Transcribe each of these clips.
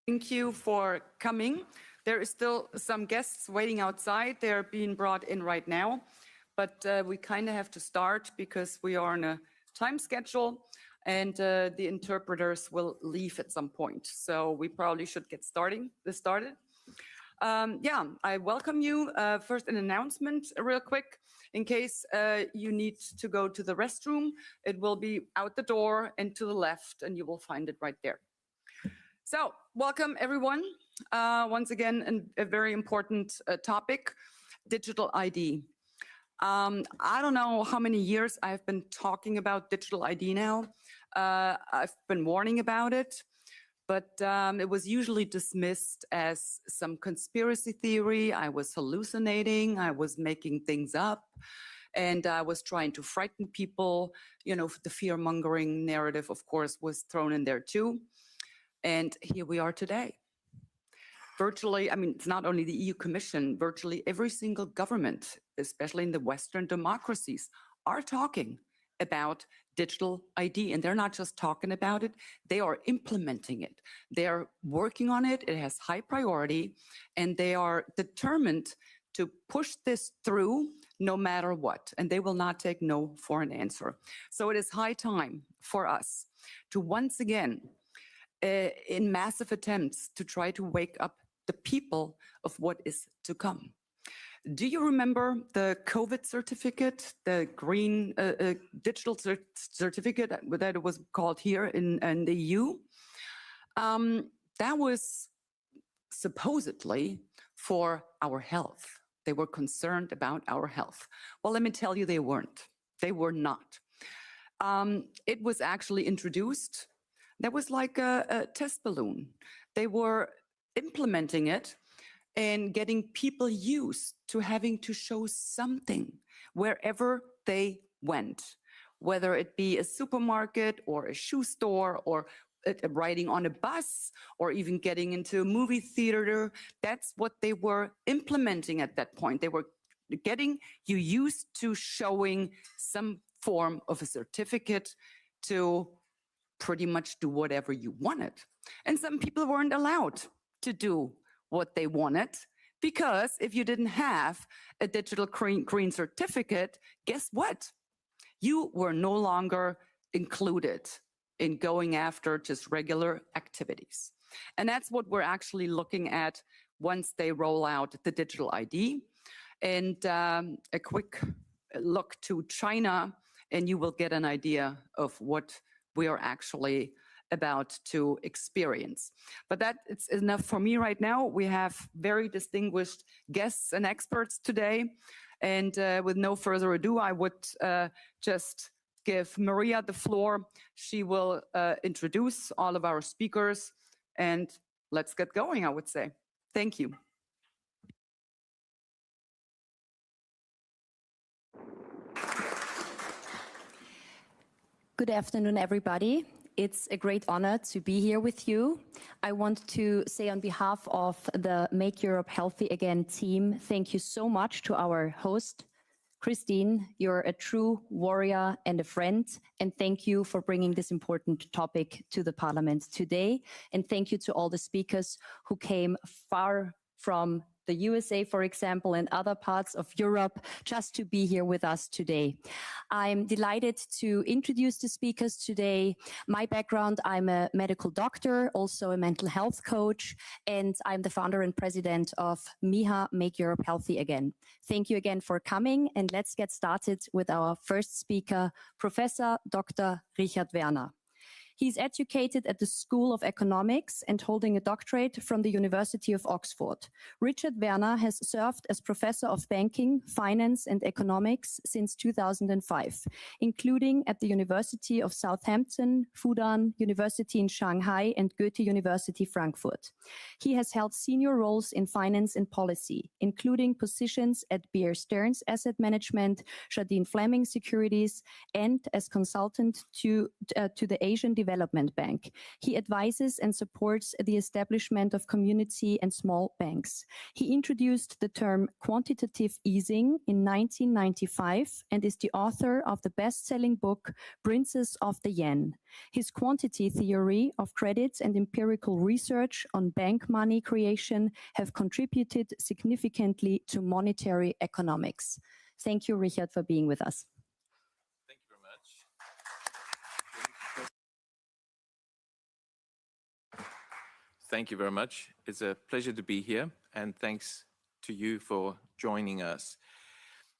Thank you for coming. There is still some guests waiting outside. They're being brought in right now, but we kind of have to start because we are on a time schedule and the interpreters will leave at some point. So we probably should get started. I welcome you. First, an announcement real quick. In case you need to go to the restroom, it will be out the door and to the left, and you will find it right there. So, welcome everyone. Once again, a very important topic, digital ID. I don't know how many years I've been talking about digital ID now. I've been warning about it, but it was usually dismissed as some conspiracy theory. I was hallucinating, I was making things up, and I was trying to frighten people. You know, the fear-mongering narrative, of course, was thrown in there too. And here we are today. Virtually, I mean, it's not only the EU Commission, virtually every single government, especially in the Western democracies, are talking about digital ID. And they're not just talking about it, they are implementing it. They are working on it, it has high priority, and they are determined to push this through no matter what. And they will not take no for an answer. So it is high time for us to once again, in massive attempts to try to wake up the people of what is to come. Do you remember the COVID certificate, the green digital certificate that it was called here in the EU? That was supposedly for our health. They were concerned about our health. Well, let me tell you, they weren't. They were not. It was actually introduced. That was like a test balloon. They were implementing it and getting people used to having to show something wherever they went, whether it be a supermarket or a shoe store or riding on a bus or even getting into a movie theater. That's what they were implementing at that point. They were getting you used to showing some form of a certificate to pretty much do whatever you wanted. And some people weren't allowed to do what they wanted because if you didn't have a digital green certificate, guess what? You were no longer included in going after just regular activities. And that's what we're actually looking at once they roll out the digital ID. And a quick look to China, and you will get an idea of what we are actually about to experience. But that it's enough for me right now. We have very distinguished guests and experts today. And with no further ado, I would just give Maria the floor. She will introduce all of our speakers and let's get going, I would say. Thank you. Good afternoon, everybody. It's a great honor to be here with you. I want to say on behalf of the Make Europe Healthy Again team, thank you so much to our host, Christine. You're a true warrior and a friend, and thank you for bringing this important topic to the Parliament today. And thank you to all the speakers who came far from the USA, for example, and other parts of Europe, just to be here with us today. I'm delighted to introduce the speakers today. My background, I'm a medical doctor, also a mental health coach, and I'm the founder and president of MIHA, Make Europe Healthy Again. Thank you again for coming, and let's get started with our first speaker, Professor Dr. Richard Werner. He's educated at the School of Economics and holding a doctorate from the University of Oxford. Richard Werner has served as professor of banking, finance and economics since 2005, including at the University of Southampton, Fudan University in Shanghai and Goethe University Frankfurt. He has held senior roles in finance and policy, including positions at Bear Stearns Asset Management, Jardine Fleming Securities, and as consultant to the Asian Development Development Bank. He advises and supports the establishment of community and small banks. He introduced the term quantitative easing in 1995 and is the author of the best-selling book Princes of the Yen. His quantity theory of credit and empirical research on bank money creation have contributed significantly to monetary economics. Thank you, Richard, for being with us. Thank you very much. Thank you very much. It's a pleasure to be here, and thanks to you for joining us.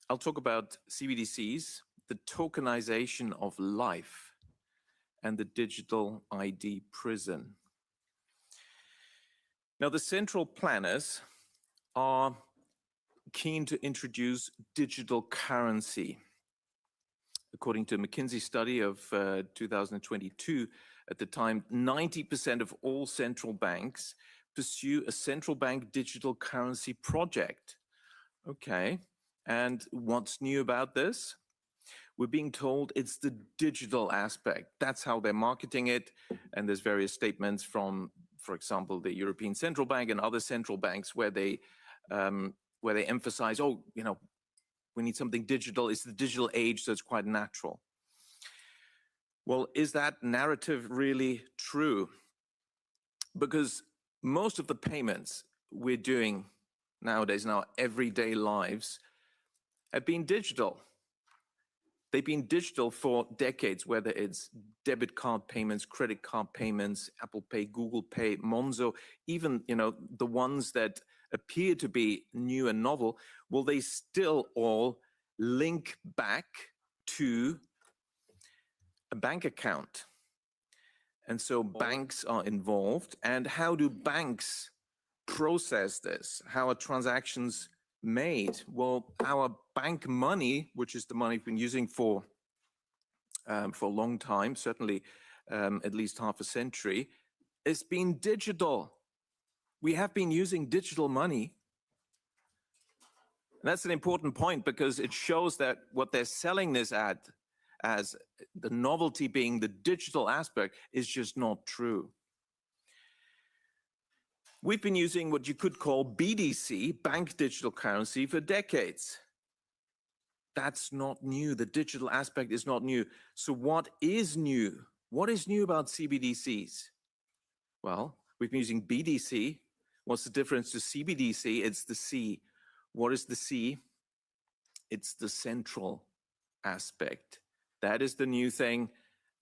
I'll talk about CBDCs, the tokenization of life, and the digital ID prison. Now, the central planners are keen to introduce digital currency. According to a McKinsey study of 2022, at the time, 90% of all central banks pursue a central bank digital currency project. Okay, and what's new about this? We're being told it's the digital aspect. That's how they're marketing it. And there's various statements from, for example, the European Central Bank and other central banks where they emphasize, oh, you know, we need something digital. It's the digital age, so it's quite natural. Well, is that narrative really true? Because most of the payments we're doing nowadays in our everyday lives have been digital. They've been digital for decades, whether it's debit card payments, credit card payments, Apple Pay, Google Pay, Monzo, even, you know, the ones that appear to be new and novel, well, they still all link back to a bank account. And so banks are involved. And how do banks process this? How are transactions made? Well, our bank money, which is the money we've been using for a long time, certainly at least half a century, has been digital. We have been using digital money. And that's an important point because it shows that what they're selling this at as the novelty being the digital aspect is just not true. We've been using what you could call BDC, bank digital currency, for decades. That's not new. The digital aspect is not new. So what is new? What is new about CBDCs? Well, we've been using BDC. What's the difference to CBDC? It's the C. What is the C? It's the central aspect. That is the new thing,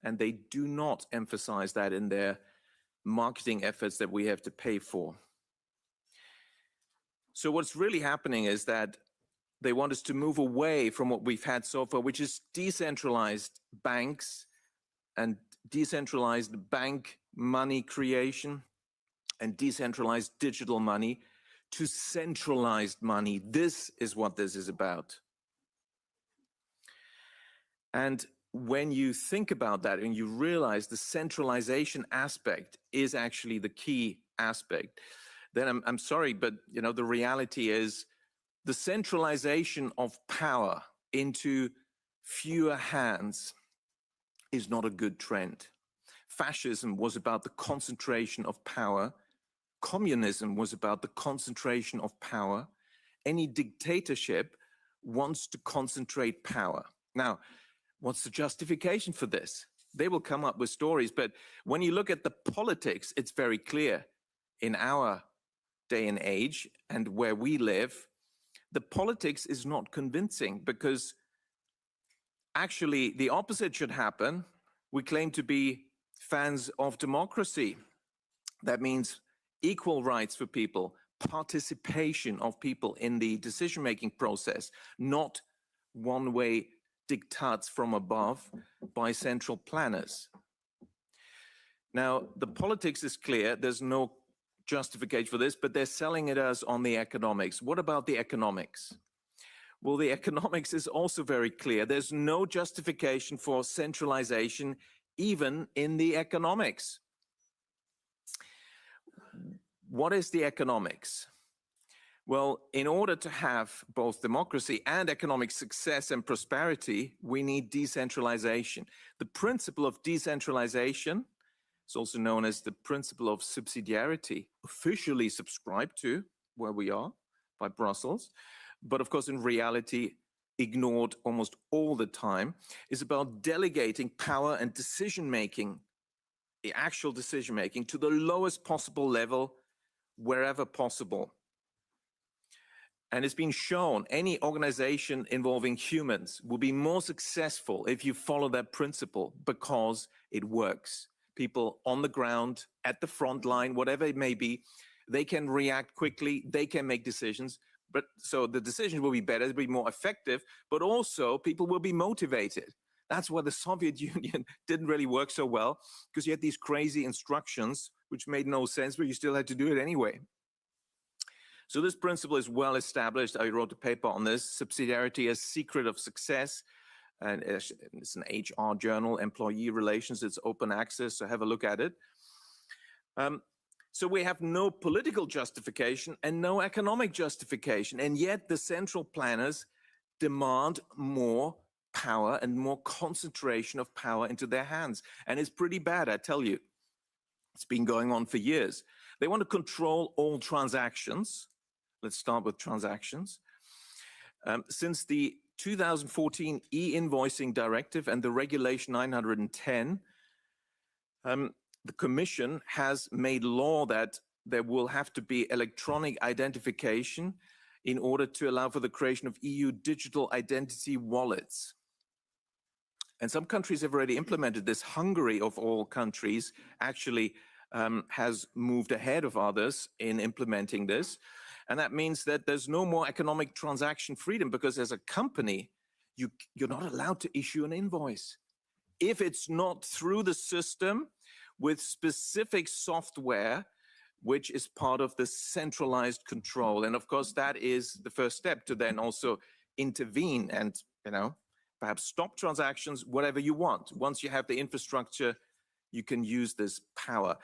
and they do not emphasize that in their marketing efforts that we have to pay for. So what's really happening is that they want us to move away from what we've had so far, which is decentralized banks and decentralized bank money creation and decentralized digital money, to centralized money. This is what this is about. And when you think about that and you realize the centralization aspect is actually the key aspect, then I'm sorry, but you know, the reality is the centralization of power into fewer hands is not a good trend. Fascism was about the concentration of power. Communism was about the concentration of power. Any dictatorship wants to concentrate power. Now, what's the justification for this? They will come up with stories, but when you look at the politics, it's very clear. In our day and age and where we live, the politics is not convincing because actually the opposite should happen. We claim to be fans of democracy. That means equal rights for people, participation of people in the decision-making process, not one-way diktats from above by central planners. Now, the politics is clear. There's no justification for this, but they're selling it as on the economics. What about the economics? Well, the economics is also very clear. There's no justification for centralization, even in the economics. What is the economics? Well, in order to have both democracy and economic success and prosperity, we need decentralization. The principle of decentralization It's also known as the principle of subsidiarity, officially subscribed to where we are by Brussels, but of course in reality ignored almost all the time, is about delegating power and decision-making, the actual decision-making, to the lowest possible level wherever possible. And it's been shown any organization involving humans will be more successful if you follow that principle because it works. People on the ground, at the front line, whatever it may be, they can react quickly, they can make decisions. But so the decisions will be better, it'll be more effective, but also people will be motivated. That's why the Soviet Union didn't really work so well, because you had these crazy instructions which made no sense, but you still had to do it anyway. So this principle is well established. I wrote a paper on this, Subsidiarity as Secret of Success. And it's an HR journal, Employee Relations. It's open access, so have a look at it. So we have no political justification and no economic justification. And yet the central planners demand more power and more concentration of power into their hands. And it's pretty bad, I tell you. It's been going on for years. They want to control all transactions. Let's start with transactions. Since the 2014 e-invoicing directive and the regulation 910, the Commission has made law that there will have to be electronic identification in order to allow for the creation of EU digital identity wallets. And some countries have already implemented this. Hungary, of all countries, actually has moved ahead of others in implementing this. And that means that there's no more economic transaction freedom, because as a company, you're not allowed to issue an invoice if it's not through the system with specific software, which is part of the centralized control. And of course, that is the first step to then also intervene and, perhaps stop transactions, whatever you want. Once you have the infrastructure, you can use this power.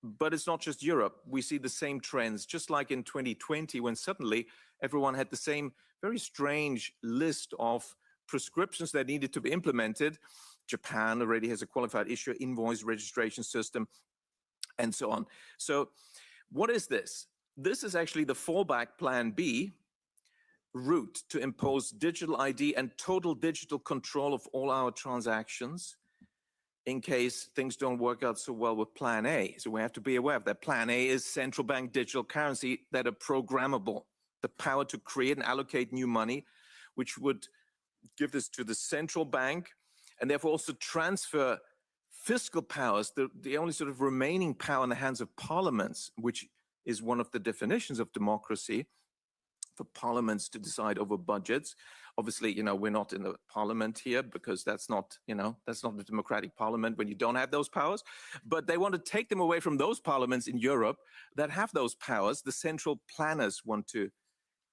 But it's not just Europe. We see the same trends, just like in 2020, when suddenly everyone had the same very strange list of prescriptions that needed to be implemented. Japan already has a qualified issuer invoice registration system, and so on. So what is this? This is actually the fallback plan B route to impose digital ID and total digital control of all our transactions, in case things don't work out so well with Plan A. So we have to be aware of that. Plan A is central bank digital currency that are programmable, the power to create and allocate new money, which would give this to the central bank, and therefore also transfer fiscal powers, the only sort of remaining power in the hands of parliaments, which is one of the definitions of democracy, for parliaments to decide over budgets. Obviously, we're not in the parliament here, because that's not a democratic parliament when you don't have those powers. But they want to take them away from those parliaments in Europe that have those powers. The central planners want to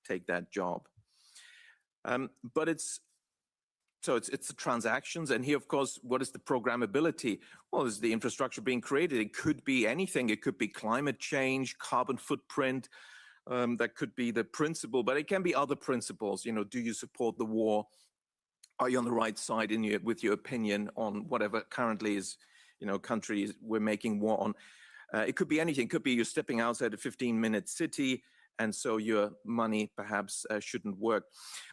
take that job. But it's the transactions. And here, of course, what is the programmability? Well, is the infrastructure being created? It could be anything. It could be climate change, carbon footprint. That could be the principle, but it can be other principles. Do you support the war? Are you on the right side with your opinion on whatever currently is, countries we're making war on? It could be anything. It could be you're stepping outside a 15-minute city, and so your money perhaps shouldn't work.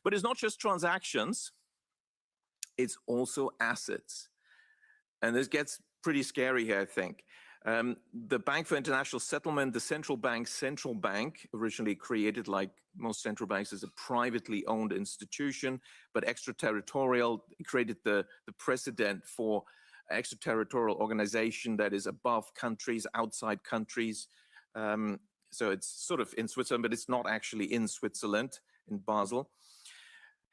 But it's not just transactions. It's also assets. And this gets pretty scary here, I think. The Bank for International Settlement, the central bank, originally created, like most central banks, as a privately owned institution, but extraterritorial, created the precedent for extraterritorial organization that is above countries, outside countries. So it's sort of in Switzerland, but it's not actually in Switzerland, in Basel.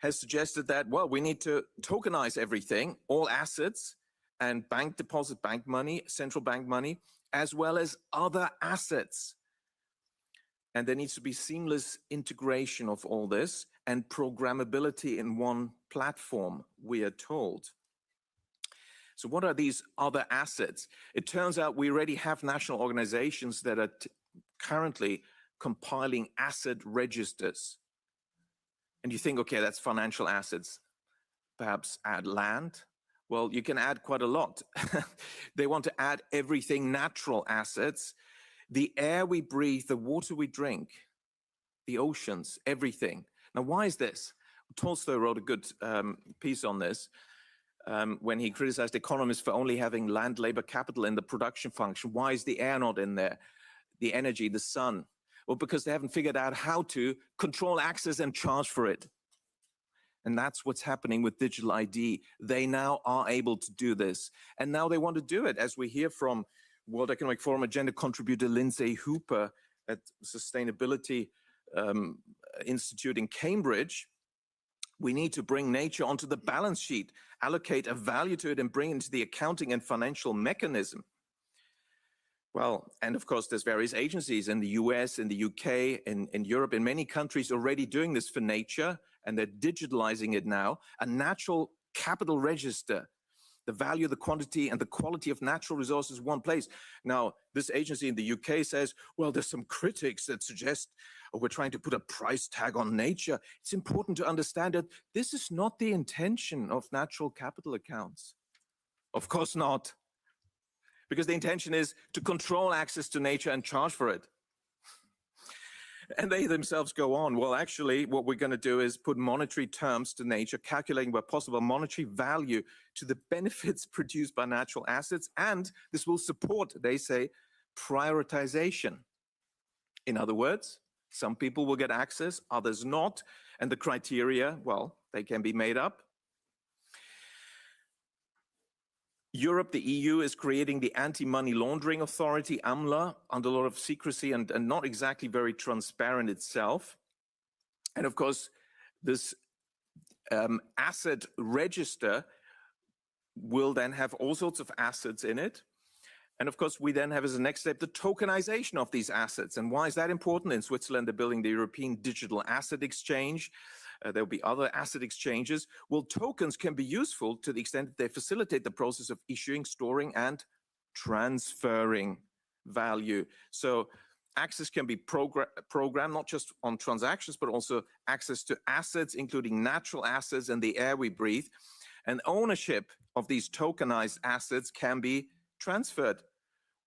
Has suggested that, well, we need to tokenize everything, all assets, and bank deposit, bank money, central bank money, as well as other assets. And there needs to be seamless integration of all this and programmability in one platform, we are told. So what are these other assets? It turns out we already have national organizations that are currently compiling asset registers. And you think, okay, that's financial assets. Perhaps add land Well, you can add quite a lot. They want to add everything, natural assets, the air we breathe, the water we drink, the oceans, everything. Now, why is this? Tolstoy wrote a good piece on this when he criticized economists for only having land, labor, capital in the production function. Why is the air not in there? The energy, the sun? Well, because they haven't figured out how to control access and charge for it. And that's what's happening with digital ID. They now are able to do this. And now they want to do it, as we hear from World Economic Forum agenda contributor Lindsay Hooper at Sustainability Institute in Cambridge. We need to bring nature onto the balance sheet, allocate a value to it, and bring it into the accounting and financial mechanism. Well, and of course, there's various agencies in the US, in the UK, in Europe, in many countries already doing this for nature, and they're digitalizing it now. A natural capital register, the value, the quantity, and the quality of natural resources in one place. Now, this agency in the UK says, well, there's some critics that suggest we're trying to put a price tag on nature. It's important to understand that this is not the intention of natural capital accounts. Of course not. Because the intention is to control access to nature and charge for it. And they themselves go on, well, actually, what we're going to do is put monetary terms to nature, calculating where possible monetary value to the benefits produced by natural assets. And this will support, they say, prioritization. In other words, some people will get access, others not. And the criteria, well, they can be made up. Europe, the EU, is creating the Anti-Money Laundering Authority, AMLA, under a lot of secrecy and not exactly very transparent itself. And of course, this asset register will then have all sorts of assets in it. And of course, we then have as a next step the tokenization of these assets. And why is that important? In Switzerland, they're building the European Digital Asset Exchange. There'll be other asset exchanges. Well, tokens can be useful to the extent that they facilitate the process of issuing, storing, and transferring value. So access can be programmed, not just on transactions, but also access to assets, including natural assets and the air we breathe. And ownership of these tokenized assets can be transferred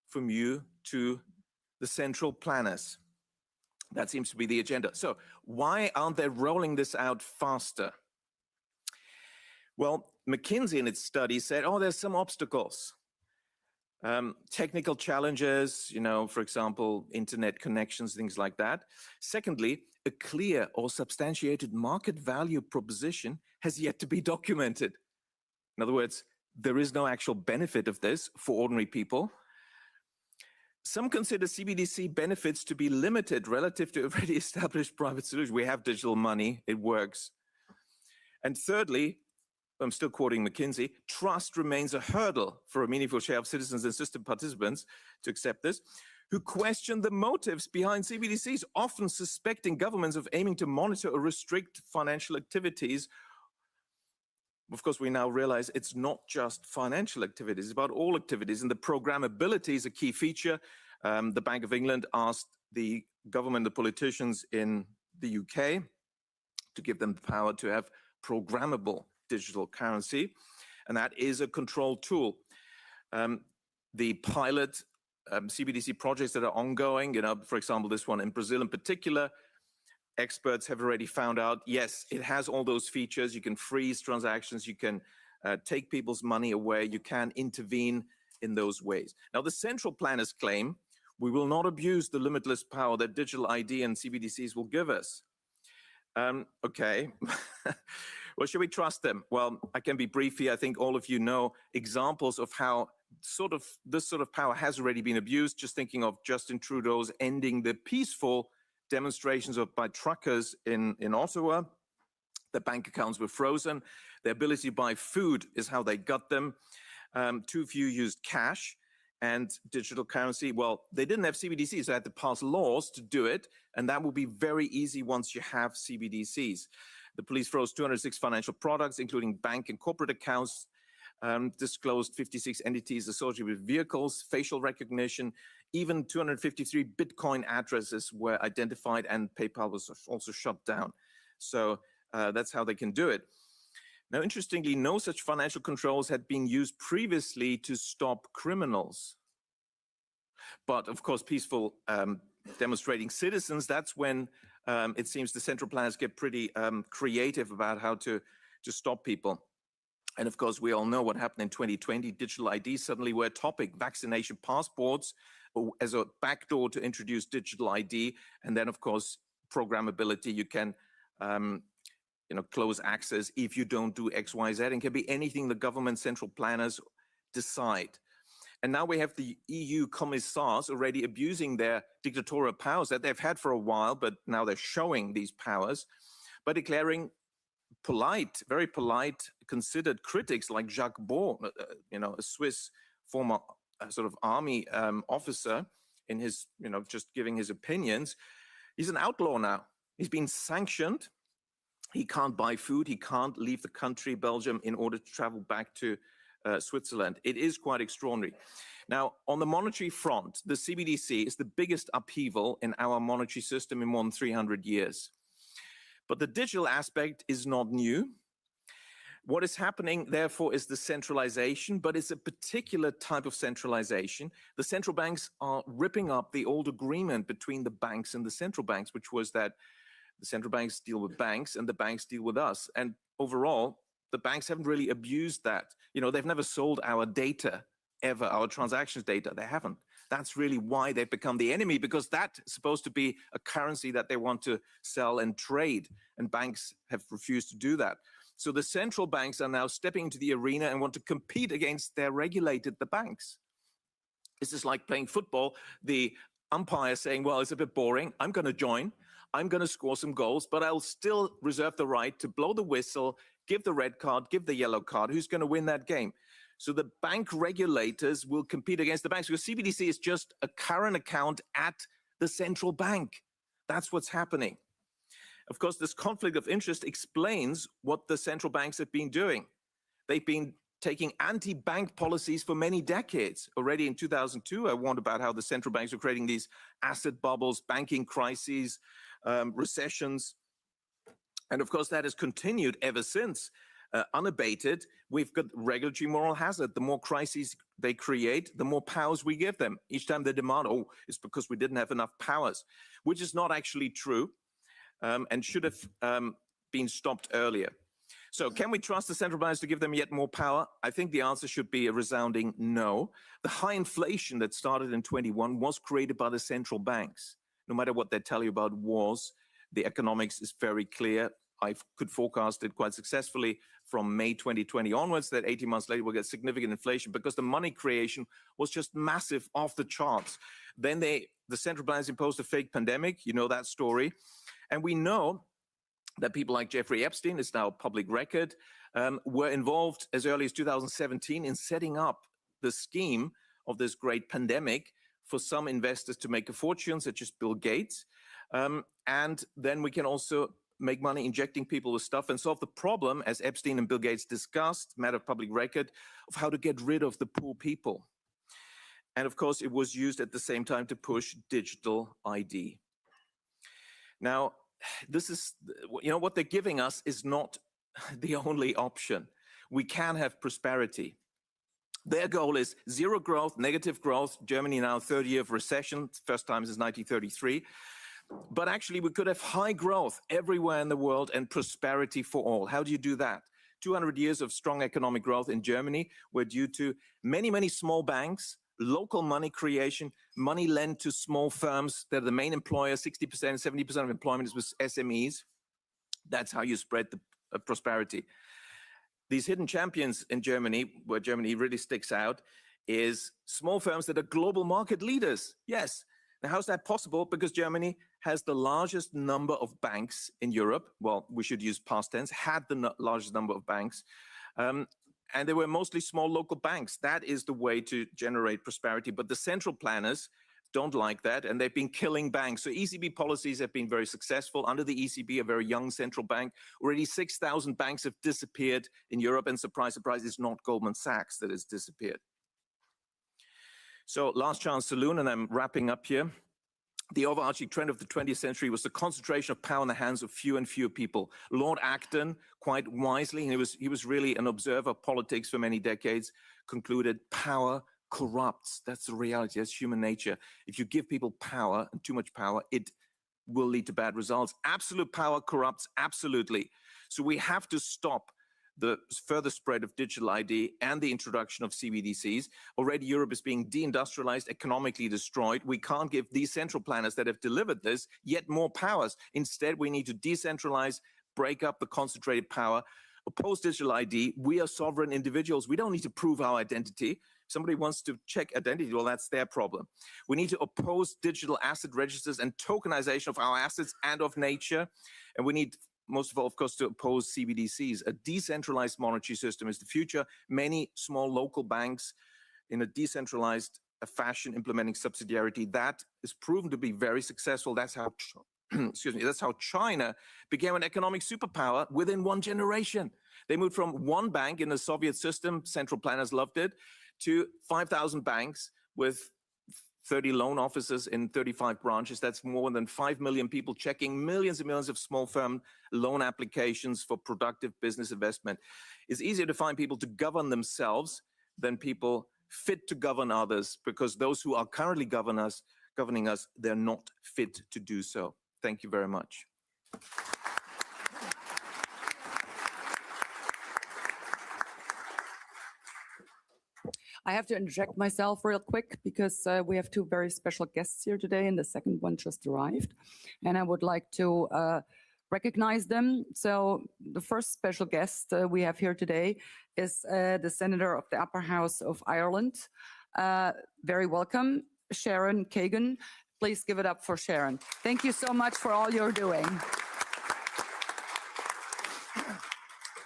from you to the central planners. That seems to be the agenda. So why aren't they rolling this out faster? Well, McKinsey in its study said, oh, there's some obstacles. Technical challenges, for example, internet connections, things like that. Secondly, a clear or substantiated market value proposition has yet to be documented. In other words, there is no actual benefit of this for ordinary people. Some consider CBDC benefits to be limited relative to already established private solutions. We have digital money, it works. And thirdly, I'm still quoting McKinsey, trust remains a hurdle for a meaningful share of citizens and system participants to accept this, who question the motives behind CBDCs, often suspecting governments of aiming to monitor or restrict financial activities. Of course, we now realize it's not just financial activities, it's about all activities, and the programmability is a key feature. The Bank of England asked the government, the politicians in the UK, to give them the power to have programmable digital currency, and that is a control tool. The pilot CBDC projects that are ongoing, for example, this one in Brazil in particular, experts have already found out, yes, it has all those features. You can freeze transactions, you can take people's money away, you can intervene in those ways. Now, the central planners claim we will not abuse the limitless power that digital ID and CBDCs will give us. Okay, well, should we trust them? Well, I can be brief here. I think all of you know examples of how this sort of power has already been abused. Just thinking of Justin Trudeau's ending the peaceful demonstrations by truckers in Ottawa. Their bank accounts were frozen. Their ability to buy food is how they got them. Too few used cash and digital currency. Well, they didn't have CBDCs, so they had to pass laws to do it, and that will be very easy once you have CBDCs. The police froze 206 financial products, including bank and corporate accounts, disclosed 56 entities associated with vehicles, facial recognition, even 253 Bitcoin addresses were identified, and PayPal was also shut down. So that's how they can do it. Now, interestingly, no such financial controls had been used previously to stop criminals. But of course, peaceful demonstrating citizens, that's when it seems the central planners get pretty creative about how to stop people. And of course, we all know what happened in 2020. Digital ID suddenly were a topic, vaccination passports as a backdoor to introduce digital ID. And then, of course, programmability. You can close access if you don't do X, Y, Z. And can be anything the government central planners decide. And now we have the EU commissars already abusing their dictatorial powers that they've had for a while, but now they're showing these powers by declaring polite, very polite, considered critics like Jacques Beau, a Swiss former sort of army officer, in his, just giving his opinions. He's an outlaw now. He's been sanctioned. He can't buy food. He can't leave the country, Belgium, in order to travel back to Switzerland. It is quite extraordinary. Now, on the monetary front, the CBDC is the biggest upheaval in our monetary system in more than 300 years. But the digital aspect is not new. What is happening, therefore, is the centralization, but it's a particular type of centralization. The central banks are ripping up the old agreement between the banks and the central banks, which was that the central banks deal with banks and the banks deal with us. And overall, the banks haven't really abused that. They've never sold our data ever, our transactions data. They haven't. That's really why they've become the enemy, because that's supposed to be a currency that they want to sell and trade, and banks have refused to do that. So the central banks are now stepping into the arena and want to compete against their regulated, the banks. This is like playing football. The umpire saying, well, it's a bit boring. I'm going to join. I'm going to score some goals, but I'll still reserve the right to blow the whistle, give the red card, give the yellow card. Who's going to win that game? So the bank regulators will compete against the banks, because CBDC is just a current account at the central bank. That's what's happening. Of course, this conflict of interest explains what the central banks have been doing. They've been taking anti-bank policies for many decades. Already in 2002, I warned about how the central banks were creating these asset bubbles, banking crises, recessions. And of course, that has continued ever since. Unabated, we've got regulatory moral hazard. The more crises they create, the more powers we give them. Each time they demand, oh, it's because we didn't have enough powers, which is not actually true, and should have been stopped earlier. So can we trust the central banks to give them yet more power? I think the answer should be a resounding no. The high inflation that started in 21 was created by the central banks. No matter what they tell you about wars, the economics is very clear. I could forecast it quite successfully from May 2020 onwards, that 18 months later we'll get significant inflation, because the money creation was just massive, off the charts. Then the central banks imposed a fake pandemic, you know that story. And we know that people like Jeffrey Epstein, is now public record, were involved as early as 2017 in setting up the scheme of this great pandemic for some investors to make a fortune, such as Bill Gates. And then we can also make money injecting people with stuff and solve the problem, as Epstein and Bill Gates discussed, matter of public record, of how to get rid of the poor people. And of course, it was used at the same time to push digital ID. Now, this is, what they're giving us is not the only option. We can have prosperity. Their goal is zero growth, negative growth. Germany now, third year of recession, first time since 1933. But actually, we could have high growth everywhere in the world and prosperity for all. How do you do that? 200 years of strong economic growth in Germany were due to many, many small banks, local money creation, money lent to small firms. They're the main employer. 60%, 70% of employment is with SMEs. That's how you spread the prosperity. These hidden champions in Germany, where Germany really sticks out, is small firms that are global market leaders. Yes. Now, how's that possible? Because Germany has the largest number of banks in Europe. Well, we should use past tense, had the largest number of banks. And they were mostly small local banks. That is the way to generate prosperity. But the central planners don't like that, and they've been killing banks. So ECB policies have been very successful. Under the ECB, a very young central bank, already 6,000 banks have disappeared in Europe. And surprise, surprise, it's not Goldman Sachs that has disappeared. So last chance saloon, and I'm wrapping up here. the overarching trend of the 20th century was the concentration of power in the hands of fewer and fewer people. Lord Acton, quite wisely, and he was really an observer of politics for many decades, concluded power corrupts. That's the reality. That's human nature. If you give people power and too much power, it will lead to bad results. Absolute power corrupts absolutely. So we have to stop the further spread of digital ID and the introduction of CBDCs. Already Europe is being deindustrialized, economically destroyed. We can't give these central planners that have delivered this yet more powers. Instead, we need to decentralize, break up the concentrated power, oppose digital ID. We are sovereign individuals. We don't need to prove our identity. If somebody wants to check identity, well, that's their problem. We need to oppose digital asset registers and tokenization of our assets and of nature. And we need, most of all, of course, to oppose CBDCs. A decentralized monetary system is the future. Many small local banks in a decentralized fashion implementing subsidiarity, that is proven to be very successful. That's how, excuse me, that's how China became an economic superpower within one generation. They moved from one bank in the Soviet system, central planners loved it, to 5,000 banks with 30 loan officers in 35 branches. That's more than 5 million people checking millions and millions of small firm loan applications for productive business investment. It's easier to find people to govern themselves than people fit to govern others, because those who are currently governing us, they're not fit to do so. Thank you very much. I have to interject myself real quick because we have two very special guests here today, and the second one just arrived. And I would like to recognize them. So the first special guest we have here today is the Senator of the Upper House of Ireland. Very welcome, Sharon Kagan. Please give it up for Sharon. Thank you so much for all you're doing.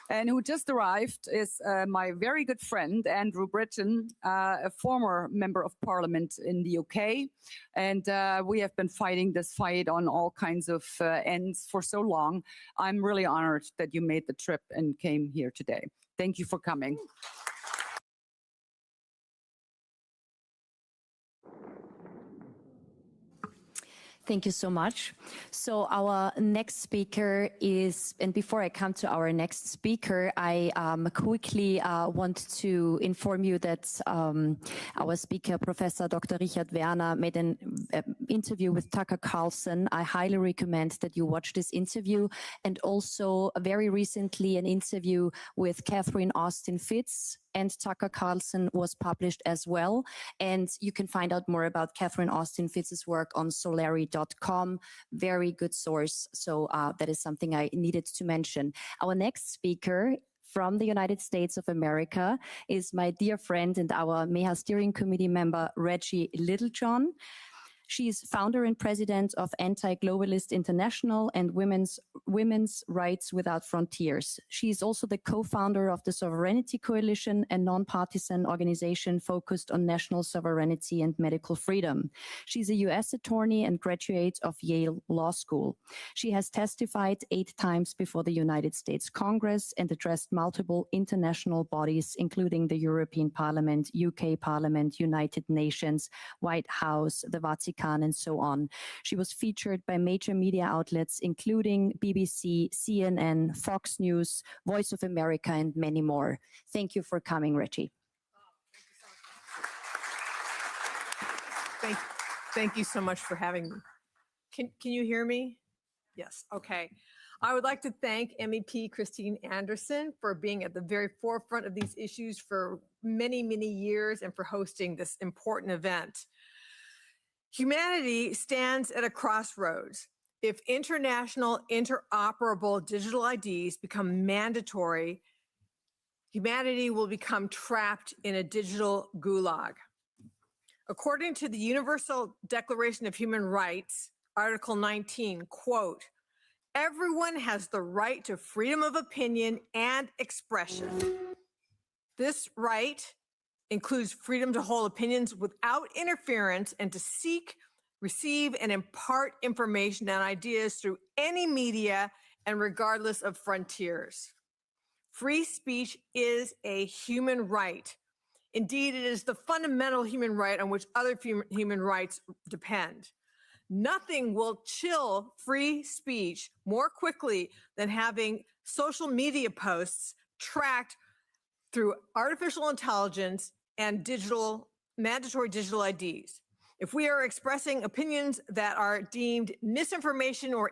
And who just arrived is my very good friend, Andrew Britton, a former member of parliament in the UK. And we have been fighting this fight on all kinds of ends for so long. I'm really honored that you made the trip and came here today. Thank you for coming. Thank you so much. So our next speaker is, and before I come to our next speaker, I quickly want to inform you that our speaker, Professor Dr. Richard Werner, made an interview with Tucker Carlson. I highly recommend that you watch this interview, and also very recently an interview with Catherine Austin Fitz and Tucker Carlson was published as well. And you can find out more about Catherine Austin Fitz's work on solari.com. Very good source. So that is something I needed to mention. Our next speaker from the United States of America is my dear friend and our MEHA steering committee member, Reggie Littlejohn. She is founder and president of Anti-Globalist International and Women's Rights Without Frontiers. She is also the co-founder of the Sovereignty Coalition, a non-partisan organization focused on national sovereignty and medical freedom. She's a US attorney and graduate of Yale Law School. She has testified 8 times before the United States Congress and addressed multiple international bodies, including the European Parliament, UK Parliament, United Nations, White House, the Vatican, and so on. She was featured by major media outlets, including BBC, CNN, Fox News, Voice of America, and many more. Thank you for coming, Reggie. Thank you so much for having me. Can you hear me? Yes, okay. I would like to thank MEP Christine Anderson for being at the very forefront of these issues for many, many years and for hosting this important event. Humanity stands at a crossroads. If international interoperable digital IDs become mandatory, humanity will become trapped in a digital gulag. According to the Universal Declaration of Human Rights, Article 19, quote, "Everyone has the right to freedom of opinion and expression." This right includes freedom to hold opinions without interference and to seek, receive, and impart information and ideas through any media and regardless of frontiers. Free speech is a human right. Indeed, it is the fundamental human right on which other human rights depend. Nothing will chill free speech more quickly than having social media posts tracked through artificial intelligence and mandatory digital IDs. If we are expressing opinions that are deemed misinformation or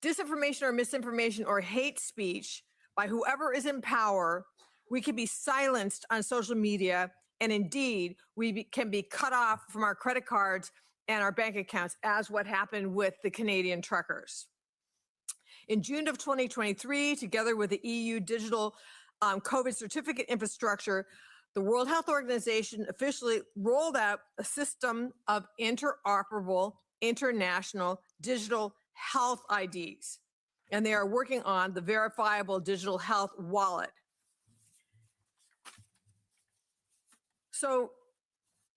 disinformation or misinformation or hate speech by whoever is in power, we can be silenced on social media, and indeed, we can be cut off from our credit cards and our bank accounts, as what happened with the Canadian truckers. In June of 2023, together with the EU digital COVID certificate infrastructure, the World Health Organization officially rolled out a system of interoperable international digital health IDs, and they are working on the verifiable digital health wallet. So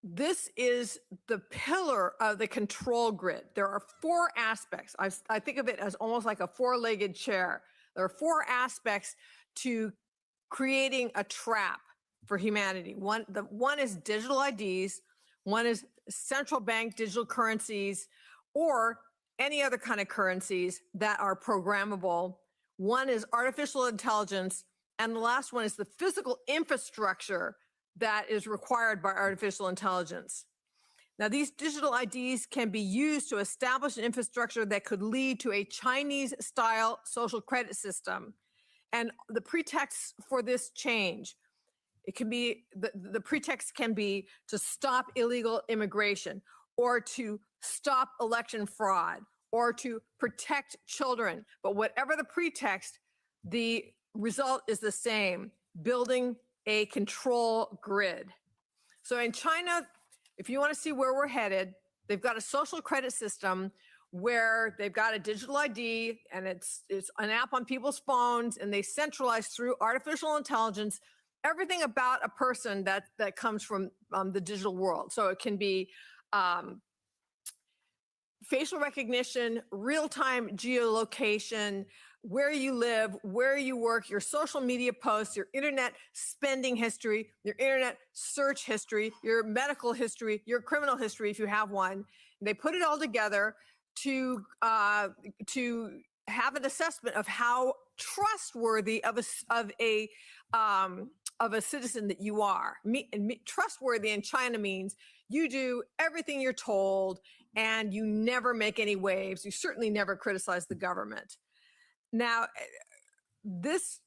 this is the pillar of the control grid. There are 4 aspects. I think of it as almost like a 4-legged chair. There are 4 aspects to creating a trap for humanity. One is digital IDs, one is central bank digital currencies, or any other kind of currencies that are programmable. One is artificial intelligence, and the last one is the physical infrastructure that is required by artificial intelligence. Now, these digital IDs can be used to establish an infrastructure that could lead to a Chinese-style social credit system. And the pretext for this change, it can be, the pretext can be to stop illegal immigration, or to stop election fraud, or to protect children. But whatever the pretext, the result is the same: building a control grid. So in China, if you want to see where we're headed, they've got a social credit system where they've got a digital ID, and it's an app on people's phones, and they centralize through artificial intelligence everything about a person that comes from the digital world. So it can be facial recognition, real-time geolocation, where you live, where you work, your social media posts, your internet spending history, your internet search history, your medical history, your criminal history, if you have one. And they put it all together to have an assessment of how trustworthy of a citizen that you are. Trustworthy in China means you do everything you're told and you never make any waves. You certainly never criticize the government. Now, this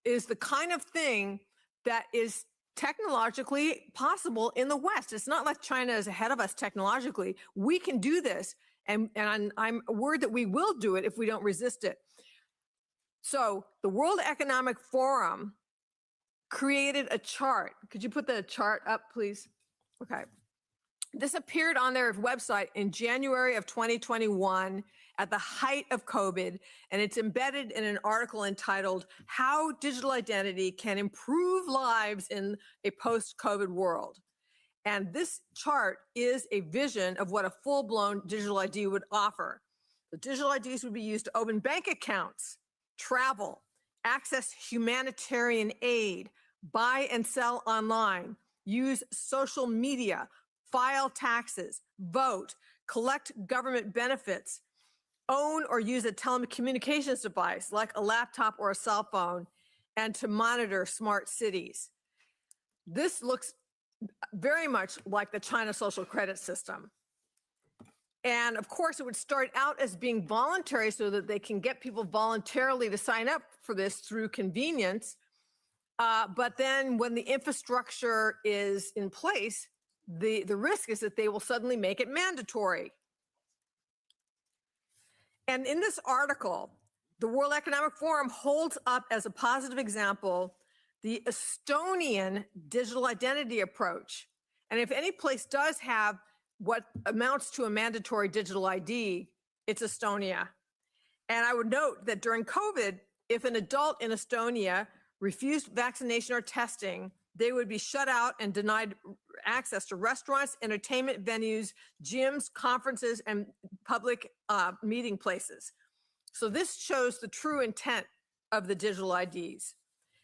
is the kind of thing that is technologically possible in the West. It's not like China is ahead of us technologically. We can do this, and I'm worried that we will do it if we don't resist it. So the World Economic Forum created a chart. Could you put the chart up, please? Okay. This appeared on their website in January of 2021 at the height of COVID, and it's embedded in an article entitled "How Digital Identity Can Improve Lives in a Post-COVID World." And this chart is a vision of what a full-blown digital ID would offer. The digital IDs would be used to open bank accounts, travel, access humanitarian aid, buy and sell online, use social media, file taxes, vote, collect government benefits, own or use a telecommunications device like a laptop or a cell phone, and to monitor smart cities. This looks very much like the China social credit system. And of course, it would start out as being voluntary so that they can get people voluntarily to sign up for this through convenience. But then when the infrastructure is in place, the risk is that they will suddenly make it mandatory. And in this article, the World Economic Forum holds up as a positive example the Estonian digital identity approach. And if any place does have what amounts to a mandatory digital ID, it's Estonia. And I would note that during COVID, if an adult in Estonia refused vaccination or testing, they would be shut out and denied access to restaurants, entertainment venues, gyms, conferences, and public meeting places. So this shows the true intent of the digital IDs.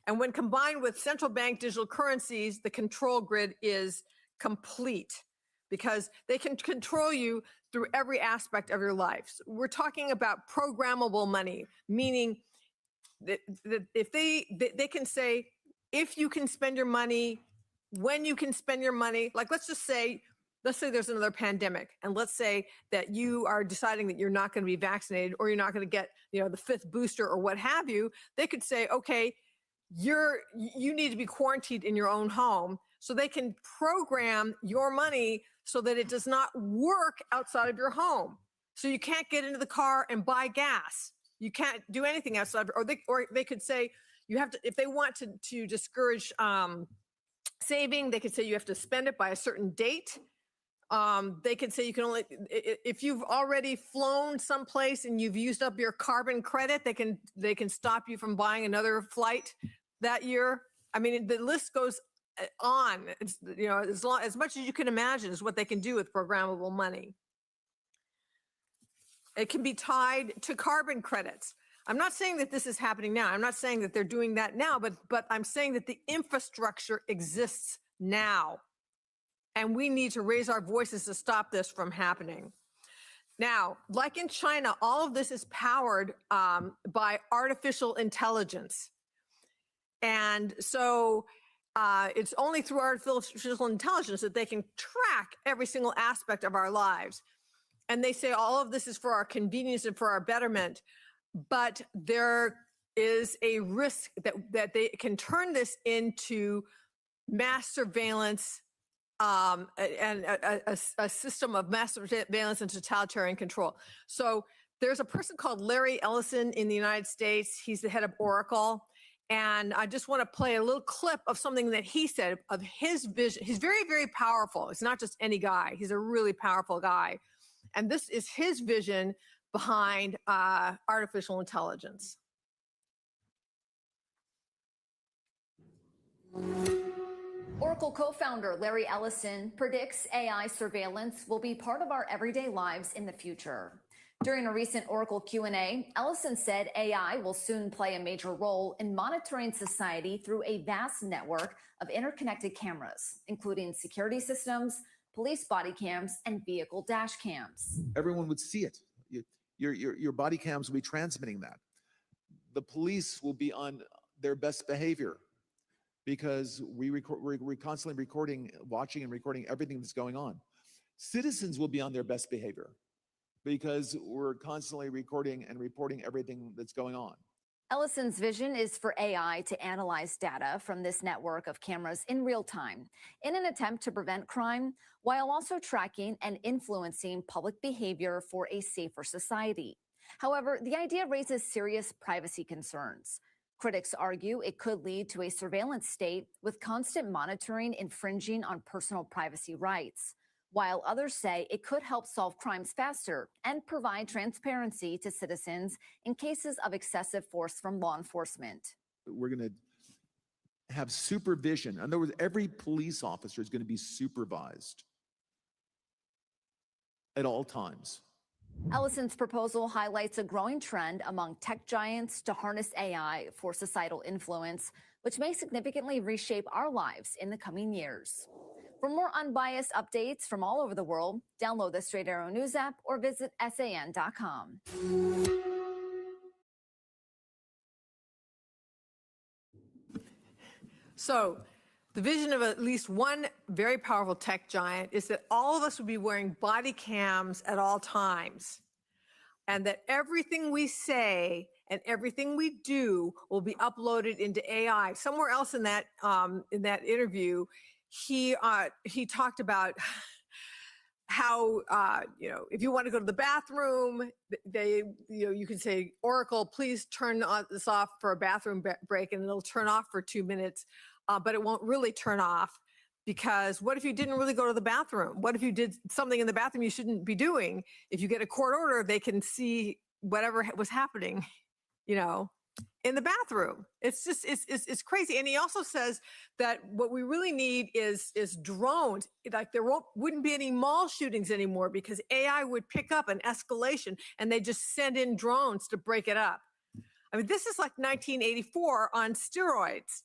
And when combined with central bank digital currencies, the control grid is complete. because they can control you through every aspect of your life. So we're talking about programmable money, meaning that if they can say, if you can spend your money, when you can spend your money, like let's say there's another pandemic, and let's say that you are deciding that you're not going to be vaccinated, or you're not going to get, the 5th booster or what have you. They could say, okay, you need to be quarantined in your own home, so they can program your money so that it does not work outside of your home. So you can't get into the car and buy gas. You can't do anything outside, or they could say you have to, if they want to discourage saving, they could say you have to spend it by a certain date. They could say you can only, if you've already flown someplace and you've used up your carbon credit, they can stop you from buying another flight that year. I mean, the list goes on. It's, as much as you can imagine is what they can do with programmable money. It can be tied to carbon credits. I'm not saying that this is happening now. I'm not saying that they're doing that now, but I'm saying that the infrastructure exists now. And we need to raise our voices to stop this from happening. Now, like in China, all of this is powered by artificial intelligence. And so it's only through artificial intelligence that they can track every single aspect of our lives. And they say all of this is for our convenience and for our betterment. But there is a risk that they can turn this into mass surveillance and a system of mass surveillance and totalitarian control. So there's a person called Larry Ellison in the United States. He's the head of Oracle. And I just want to play a little clip of something that he said of his vision. He's very, very powerful. It's not just any guy. He's a really powerful guy. And this is his vision behind artificial intelligence. Oracle co-founder Larry Ellison predicts AI surveillance will be part of our everyday lives in the future. During a recent Oracle Q&A, Ellison said AI will soon play a major role in monitoring society through a vast network of interconnected cameras, including security systems, police body cams, and vehicle dash cams. Everyone would see it. Your body cams will be transmitting that. The police will be on their best behavior because we're constantly recording, watching and recording everything that's going on. Citizens will be on their best behavior because we're constantly recording and reporting everything that's going on. Ellison's vision is for AI to analyze data from this network of cameras in real time in an attempt to prevent crime while also tracking and influencing public behavior for a safer society. However, the idea raises serious privacy concerns. Critics argue it could lead to a surveillance state with constant monitoring infringing on personal privacy rights, while others say it could help solve crimes faster and provide transparency to citizens in cases of excessive force from law enforcement. We're going to have supervision. In other words, every police officer is going to be supervised at all times. Ellison's proposal highlights a growing trend among tech giants to harness AI for societal influence, which may significantly reshape our lives in the coming years. For more unbiased updates from all over the world, download the Straight Arrow News app or visit san.com. So the vision of at least one very powerful tech giant is that all of us would be wearing body cams at all times, and that everything we say and everything we do will be uploaded into AI. Somewhere else in that interview, he talked about how if you want to go to the bathroom, you can say, Oracle, please turn this off for a bathroom break, and it'll turn off for 2 minutes, but it won't really turn off, because what if you didn't really go to the bathroom? What if you did something in the bathroom you shouldn't be doing? If you get a court order, they can see whatever was happening, in the bathroom. It's just, it's crazy. And he also says that what we really need is drones. Like there wouldn't be any mall shootings anymore because AI would pick up an escalation and they just send in drones to break it up. I mean, this is like 1984 on steroids.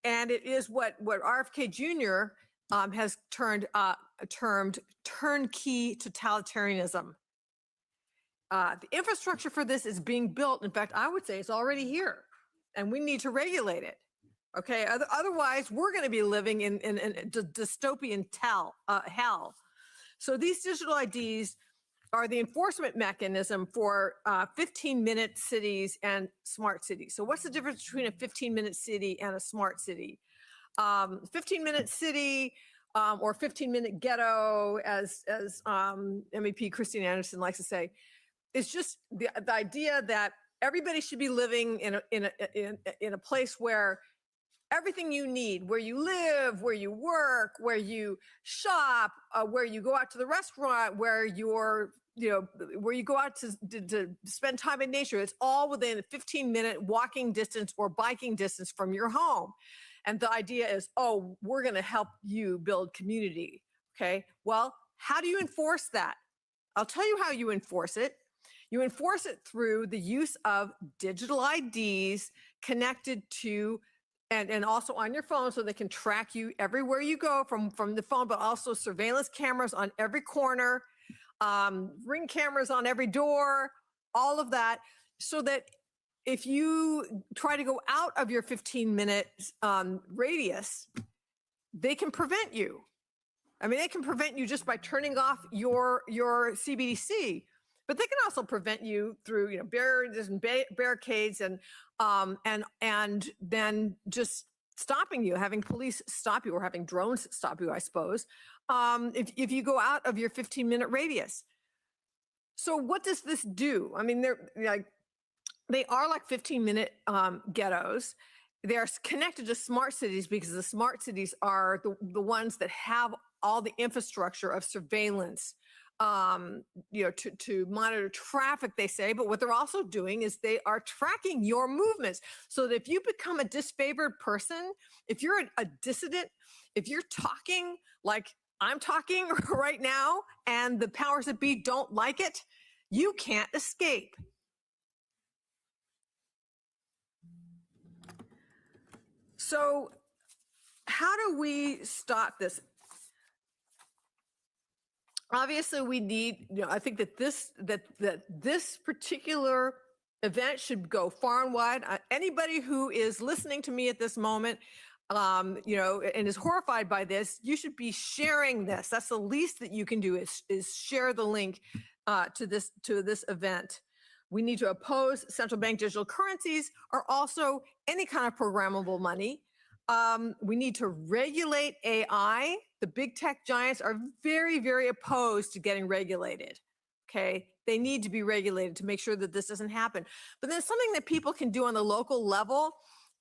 And it is what RFK Jr., has termed turnkey totalitarianism. The infrastructure for this is being built. In fact, I would say it's already here, and we need to regulate it. Okay, otherwise we're going to be living in dystopian hell. So these digital IDs are the enforcement mechanism for 15-minute cities and smart cities. So what's the difference between a 15-minute city and a smart city? 15-minute city or 15-minute ghetto, as MEP Christine Anderson likes to say, is just the idea that everybody should be living in a place where everything you need, where you live, where you work, where you shop, where you go out to the restaurant, where you go out to spend time in nature, it's all within a 15-minute walking distance or biking distance from your home. And the idea is, oh, we're going to help you build community. Okay, well, how do you enforce that? I'll tell you how you enforce it. You enforce it through the use of digital IDs connected to and also on your phone, so they can track you everywhere you go from the phone, but also surveillance cameras on every corner, ring cameras on every door, all of that, so that if you try to go out of your 15-minute radius, they can prevent you. I mean, they can prevent you just by turning off your CBDC, but they can also prevent you through barriers and barricades and then just stopping you, having police stop you or having drones stop you, I suppose, if you go out of your 15-minute radius. So what does this do? I mean, they are like 15-minute ghettos. They're connected to smart cities because the smart cities are the ones that have all the infrastructure of surveillance, to monitor traffic, they say. But what they're also doing is they are tracking your movements, so that if you become a disfavored person, if you're a dissident, if you're talking like I'm talking right now and the powers that be don't like it, you can't escape. So how do we stop this? Obviously, we need, I think that this particular event should go far and wide. Anybody who is listening to me at this moment, and is horrified by this, you should be sharing this. That's the least that you can do is share the link to this event. We need to oppose central bank digital currencies, or also any kind of programmable money. We need to regulate AI. The big tech giants are very, very opposed to getting regulated. Okay, they need to be regulated to make sure that this doesn't happen. But then something that people can do on the local level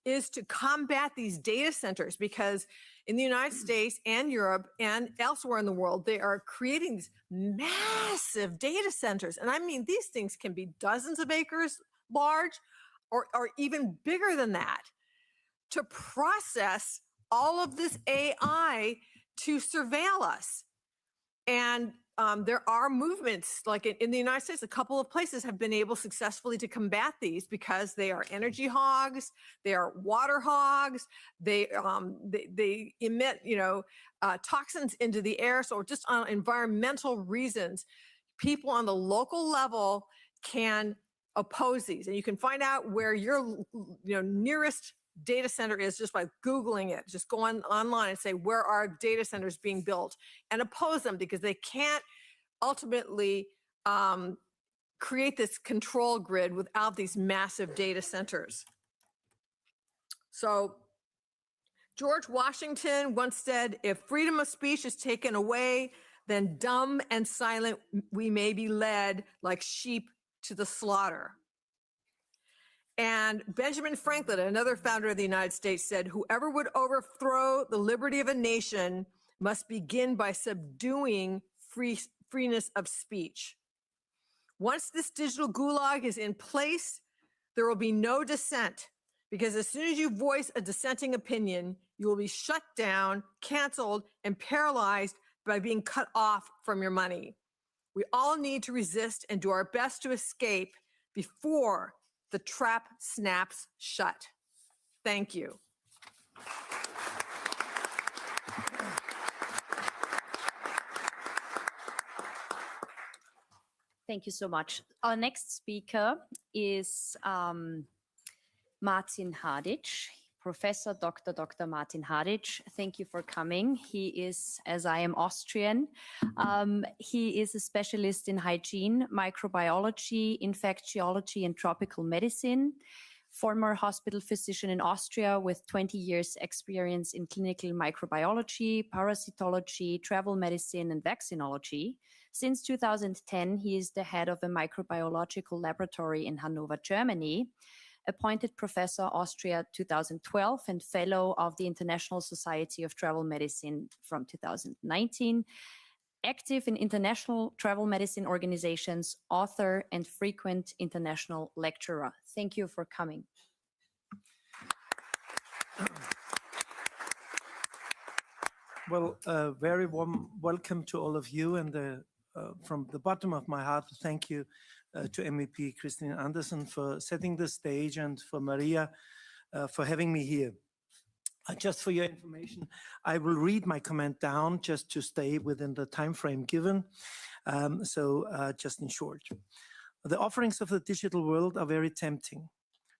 is to combat these data centers, because in the United States and Europe and elsewhere in the world, they are creating these massive data centers. And I mean, these things can be dozens of acres large or even bigger than that, to process all of this AI to surveil us. And there are movements, like in the United States, a couple of places have been able successfully to combat these because they are energy hogs, they are water hogs, they emit toxins into the air. So just on environmental reasons, people on the local level can oppose these. And you can find out where your nearest data center is just by Googling it. Just go online and say, where are data centers being built, and oppose them, because they can't ultimately create this control grid without these massive data centers. So George Washington once said, if freedom of speech is taken away, then dumb and silent we may be led like sheep to the slaughter. And Benjamin Franklin, another founder of the United States, said, whoever would overthrow the liberty of a nation must begin by subduing freeness of speech. Once this digital gulag is in place, there will be no dissent, because as soon as you voice a dissenting opinion, you will be shut down, canceled, and paralyzed by being cut off from your money. We all need to resist and do our best to escape before the trap snaps shut. Thank you. Thank you so much. Our next speaker is Martin Hadic, Professor Dr. Martin Hadic. Thank you for coming. He is, as I am Austrian, he is a specialist in hygiene, microbiology, infectiology, and tropical medicine. Former hospital physician in Austria with 20 years experience in clinical microbiology, parasitology, travel medicine, and vaccinology. Since 2010, he is the head of a microbiological laboratory in Hanover, Germany, appointed Professor Austria 2012 and Fellow of the International Society of Travel Medicine from 2019, active in international travel medicine organizations, author, and frequent international lecturer. Thank you for coming. Well, very warm welcome to all of you, and from the bottom of my heart, thank you to MEP Christine Andersen for setting the stage and for Maria for having me here. Just for your information, I will read my comment down just to stay within the time frame given. Just in short, the offerings of the digital world are very tempting.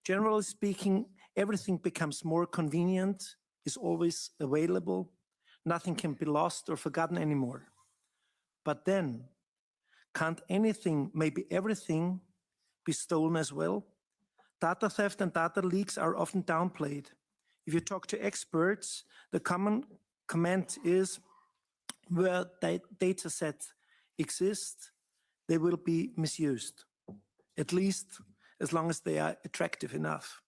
Generally speaking, everything becomes more convenient, is always available. Nothing can be lost or forgotten anymore. But then, can't anything, maybe everything, be stolen as well? Data theft and data leaks are often downplayed. If you talk to experts, the common comment is where data sets exist, they will be misused, at least as long as they are attractive enough.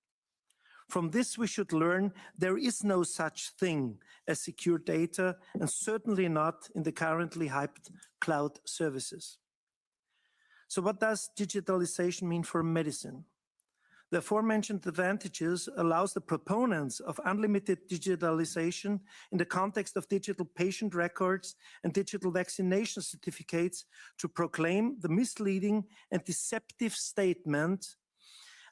From this, we should learn there is no such thing as secure data, and certainly not in the currently hyped cloud services. So what does digitalization mean for medicine? The aforementioned advantages allows the proponents of unlimited digitalization in the context of digital patient records and digital vaccination certificates to proclaim the misleading and deceptive statement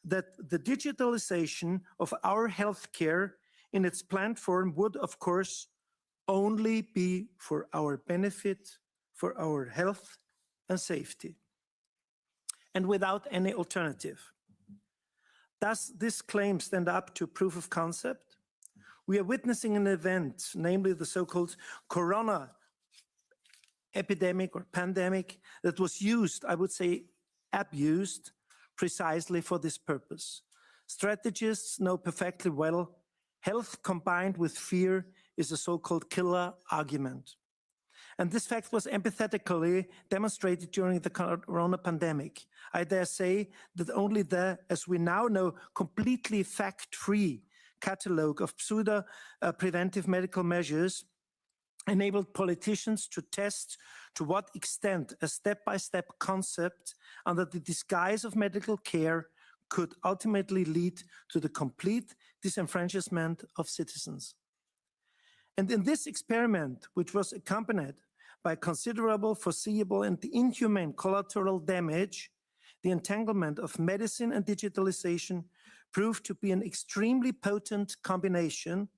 that the digitalization of our healthcare in its planned form would, of course, only be for our benefit, for our health and safety, and without any alternative. Does this claim stand up to proof of concept? We are witnessing an event, namely the so-called corona epidemic or pandemic, that was used, I would say abused, precisely for this purpose. Strategists know perfectly well, health combined with fear is a so-called killer argument. And this fact was empathetically demonstrated during the corona pandemic. I dare say that only the, as we now know, completely fact-free catalogue of pseudo-preventive medical measures enabled politicians to test to what extent a step-by-step concept under the disguise of medical care could ultimately lead to the complete disenfranchisement of citizens. And in this experiment, which was accompanied by considerable, foreseeable, and inhumane collateral damage, the entanglement of medicine and digitalization proved to be an extremely potent combination,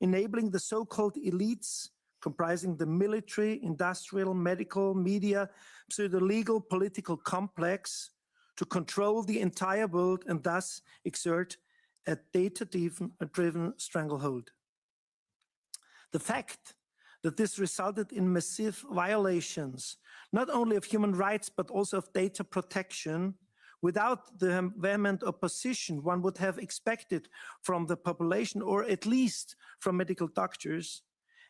enabling the so-called elites comprising the military, industrial, medical, media, pseudo-legal, political complex to control the entire world and thus exert a data-driven stranglehold. The fact that this resulted in massive violations, not only of human rights, but also of data protection, without the vehement opposition one would have expected from the population, or at least from medical doctors,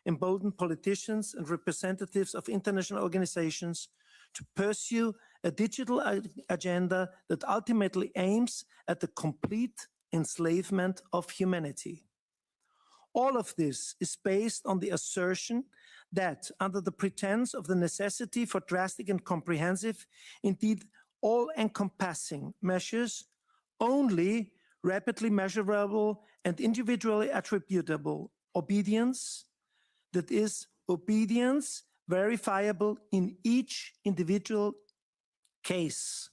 emboldened politicians and representatives of international organizations to pursue a digital agenda that ultimately aims at the complete enslavement of humanity. All of this is based on the assertion that, under the pretense of the necessity for drastic and comprehensive, indeed all-encompassing measures, only rapidly measurable and individually attributable obedience, that is, obedience verifiable in each individual case,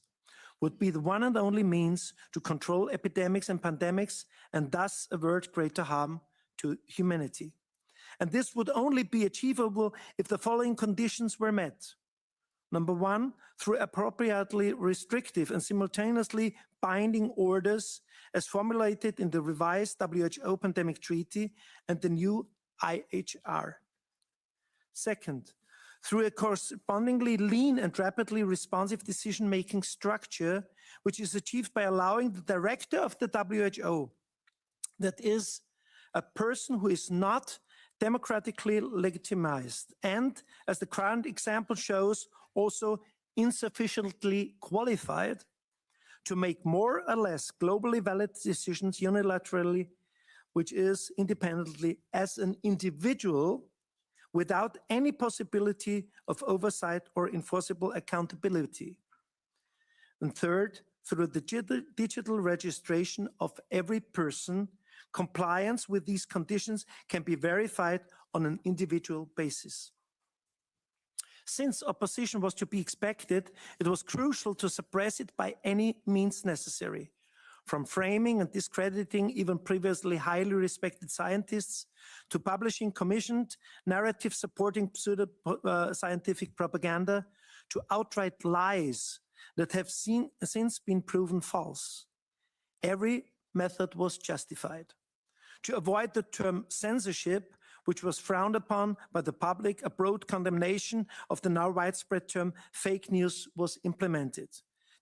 would be the one and only means to control epidemics and pandemics and thus avert greater harm to humanity. And this would only be achievable if the following conditions were met. Number one, through appropriately restrictive and simultaneously binding orders as formulated in the revised WHO Pandemic Treaty and the new IHR. Second, through a correspondingly lean and rapidly responsive decision-making structure, which is achieved by allowing the director of the WHO, that is, a person who is not democratically legitimized and, as the current example shows, also insufficiently qualified to make more or less globally valid decisions unilaterally, which is independently as an individual without any possibility of oversight or enforceable accountability. And third, through the digital registration of every person, compliance with these conditions can be verified on an individual basis. Since opposition was to be expected, it was crucial to suppress it by any means necessary, from framing and discrediting even previously highly respected scientists to publishing commissioned narratives supporting pseudo-scientific propaganda to outright lies that have since been proven false. Every method was justified. To avoid the term censorship, which was frowned upon by the public, a broad condemnation of the now widespread term fake news was implemented,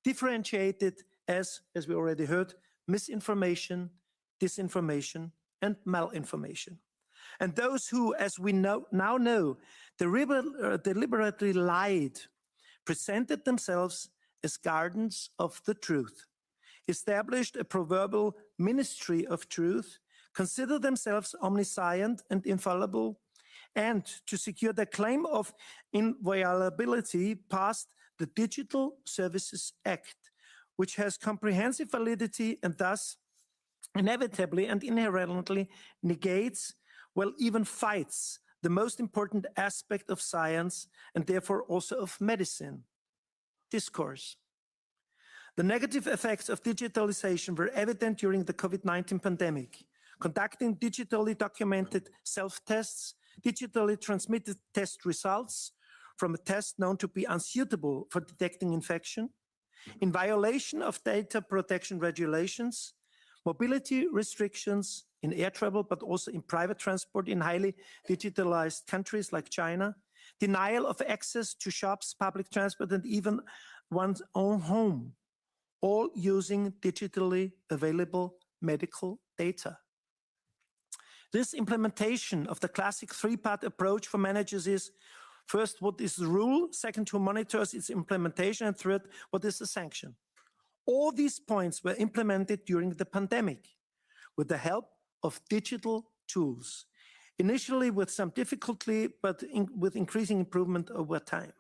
differentiated as we already heard, misinformation, disinformation, and malinformation. And those who, as we now know, deliberately lied, presented themselves as guardians of the truth, established a proverbial ministry of truth, consider themselves omniscient and infallible, and to secure their claim of inviolability passed the Digital Services Act, which has comprehensive validity and thus inevitably and inherently negates, well, even fights the most important aspect of science and therefore also of medicine, discourse. The negative effects of digitalization were evident during the COVID-19 pandemic. Conducting digitally documented self-tests, digitally transmitted test results from a test known to be unsuitable for detecting infection, in violation of data protection regulations, mobility restrictions in air travel, but also in private transport in highly digitalized countries like China, denial of access to shops, public transport, and even one's own home, all using digitally available medical data. This implementation of the classic three-part approach for managers is, first, what is the rule? Second, who monitors its implementation? And third, what is the sanction? All these points were implemented during the pandemic with the help of digital tools, initially with some difficulty, but with increasing improvement over time.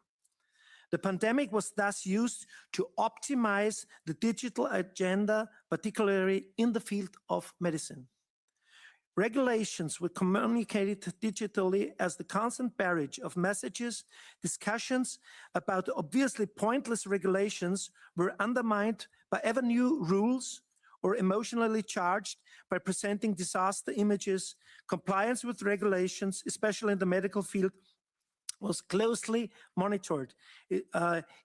The pandemic was thus used to optimize the digital agenda, particularly in the field of medicine. Regulations were communicated digitally as the constant barrage of messages, discussions about obviously pointless regulations were undermined by ever new rules or emotionally charged by presenting disaster images. Compliance with regulations, especially in the medical field, was closely monitored,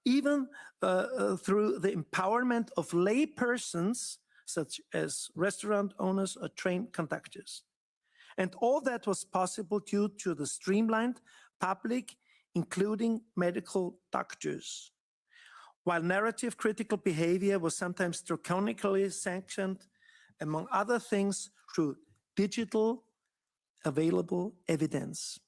even through the empowerment of lay persons such as restaurant owners or train conductors. And all that was possible due to the streamlined public, including medical doctors. While narrative critical behavior was sometimes draconically sanctioned, among other things, through digital available evidence.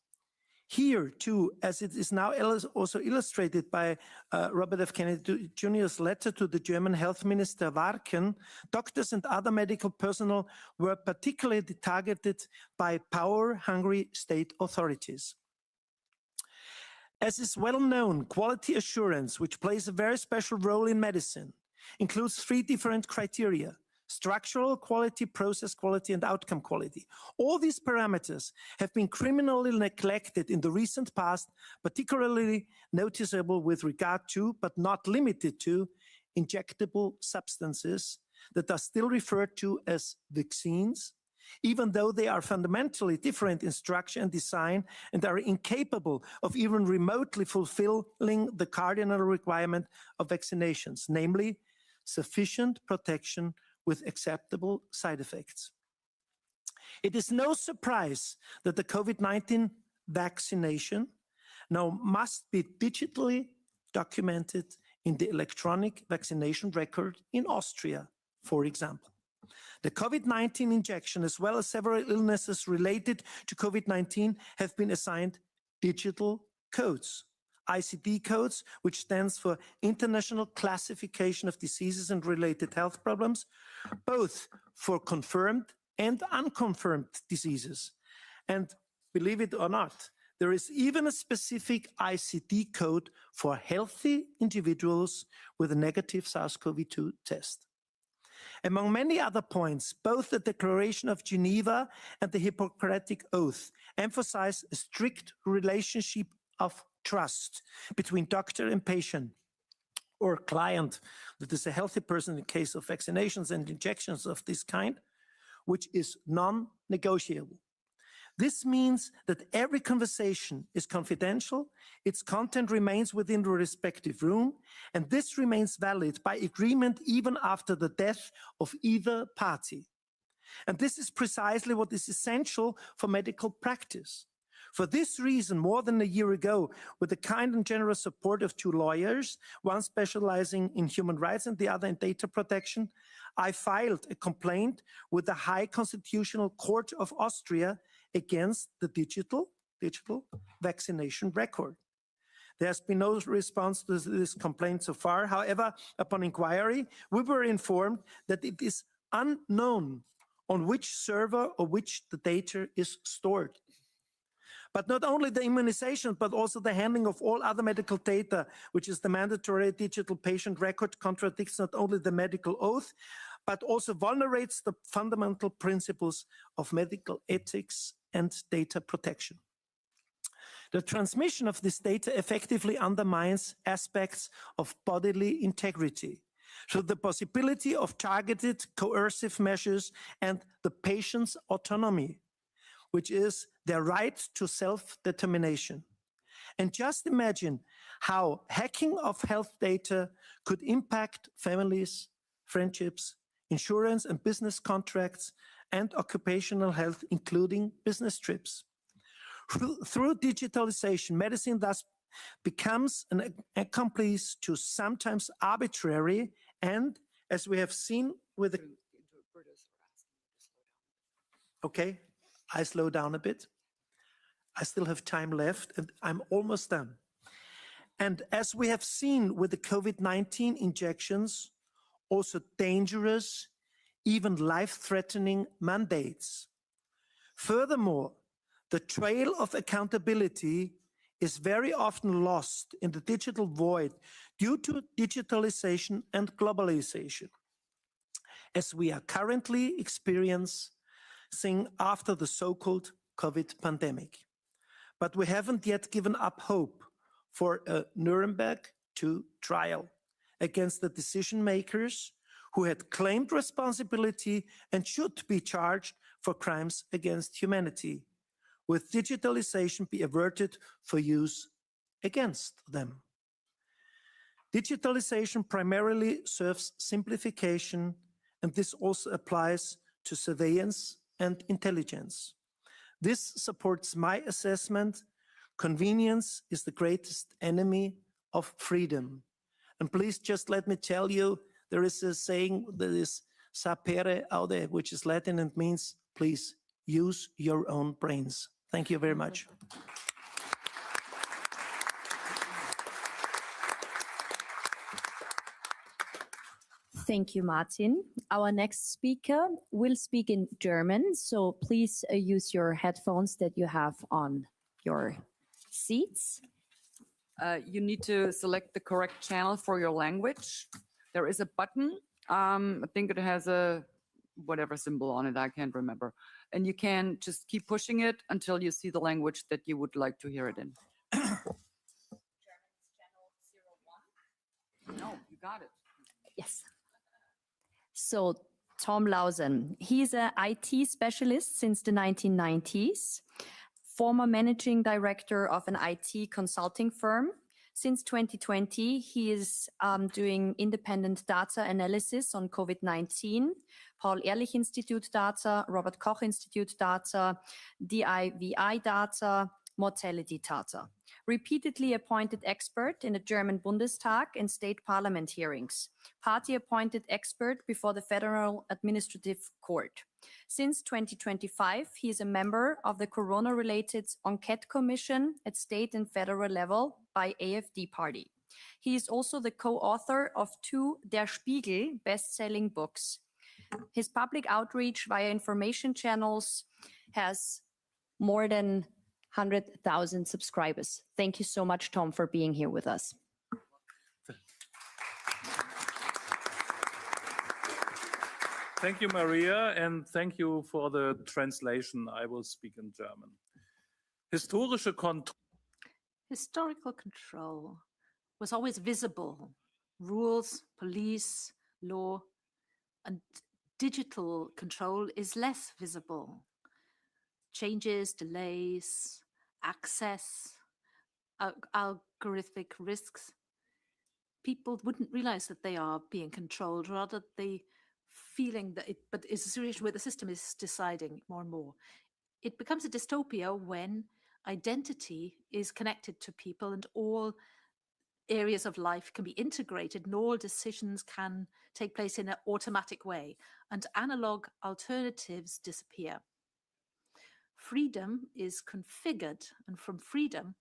Here, too, as it is now also illustrated by Robert F. Kennedy Jr.'s letter to the German health minister Warken, doctors and other medical personnel were particularly targeted by power-hungry state authorities. As is well known, quality assurance, which plays a very special role in medicine, includes three different criteria: structural quality, process quality, and outcome quality. All these parameters have been criminally neglected in the recent past, particularly noticeable with regard to, but not limited to, injectable substances that are still referred to as vaccines, even though they are fundamentally different in structure and design and are incapable of even remotely fulfilling the cardinal requirement of vaccinations, namely sufficient protection with acceptable side effects. It is no surprise that the COVID-19 vaccination now must be digitally documented in the electronic vaccination record in Austria, for example. The COVID-19 injection, as well as several illnesses related to COVID-19, have been assigned digital codes, ICD codes, which stands for International Classification of Diseases and Related Health Problems, both for confirmed and unconfirmed diseases. And believe it or not, there is even a specific ICD code for healthy individuals with a negative SARS-CoV-2 test. Among many other points, both the Declaration of Geneva and the Hippocratic Oath emphasize a strict relationship of trust between doctor and patient or client, that is a healthy person in case of vaccinations and injections of this kind, which is non-negotiable. This means that every conversation is confidential, its content remains within the respective room, and this remains valid by agreement even after the death of either party. And this is precisely what is essential for medical practice. For this reason, more than a year ago, with the kind and generous support of two lawyers, one specializing in human rights and the other in data protection, I filed a complaint with the High Constitutional Court of Austria against the digital vaccination record. There has been no response to this complaint so far. However, upon inquiry, we were informed that it is unknown on which server or which the data is stored. But not only the immunization, but also the handling of all other medical data, which is the mandatory digital patient record, contradicts not only the medical oath, but also vulnerates the fundamental principles of medical ethics and data protection. The transmission of this data effectively undermines aspects of bodily integrity through the possibility of targeted coercive measures and the patient's autonomy, which is their right to self-determination. And just imagine how hacking of health data could impact families, friendships, insurance and business contracts, and occupational health, including business trips. Through digitalization, medicine thus becomes an accomplice to sometimes arbitrary and, as we have seen with the... Okay, I slow down a bit. I still have time left and I'm almost done. And as we have seen with the COVID-19 injections, also dangerous, even life-threatening mandates. Furthermore, the trail of accountability is very often lost in the digital void due to digitalization and globalization, as we are currently experiencing after the so-called COVID pandemic. But we haven't yet given up hope for a Nuremberg II trial against the decision makers who had claimed responsibility and should be charged for crimes against humanity, with digitalization be averted for use against them. Digitalization primarily serves simplification, and this also applies to surveillance and intelligence. This supports my assessment: convenience is the greatest enemy of freedom. And please just let me tell you, there is a saying that is sapere aude, which is Latin and means please use your own brains. Thank you very much. Thank you, Martin. Our next speaker will speak in German, so please use your headphones that you have on your seats. You need to select the correct channel for your language. There is a button. I think it has a whatever symbol on it, I can't remember. And you can just keep pushing it until you see the language that you would like to hear it in. German's channel 01. No, you got it. Yes. So Tom Lausen. He's an IT specialist since the 1990s, former managing director of an IT consulting firm. Since 2020, he is doing independent data analysis on COVID-19, Paul-Ehrlich Institute data, Robert Koch Institute data, DIVI data, mortality data. Repeatedly appointed expert in the German Bundestag and state parliament hearings. Party appointed expert before the Federal Administrative Court. Since 2025, he is a member of the Corona-related Enquete Commission at state and federal level by AfD Party. He is also the co-author of 2 Der Spiegel best-selling books. His public outreach via information channels has more than 100,000 subscribers. Thank you so much, Tom, for being here with us. Thank you, Maria, and thank you for the translation. I will speak in German. Historical control was always visible. Rules, police, law, and digital control is less visible. Changes, delays, access, algorithmic risks. People wouldn't realize that they are being controlled, rather they feeling that but it's a situation where the system is deciding more and more. It becomes a dystopia when identity is connected to people and all areas of life can be integrated and all decisions can take place in an automatic way, and analog alternatives disappear. Freedom is configured, and from freedom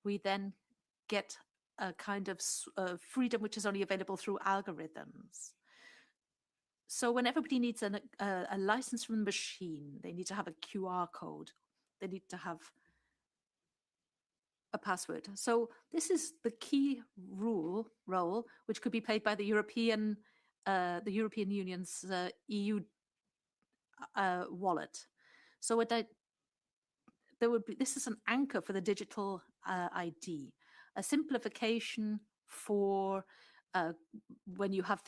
we then get a kind of freedom which is only available through algorithms. So when everybody needs a license from the machine, they need to have a QR code, they need to have a password. So this is the key role which could be played by the European Union's EU wallet. So this is an anchor for the digital ID, a simplification for when you have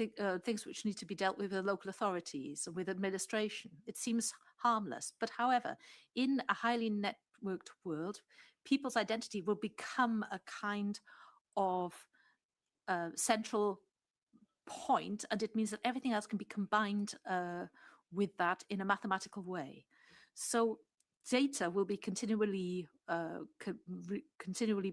things which need to be dealt with local authorities and with administration. It seems harmless, but however, in a highly networked world, people's identity will become a kind of central point, and it means that everything else can be combined with that in a mathematical way. So data will be continually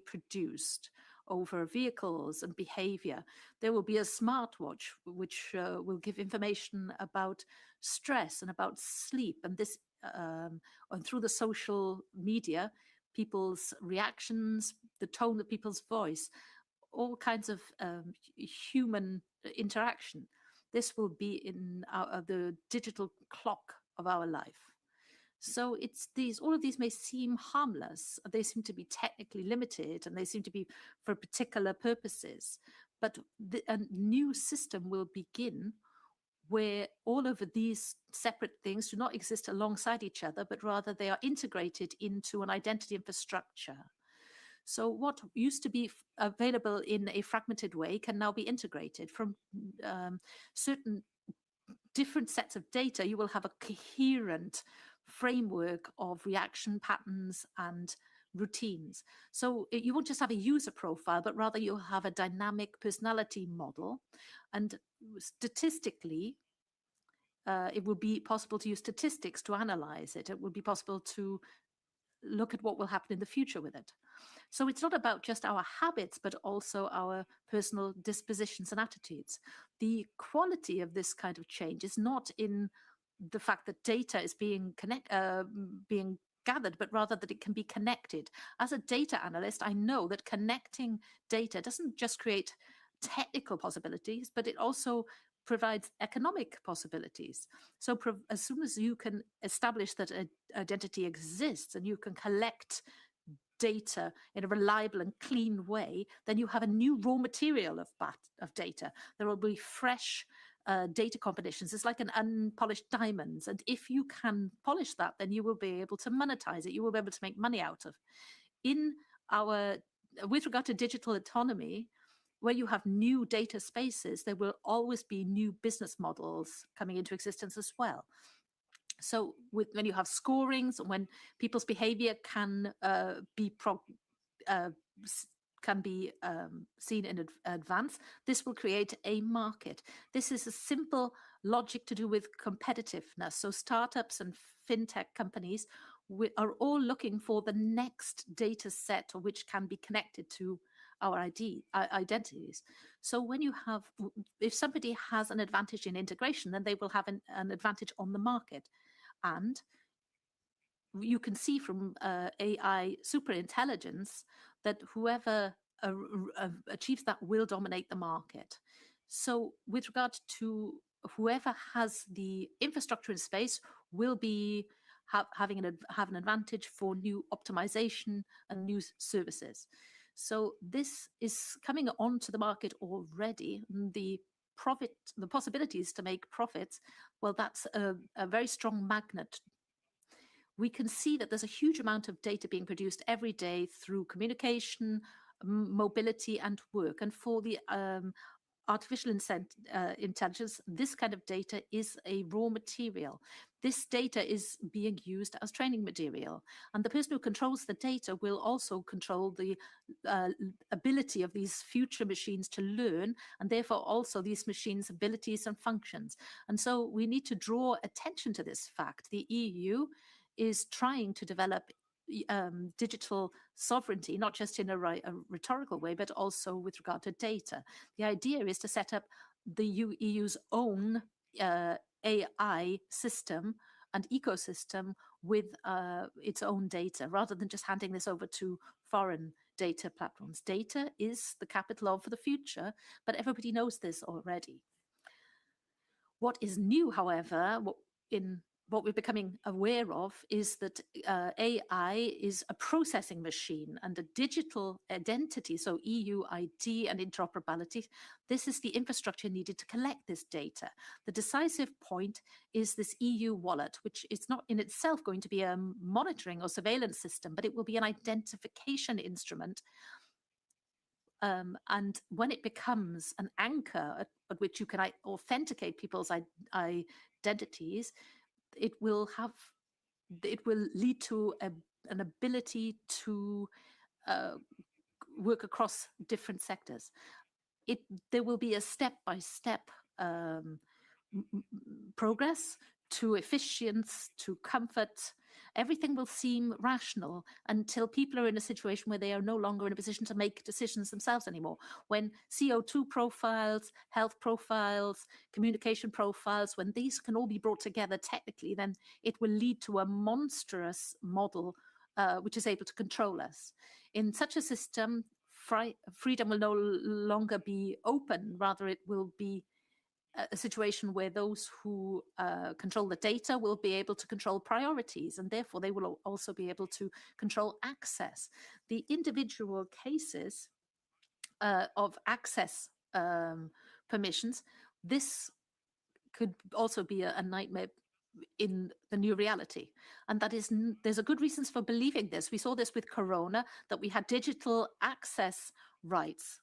produced over vehicles and behavior. There will be a smartwatch which will give information about stress and about sleep, and this and through the social media, people's reactions, the tone of people's voice, all kinds of human interaction. This will be in the digital clock of our life. So it's all of these may seem harmless. They seem to be technically limited and they seem to be for particular purposes. But a new system will begin where all of these separate things do not exist alongside each other, but rather they are integrated into an identity infrastructure. So what used to be available in a fragmented way can now be integrated from certain different sets of data. You will have a coherent framework of reaction patterns and routines. So you won't just have a user profile, but rather you'll have a dynamic personality model. And statistically, it will be possible to use statistics to analyze it. It will be possible to look at what will happen in the future with it. So it's not about just our habits, but also our personal dispositions and attitudes. The quality of this kind of change is not in the fact that data is being gathered, but rather that it can be connected. As a data analyst, I know that connecting data doesn't just create technical possibilities, but it also provides economic possibilities. So as soon as you can establish that an identity exists and you can collect data in a reliable and clean way, then you have a new raw material of data. There will be fresh data combinations. It's like an unpolished diamonds. And if you can polish that, then you will be able to monetize it. You will be able to make money out of. With regard to digital autonomy, when you have new data spaces, there will always be new business models coming into existence as well. So when you have scorings, when people's behavior can be seen in advance, this will create a market. This is a simple logic to do with competitiveness. So startups and fintech companies are all looking for the next data set which can be connected to our identities. So when you have, if somebody has an advantage in integration, then they will have an advantage on the market. And you can see from AI superintelligence that whoever achieves that will dominate the market. So with regard to whoever has the infrastructure in space will be have an advantage for new optimization and new services. So this is coming onto the market already. The possibilities to make profits, well, that's a very strong magnet. We can see that there's a huge amount of data being produced every day through communication, mobility, and work. And for the artificial intelligence, this kind of data is a raw material. This data is being used as training material. And the person who controls the data will also control the ability of these future machines to learn, and therefore also these machines' abilities and functions. And so we need to draw attention to this fact. The EU is trying to develop digital sovereignty, not just in a rhetorical way, but also with regard to data. The idea is to set up the EU's own AI system and ecosystem with its own data, rather than just handing this over to foreign data platforms. Data is the capital of the future, but everybody knows this already. What is new, however, what we're becoming aware of is that AI is a processing machine and a digital identity, so EU ID and interoperability. This is the infrastructure needed to collect this data. The decisive point is this EU wallet, which is not in itself going to be a monitoring or surveillance system, but it will be an identification instrument. And when it becomes an anchor at which you can authenticate people's identities, it will lead to an ability to work across different sectors. There will be a step-by-step progress to efficiency, to comfort. Everything will seem rational until people are in a situation where they are no longer in a position to make decisions themselves anymore. When CO2 profiles, health profiles, communication profiles, when these can all be brought together technically, then it will lead to a monstrous model which is able to control us. In such a system, freedom will no longer be open, rather it will be a situation where those who control the data will be able to control priorities, and therefore they will also be able to control access. The individual cases of access permissions, this could also be a nightmare in the new reality. And that is, there's a good reasons for believing this. We saw this with Corona, that we had digital access rights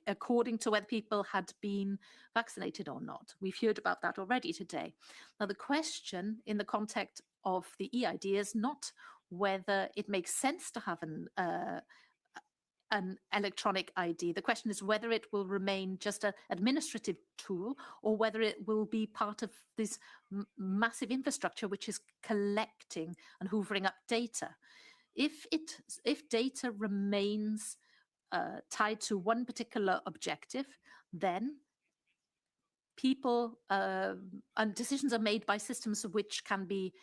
according to whether people had been vaccinated or not. We've heard about that already today. Now, the question in the context of the EID is not whether it makes sense to have an electronic ID. The question is whether it will remain just an administrative tool or whether it will be part of this massive infrastructure which is collecting and hoovering up data. If data remains tied to one particular objective, then people and decisions are made by systems which can be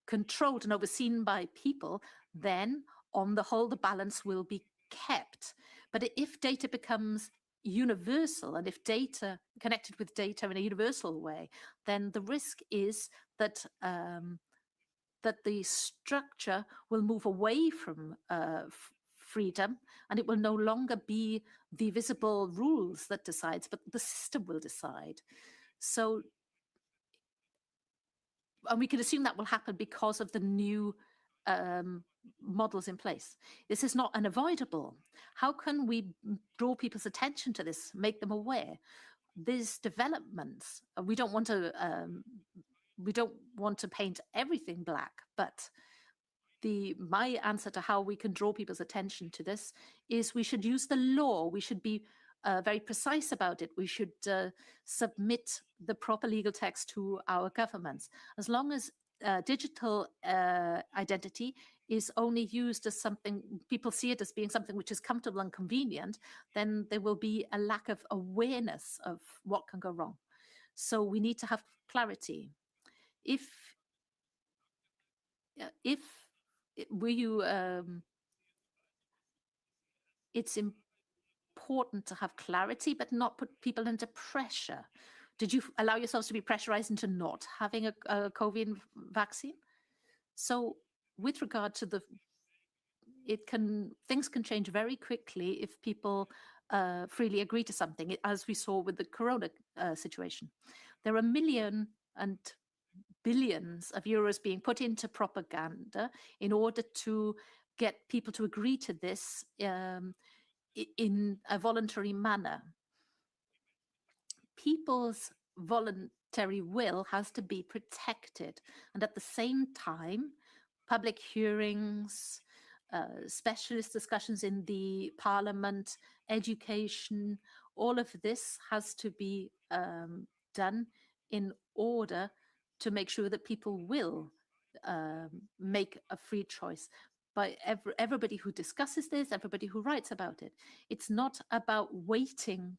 controlled and overseen by people, then on the whole, the balance will be kept. But if data becomes universal, and if data connected with data in a universal way, then the risk is that that the structure will move away from freedom, and it will no longer be the visible rules that decides, but the system will decide. So, and we can assume that will happen because of the new models in place. This is not unavoidable. How can we draw people's attention to this, make them aware? These developments, we don't want to paint everything black, but my answer to how we can draw people's attention to this is we should use the law. We should be very precise about it. We should submit the proper legal text to our governments. As long as digital identity is only used as something, people see it as being something which is comfortable and convenient, then there will be a lack of awareness of what can go wrong. So we need to have clarity. It's important to have clarity, but not put people under pressure. Did you allow yourselves to be pressurized into not having a COVID vaccine? So with regard to things can change very quickly if people freely agree to something, as we saw with the corona situation. There are millions and billions of euros being put into propaganda in order to get people to agree to this in a voluntary manner. People's voluntary will has to be protected, and at the same time, public hearings, specialist discussions in the parliament, education, all of this has to be done in order to make sure that people will make a free choice. By everybody who discusses this, everybody who writes about it. It's not about waiting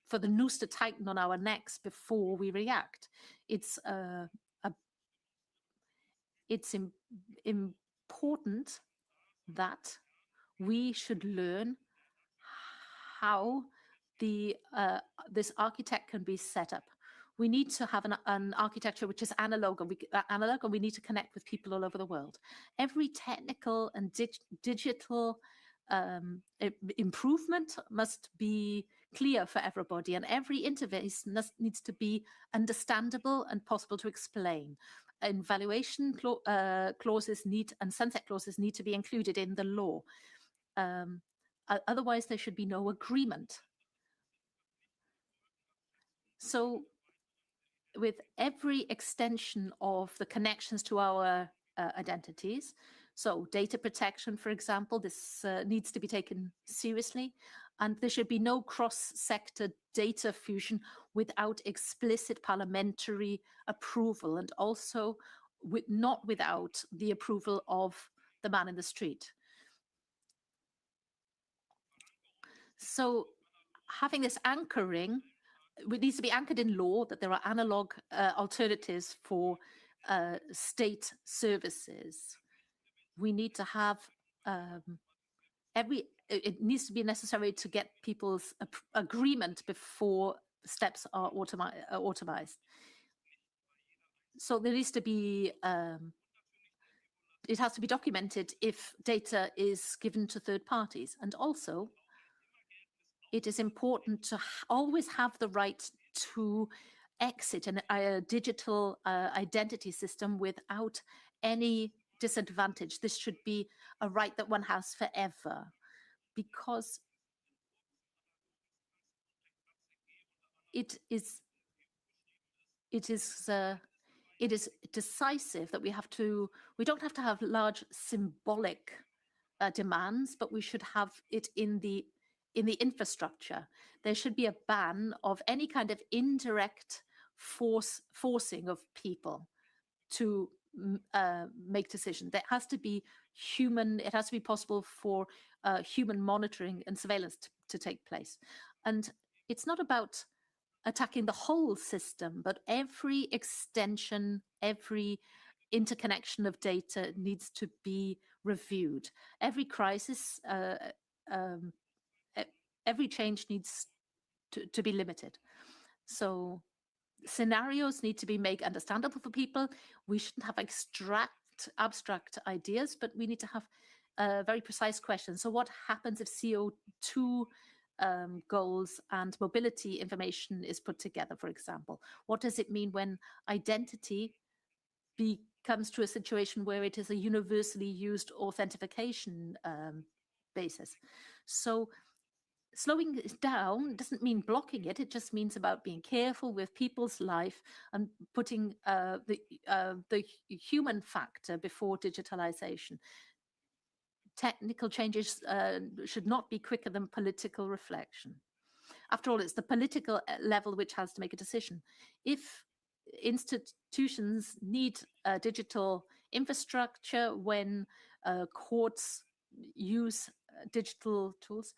for the noose to tighten on our necks before we react. It's important that we should learn how this architect can be set up. We need to have an architecture which is analog, and we need to connect with people all over the world. Every technical and digital improvement must be clear for everybody, and every interface needs to be understandable and possible to explain. And valuation clauses and sunset clauses need to be included in the law. Otherwise, there should be no agreement. So with every extension of the connections to our identities, so data protection, for example, this needs to be taken seriously, and there should be no cross-sector data fusion without explicit parliamentary approval, and also not without the approval of the man in the street. So having this anchoring, it needs to be anchored in law that there are analog alternatives for state services. We need to have it needs to be necessary to get people's agreement before steps are automized. So there needs to be, it has to be documented if data is given to third parties. And also, it is important to always have the right to exit a digital identity system without any disadvantage. This should be a right that one has forever, because it is decisive that we don't have to have large symbolic demands, but we should have it in the infrastructure. There should be a ban of any kind of indirect forcing of people to make decisions. There has to be it has to be possible for human monitoring and surveillance to take place. And it's not about attacking the whole system, but every extension, every interconnection of data needs to be reviewed. Every crisis, every change needs to be limited. So scenarios need to be made understandable for people. We shouldn't have abstract ideas, but we need to have very precise questions. So what happens if CO2 goals and mobility information is put together, for example? What does it mean when identity comes to a situation where it is a universally used authentication basis. So slowing it down doesn't mean blocking it. It just means about being careful with people's life and putting the human factor before digitalization. Technical changes should not be quicker than political reflection. After all, it's the political level which has to make a decision. If institutions need digital infrastructure when courts use digital tools,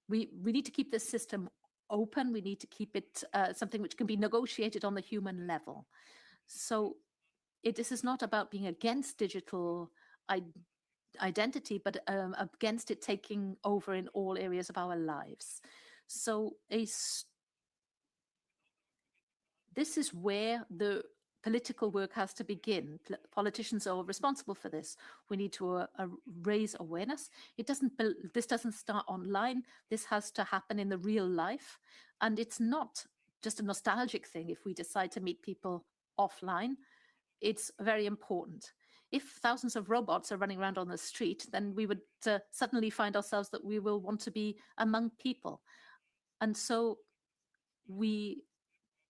we need to keep this system open. We need to keep it something which can be negotiated on the human level. So this is not about being against digital identity, but against it taking over in all areas of our lives. So this is where the political work has to begin. Politicians are responsible for this. We need to raise awareness. This doesn't start online. This has to happen in the real life. And it's not just a nostalgic thing if we decide to meet people offline. It's very important. If thousands of robots are running around on the street, then we would suddenly find ourselves that we will want to be among people. And so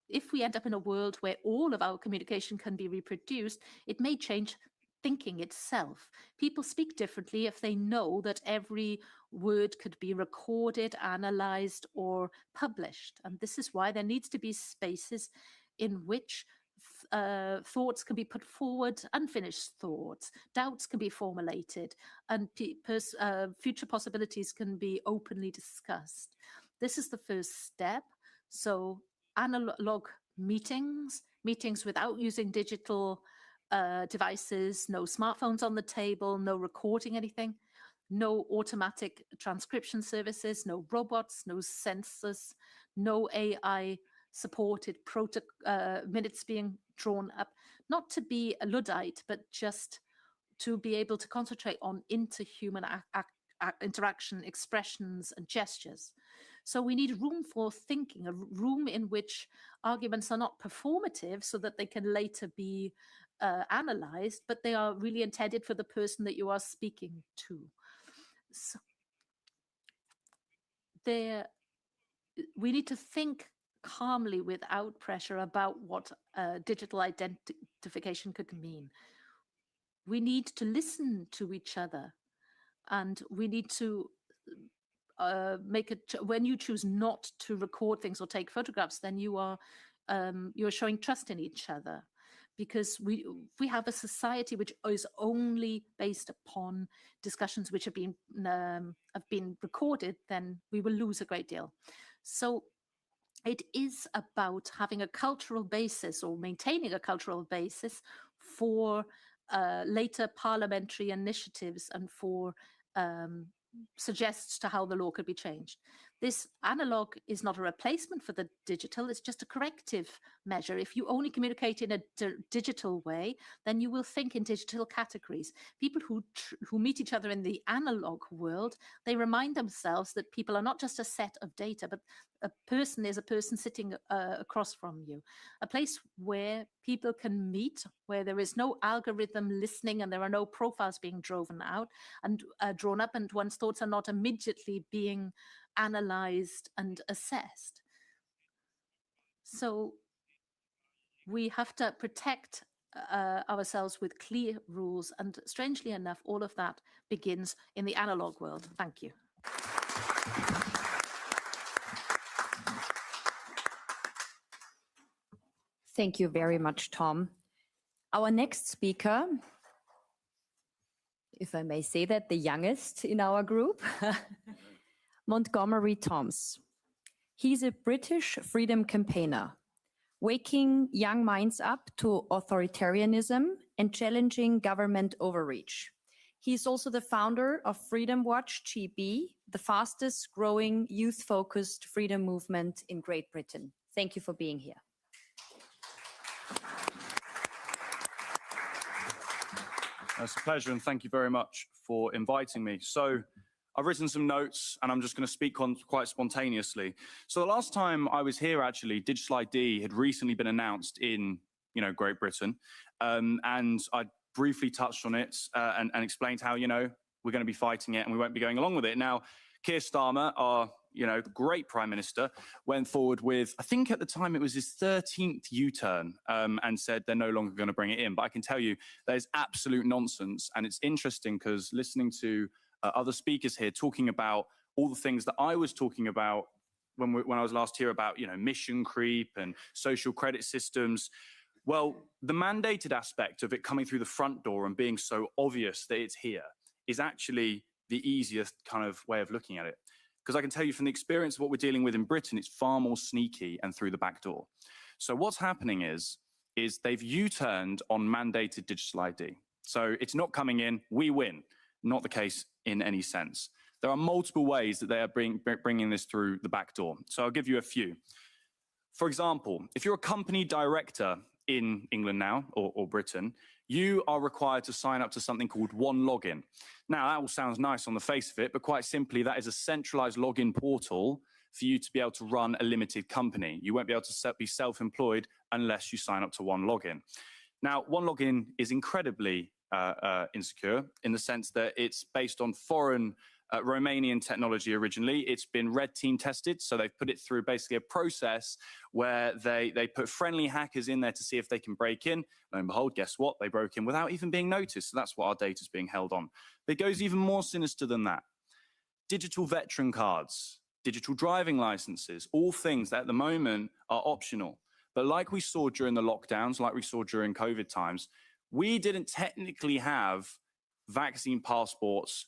if we end up in a world where all of our communication can be reproduced, it may change thinking itself. People speak differently if they know that every word could be recorded, analyzed, or published. And this is why there needs to be spaces in which thoughts can be put forward, unfinished thoughts, doubts can be formulated, and future possibilities can be openly discussed. This is the first step. So analog meetings without using digital devices, no smartphones on the table, no recording anything, no automatic transcription services, no robots, no sensors, no AI supported minutes being drawn up, not to be a Luddite, but just to be able to concentrate on interhuman interaction, expressions, and gestures. So we need room for thinking, a room in which arguments are not performative so that they can later be analyzed, but they are really intended for the person that you are speaking to. So we need to think calmly without pressure about what digital identification could mean. We need to listen to each other, and we need to when you choose not to record things or take photographs, then you're showing trust in each other, because we have a society which is only based upon discussions which have been recorded, then we will lose a great deal. So it is about having a cultural basis or maintaining a cultural basis for later parliamentary initiatives and for suggests to how the law could be changed. This analog is not a replacement for the digital, it's just a corrective measure. If you only communicate in a digital way, then you will think in digital categories. People who meet each other in the analog world, they remind themselves that people are not just a set of data, but a person is a person sitting across from you. A place where people can meet, where there is no algorithm listening and there are no profiles being drawn up, and one's thoughts are not immediately being analyzed and assessed. So we have to protect ourselves with clear rules, and strangely enough, all of that begins in the analog world. Thank you. Thank you very much, Tom. Our next speaker, if I may say that, the youngest in our group, Montgomery Toms. He's a British freedom campaigner, waking young minds up to authoritarianism and challenging government overreach. He's also the founder of Freedom Watch GB, the fastest growing youth-focused freedom movement in Great Britain. Thank you for being here. It's a pleasure, and thank you very much for inviting me. So I've written some notes, and I'm just going to speak on quite spontaneously. So the last time I was here, actually, Digital ID had recently been announced in Great Britain. And I briefly touched on it and explained how, we're going to be fighting it and we won't be going along with it. Now, Keir Starmer, our great Prime Minister, went forward with, I think at the time it was his 13th U-turn, and said they're no longer going to bring it in. But I can tell you there's absolute nonsense. And it's interesting because listening to other speakers here talking about all the things that I was talking about when I was last here about, mission creep and social credit systems. Well, the mandated aspect of it coming through the front door and being so obvious that it's here is actually the easiest kind of way of looking at it. Because I can tell you from the experience of what we're dealing with in Britain, it's far more sneaky and through the back door. So what's happening is they've U-turned on mandated digital ID. So it's not coming in, we win. Not the case in any sense. There are multiple ways that they are bringing this through the back door. So I'll give you a few. For example, if you're a company director in England now, or Britain, you are required to sign up to something called One Login. Now, that all sounds nice on the face of it, but quite simply, that is a centralized login portal for you to be able to run a limited company. You won't be able to be self-employed unless you sign up to One Login. Now, One Login is incredibly insecure in the sense that it's based on foreign Romanian technology originally. It's been red team tested, so they've put it through basically a process where they put friendly hackers in there to see if they can break in. Lo and behold, guess what? They broke in without even being noticed. So that's what our data is being held on. But it goes even more sinister than that. Digital veteran cards, digital driving licenses, all things that at the moment are optional. But like we saw during the lockdowns, like we saw during COVID times, we didn't technically have vaccine passports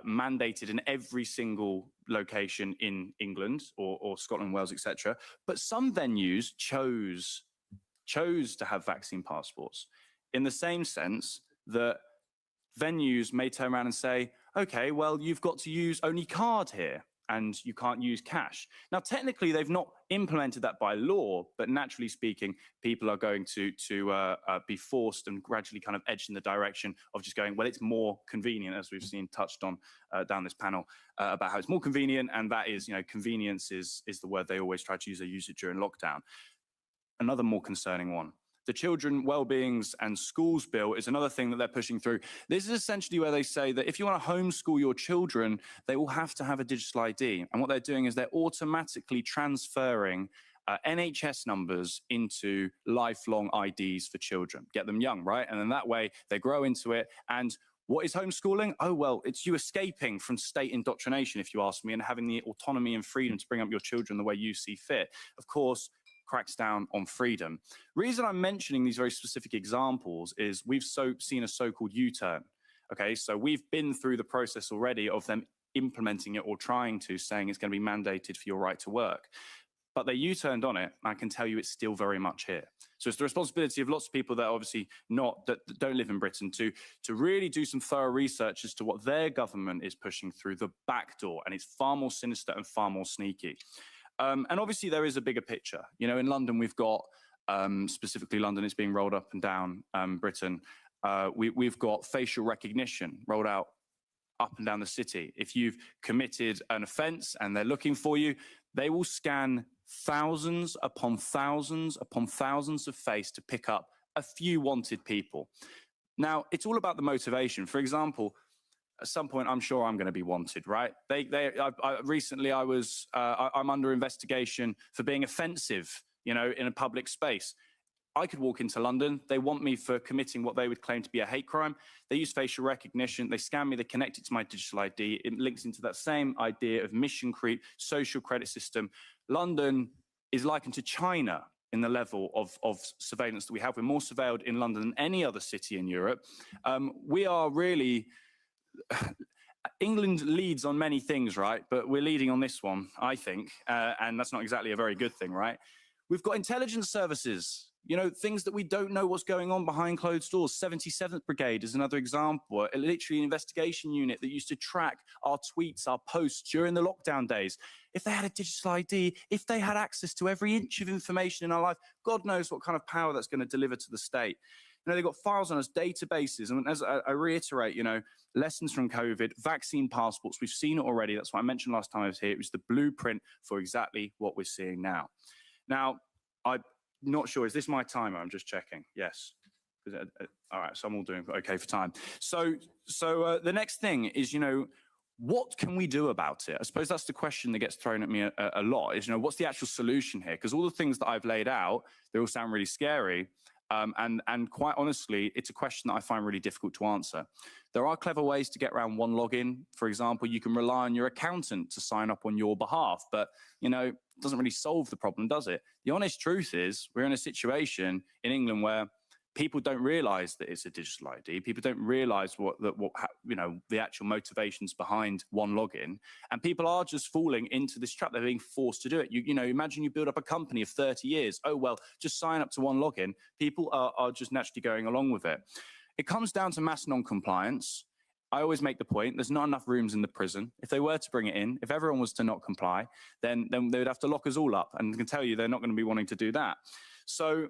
mandated in every single location in England or Scotland, Wales, etc. But some venues chose to have vaccine passports in the same sense that venues may turn around and say, okay, well, you've got to use only card here and you can't use cash. Now, technically, they've not implemented that by law, but naturally speaking, people are going to be forced and gradually kind of edged in the direction of just going, well, it's more convenient, as we've seen touched on down this panel about how it's more convenient. And that is, convenience is the word they always try to use it during lockdown. Another more concerning one. The Children Wellbeings and Schools Bill is another thing that they're pushing through. This is essentially where they say that if you want to homeschool your children, they will have to have a digital ID. And what they're doing is they're automatically transferring NHS numbers into lifelong IDs for children. Get them young, right? And then that way they grow into it. And what is homeschooling? Oh, well, it's you escaping from state indoctrination, if you ask me, and having the autonomy and freedom to bring up your children the way you see fit. Of course, cracks down on freedom. Reason I'm mentioning these very specific examples is we've seen a so-called U-turn. Okay, so we've been through the process already of them implementing it or trying to, saying it's going to be mandated for your right to work. But they U-turned on it, and I can tell you it's still very much here. So it's the responsibility of lots of people that are obviously that don't live in Britain to really do some thorough research as to what their government is pushing through the back door, and it's far more sinister and far more sneaky. And obviously there is a bigger picture. In London, we've got, specifically London is being rolled up and down Britain. We've got facial recognition rolled out up and down the city. If you've committed an offence and they're looking for you, they will scan thousands upon thousands upon thousands of face to pick up a few wanted people. Now, it's all about the motivation. For example, at some point, I'm sure I'm going to be wanted, right? Recently, I'm under investigation for being offensive, in a public space. I could walk into London. They want me for committing what they would claim to be a hate crime. They use facial recognition. They scan me. They connect it to my digital ID. It links into that same idea of mission creep, social credit system. London is likened to China in the level of surveillance that we have. We're more surveilled in London than any other city in Europe. We are really... England leads on many things, right? But we're leading on this one, I think, and that's not exactly a very good thing, right? We've got intelligence services, things that we don't know what's going on behind closed doors. 77th Brigade is another example, literally an investigation unit that used to track our tweets, our posts during the lockdown days. If they had a digital ID, if they had access to every inch of information in our life, God knows what kind of power that's going to deliver to the state. They've got files on us, databases, and as I reiterate, lessons from COVID, vaccine passports, we've seen it already. That's what I mentioned last time I was here. It was the blueprint for exactly what we're seeing now. Now, not sure. Is this my timer? I'm just checking. Yes. All right. So I'm all doing okay for time. So the next thing is, what can we do about it? I suppose that's the question that gets thrown at me a lot is, what's the actual solution here? Because all the things that I've laid out, they all sound really scary. And quite honestly, it's a question that I find really difficult to answer. There are clever ways to get around one login. For example, you can rely on your accountant to sign up on your behalf, but it doesn't really solve the problem, does it? The honest truth is we're in a situation in England where people don't realize that it's a digital ID. People don't realize what the actual motivations behind one login, and people are just falling into this trap. They're being forced to do it. Imagine you build up a company of 30 years. Oh, well, just sign up to one login. People are just naturally going along with it. It comes down to mass non-compliance. I always make the point, there's not enough rooms in the prison. If they were to bring it in, if everyone was to not comply, then they would have to lock us all up. And I can tell you they're not going to be wanting to do that. So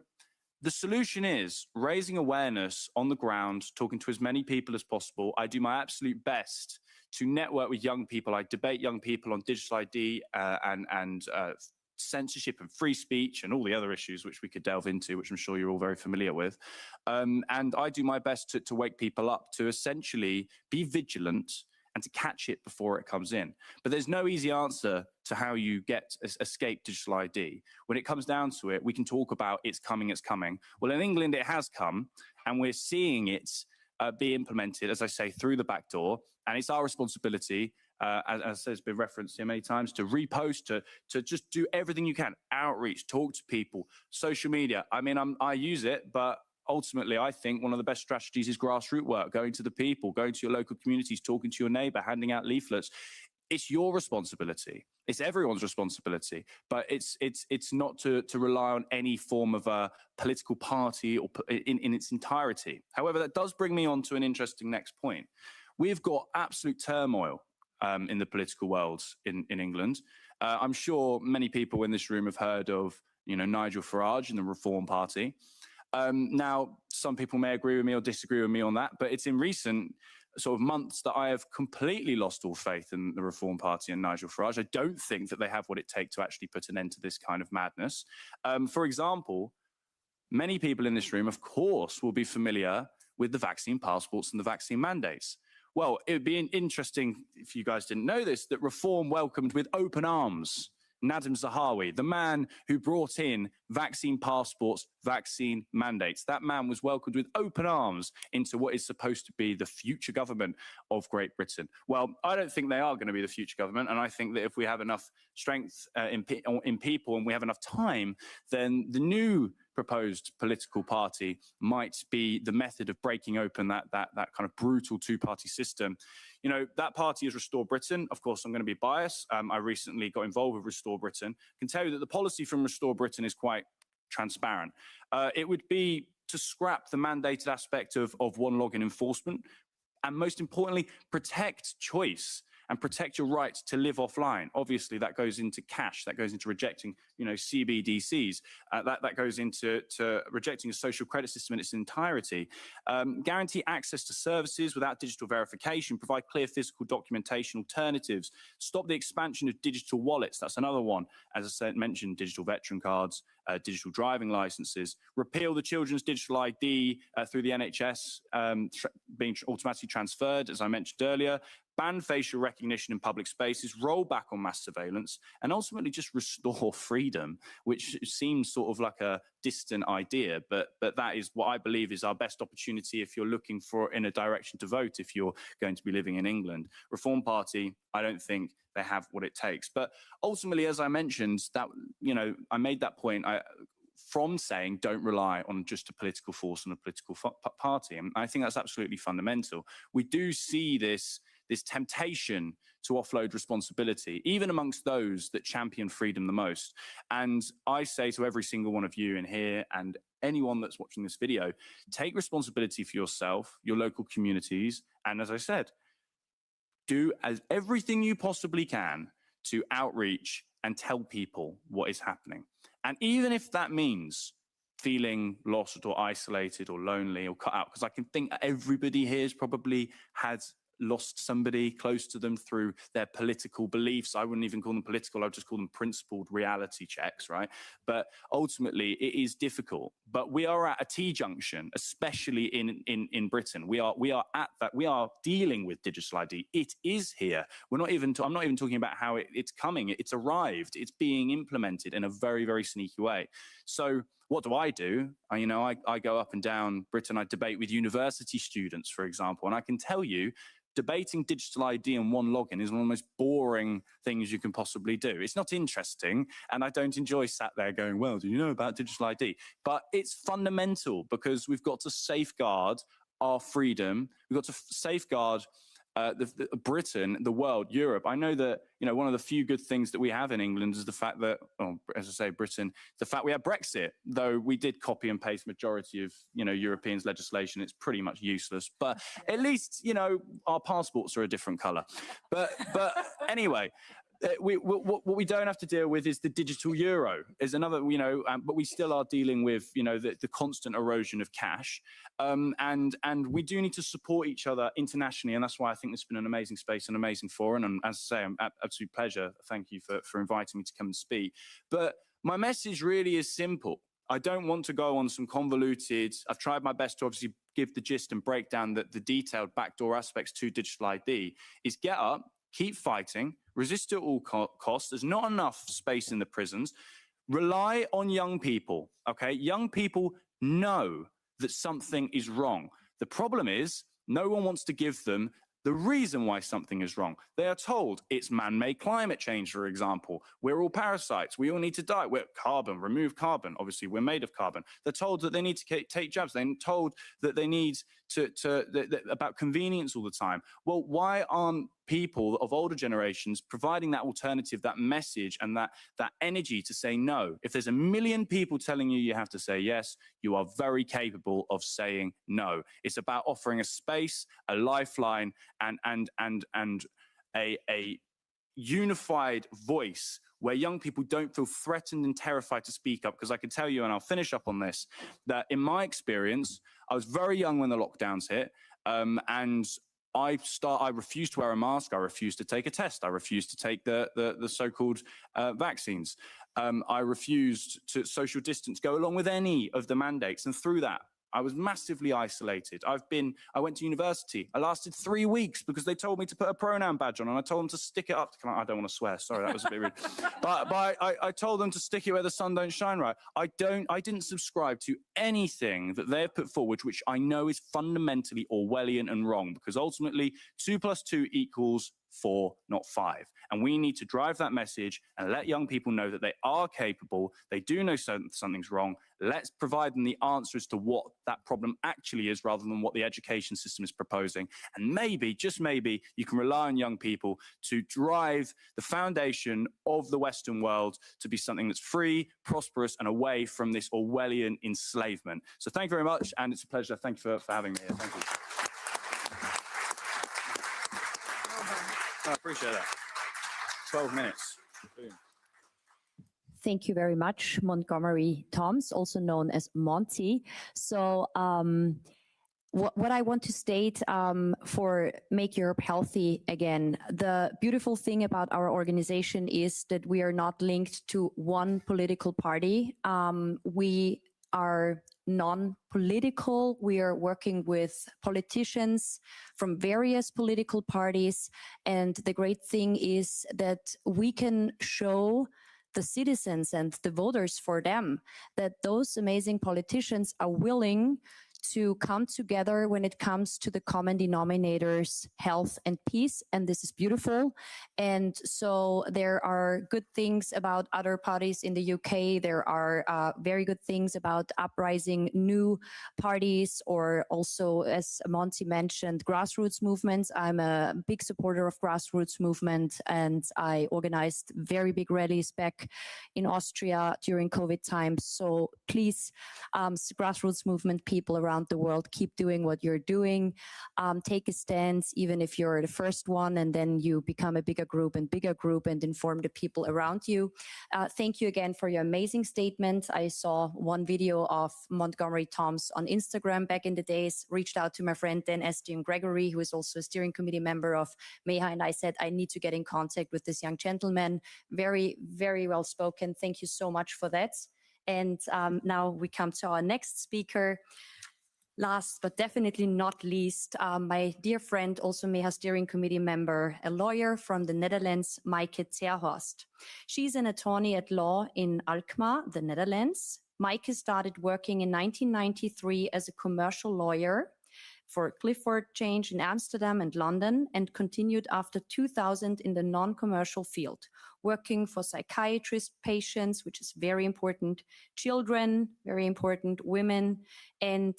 the solution is raising awareness on the ground, talking to as many people as possible. I do my absolute best to network with young people. I debate young people on digital ID and censorship and free speech and all the other issues which we could delve into, which I'm sure you're all very familiar with. And I do my best to wake people up to essentially be vigilant and to catch it before it comes in. But there's no easy answer to how you escape digital ID. When it comes down to it, we can talk about it's coming. Well, in England, it has come, and we're seeing it be implemented, as I say, through the back door. And it's our responsibility, as has been referenced here many times, to repost, to just do everything you can, outreach, talk to people, social media. I mean, I use it, but ultimately, I think one of the best strategies is grassroots work, going to the people, going to your local communities, talking to your neighbor, handing out leaflets. It's your responsibility. It's everyone's responsibility, but it's not to rely on any form of a political party or in its entirety. However, that does bring me on to an interesting next point. We've got absolute turmoil in the political world in England. I'm sure many people in this room have heard of Nigel Farage and the Reform Party. Now, some people may agree with me or disagree with me on that, but it's in recent sort of months that I have completely lost all faith in the Reform Party and Nigel Farage. I don't think that they have what it takes to actually put an end to this kind of madness. For example, many people in this room, of course, will be familiar with the vaccine passports and the vaccine mandates. Well, it would be interesting, if you guys didn't know this, that Reform welcomed with open arms Nadim Zahawi, the man who brought in vaccine passports, vaccine mandates. That man was welcomed with open arms into what is supposed to be the future government of Great Britain. Well, I don't think they are going to be the future government. And I think that if we have enough strength in people and we have enough time, then the new proposed political party might be the method of breaking open that kind of brutal two-party system. That party is Restore Britain. Of course, I'm going to be biased. I recently got involved with Restore Britain. I can tell you that the policy from Restore Britain is quite transparent. It would be to scrap the mandated aspect of one login enforcement, and most importantly, protect choice and protect your right to live offline. Obviously, that goes into cash, that goes into rejecting, CBDCs, that goes into rejecting a social credit system in its entirety. Guarantee access to services without digital verification, provide clear physical documentation alternatives, stop the expansion of digital wallets. That's another one. As I said, mentioned digital veteran cards, digital driving licenses, repeal the children's digital ID through the NHS being automatically transferred, as I mentioned earlier, ban facial recognition in public spaces, roll back on mass surveillance, and ultimately just restore freedom, which seems sort of like a distant idea, but that is what I believe is our best opportunity if you're looking for in a direction to vote, if you're going to be living in England. Reform Party, I don't think they have what it takes. But ultimately, as I mentioned, that I made that point from saying don't rely on just a political force and a political party. And I think that's absolutely fundamental. We do see this temptation to offload responsibility, even amongst those that champion freedom the most. And I say to every single one of you in here and anyone that's watching this video, take responsibility for yourself, your local communities, and as I said, do everything you possibly can to outreach and tell people what is happening. And even if that means feeling lost or isolated or lonely or cut out, because I can think everybody here has probably had lost somebody close to them through their political beliefs. I wouldn't even call them political, I would just call them principled reality checks, right? But ultimately, it is difficult. But we are at a T-junction, especially in Britain. We are at that. We are dealing with digital ID. It is here. I'm not even talking about how it's coming. It's arrived. It's being implemented in a very, very sneaky way. So what do? I go up and down Britain. I debate with university students, for example, and I can tell you, debating digital ID and one login is one of the most boring things you can possibly do. It's not interesting, and I don't enjoy sat there going, well, do you know about digital ID? But it's fundamental because we've got to safeguard our freedom. We've got to safeguard Britain, the world, Europe. I know that, one of the few good things that we have in England is the fact that, as I say, Britain, the fact we have Brexit, though we did copy and paste majority of, Europeans' legislation. It's pretty much useless, but at least, our passports are a different color. But anyway, what we don't have to deal with is the digital euro. Is another, but we still are dealing with, the constant erosion of cash, and we do need to support each other internationally, and that's why I think this has been an amazing space, an amazing forum, and as I say, I'm absolute pleasure. Thank you for inviting me to come and speak. But my message really is simple. I don't want to go on some convoluted. I've tried my best to obviously give the gist and break down the detailed backdoor aspects to digital ID. Is get up, keep fighting, resist at all costs. There's not enough space in the prisons. Rely on young people, okay? Young people know that something is wrong. The problem is no one wants to give them the reason why something is wrong. They are told it's man-made climate change, for example. We're all parasites. We all need to die. We're carbon, remove carbon. Obviously, we're made of carbon. They're told that they need to take jabs. They're told that they need about convenience all the time. Well, why aren't people of older generations providing that alternative, that message, and that energy to say no? If there's 1 million people telling you you have to say yes, you are very capable of saying no. It's about offering a space, a lifeline, and a unified voice where young people don't feel threatened and terrified to speak up. Because I can tell you, and I'll finish up on this, that in my experience, I was very young when the lockdowns hit, and I refused to wear a mask. I refused to take a test. I refused to take the so-called vaccines. I refused to social distance, go along with any of the mandates. And through that, I was massively isolated. I went to university. I lasted 3 weeks because they told me to put a pronoun badge on, and I told them to stick it up. I don't want to swear. Sorry, that was a bit rude. But I told them to stick it where the sun don't shine right. I didn't subscribe to anything that they've put forward, which I know is fundamentally Orwellian and wrong, because ultimately 2 + 2 = 4, not 5. And we need to drive that message and let young people know that they are capable. They do know something's wrong. Let's provide them the answer as to what that problem actually is, rather than what the education system is proposing. And maybe, just maybe, you can rely on young people to drive the foundation of the Western world to be something that's free, prosperous, and away from this Orwellian enslavement. So thank you very much, and it's a pleasure. Thank you for having me here. Thank you. I appreciate that. 12 minutes. Boom. Thank you very much, Montgomery Toms, also known as Monty. So what I want to state for Make Europe Healthy again, the beautiful thing about our organization is that we are not linked to one political party. We are non-political. We are working with politicians from various political parties. And the great thing is that we can show the citizens and the voters for them that those amazing politicians are willing to come together when it comes to the common denominators, health and peace, and this is beautiful. And so there are good things about other parties in the UK. There are very good things about uprising new parties, or also, as Monty mentioned, grassroots movements. I'm a big supporter of grassroots movement, and I organized very big rallies back in Austria during COVID times. So please, grassroots movement people around around the world, keep doing what you're doing. Take a stance, even if you're the first one, and then you become a bigger group and inform the people around you. Thank you again for your amazing statement. I saw one video of Montgomery Toms on Instagram back in the days, reached out to my friend then Estienne Gregory, who is also a steering committee member of MEHA, and I said, I need to get in contact with this young gentleman. Very, very well spoken. Thank you so much for that. And now we come to our next speaker. Last but definitely not least, my dear friend, also MEHA steering committee member, a lawyer from the Netherlands, Maaike Terhorst. She's an attorney at law in Alkmaar, the Netherlands. Maaike started working in 1993 as a commercial lawyer for Clifford Change in Amsterdam and London, and continued after 2000 in the non-commercial field, working for psychiatrist patients, which is very important, children, very important, women, and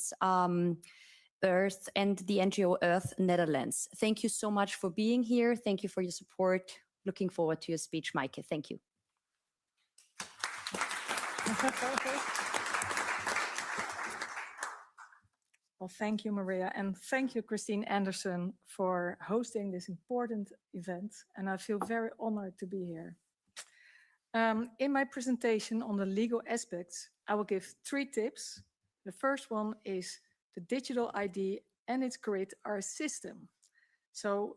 Earth and the NGO Earth Netherlands. Thank you so much for being here. Thank you for your support. Looking forward to your speech, Maaike. Thank you. Well, thank you, Maria, and thank you, Christine Anderson, for hosting this important event, and I feel very honored to be here. In my presentation on the legal aspects, I will give 3 tips. The first one is the digital ID and its grid are a system. So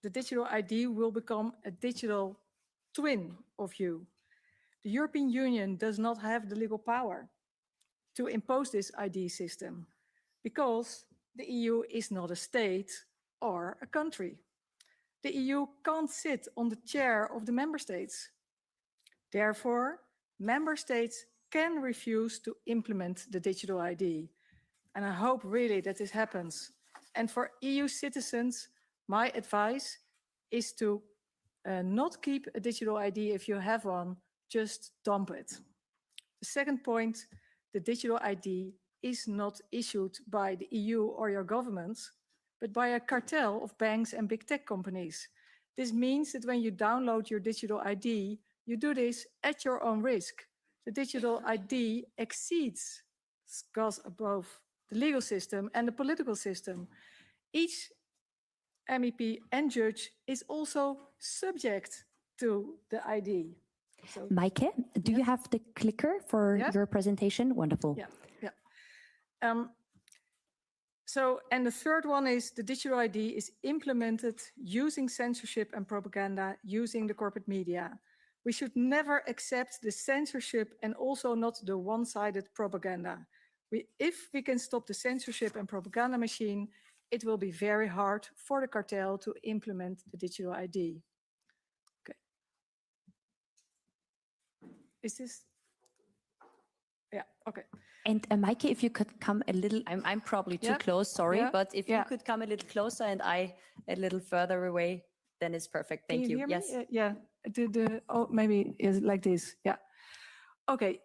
the digital ID will become a digital twin of you. The European Union does not have the legal power to impose this ID system, because the EU is not a state or a country. The EU can't sit on the chair of the member states. Therefore, member states can refuse to implement the digital ID. And I hope really that this happens. And for EU citizens, my advice is to not keep a digital ID if you have one, just dump it. The second point, the digital ID is not issued by the EU or your governments, but by a cartel of banks and big tech companies. This means that when you download your digital ID, you do this at your own risk. The digital ID exceeds, goes above the legal system and the political system. Each MEP and judge is also subject to the ID. So, Maaike, do you have the clicker for your presentation? Wonderful. Yeah. And the third one is the digital ID is implemented using censorship and propaganda, using the corporate media. We should never accept the censorship and also not the one-sided propaganda. If we can stop the censorship and propaganda machine, it will be very hard for the cartel to implement the digital ID. Okay. Is this? Yeah, okay. And Maaike, if you could come a little, I'm probably too close, sorry, but if you could come a little closer and I a little further away, then it's perfect. Thank you. Hear Yes. me? Yeah. Oh, maybe it's like this. Yeah. Okay.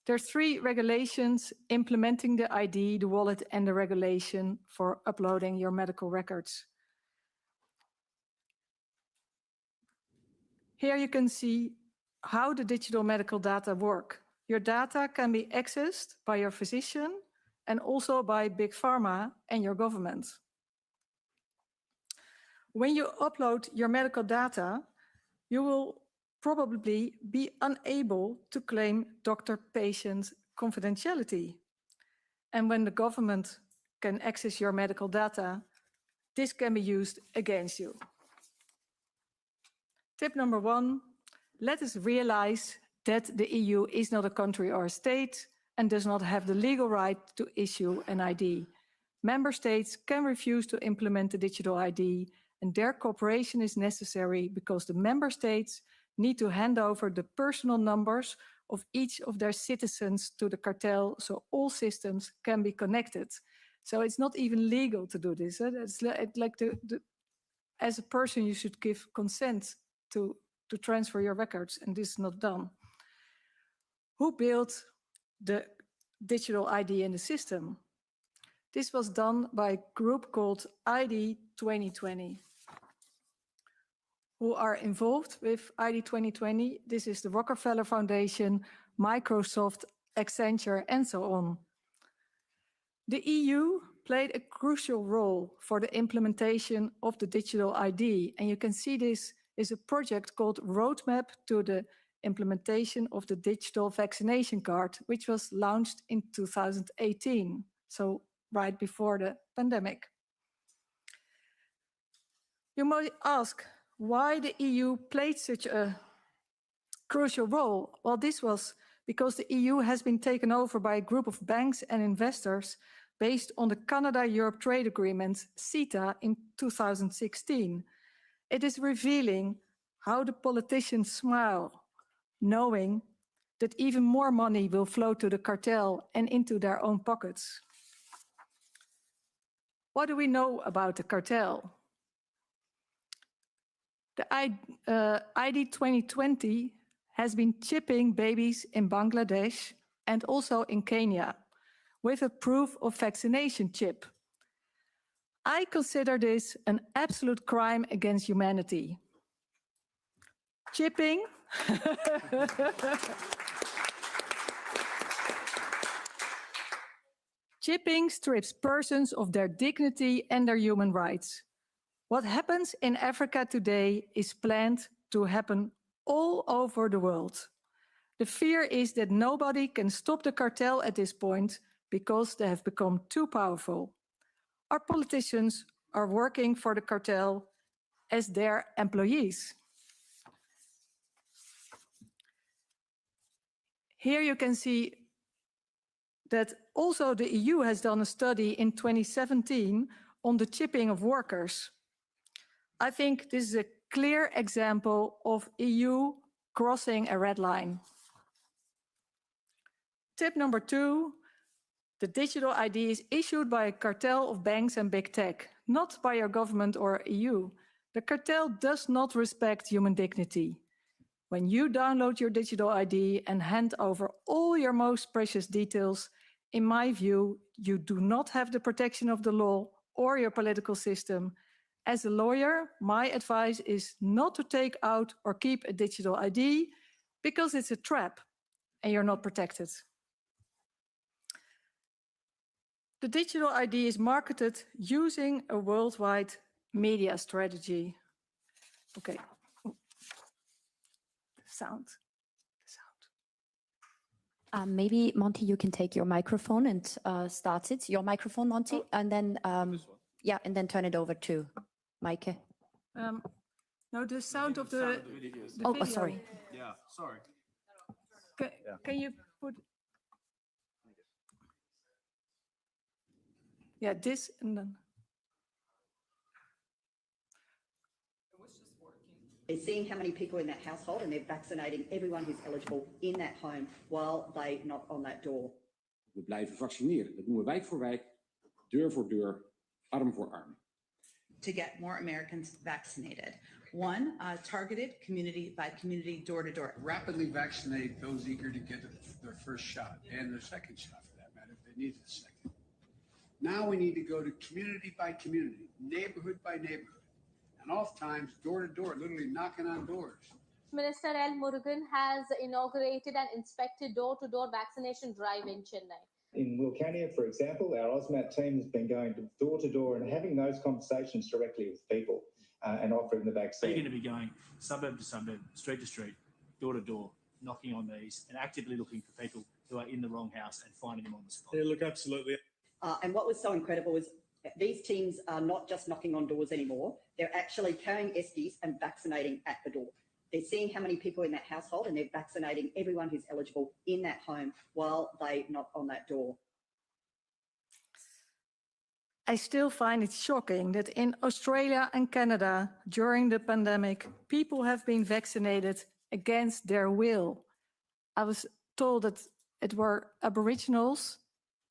There's 3 regulations implementing the ID, the wallet, and the regulation for uploading your medical records. Here you can see how the digital medical data work. Your data can be accessed by your physician and also by Big Pharma and your government. When you upload your medical data, you will probably be unable to claim doctor-patient confidentiality. And when the government can access your medical data, this can be used against you. Tip number 1, let us realize that the EU is not a country or a state and does not have the legal right to issue an ID. Member states can refuse to implement the digital ID, and their cooperation is necessary because the member states need to hand over the personal numbers of each of their citizens to the cartel so all systems can be connected. So it's not even legal to do this. It's like as a person, you should give consent to transfer your records, and this is not done. Who built the digital ID in the system? This was done by a group called ID 2020. Who are involved with ID 2020? This is the Rockefeller Foundation, Microsoft, Accenture, and so on. The EU played a crucial role for the implementation of the digital ID. And you can see this is a project called Roadmap to the Implementation of the Digital Vaccination Card, which was launched in 2018, so right before the pandemic. You might ask why the EU played such a crucial role. Well, this was because the EU has been taken over by a group of banks and investors based on the Canada-Europe Trade Agreement, CETA, in 2016. It is revealing how the politicians smile, knowing that even more money will flow to the cartel and into their own pockets. What do we know about the cartel? The ID 2020 has been chipping babies in Bangladesh and also in Kenya with a proof of vaccination chip. I consider this an absolute crime against humanity. Chipping Chipping strips persons of their dignity and their human rights. What happens in Africa today is planned to happen all over the world. The fear is that nobody can stop the cartel at this point because they have become too powerful. Our politicians are working for the cartel as their employees. Here you can see that also the EU has done a study in 2017 on the chipping of workers. I think this is a clear example of EU crossing a red line. Tip number 2, the digital ID is issued by a cartel of banks and big tech, not by your government or EU. The cartel does not respect human dignity. When you download your digital ID and hand over all your most precious details, in my view, you do not have the protection of the law or your political system. As a lawyer, my advice is not to take out or keep a digital ID because it's a trap and you're not protected. The digital ID is marketed using a worldwide media strategy. Okay. Sound. Maybe, Monty, you can take your microphone and start it. Your microphone, Monty, and then yeah, and then turn it over to Maaike. No, the sound of the Oh, sorry. Yeah, sorry. Can you put? Yeah, this and then. They're seeing how many people in that household and they're vaccinating everyone who's eligible in that home while they knock on that door. We blijven vaccineren. Dat noemen we wijk voor wijk, deur voor deur, arm voor arm. To get more Americans vaccinated. One, targeted community by community, door to door. Rapidly vaccinate those eager to get their first shot and their second shot for that matter if they need a second. Now we need to go to community by community, neighborhood by neighborhood. And oftentimes door to door, literally knocking on doors. Minister L. Murugan has inaugurated and inspected door-to-door vaccination drive in Chennai. In Wilcannia, for example, our AusMat team has been going door to door and having those conversations directly with people and offering the vaccine. We're going to be going suburb to suburb, street to street, door to door, knocking on these and actively looking for people who are in the wrong house and finding them on the spot. Yeah, look, absolutely. And what was so incredible was these teams are not just knocking on doors anymore. They're actually carrying esties and vaccinating at the door. They're seeing how many people in that household and they're vaccinating everyone who's eligible in that home while they knock on that door. I still find it shocking that in Australia and Canada, during the pandemic, people have been vaccinated against their will. I was told that it were Aboriginals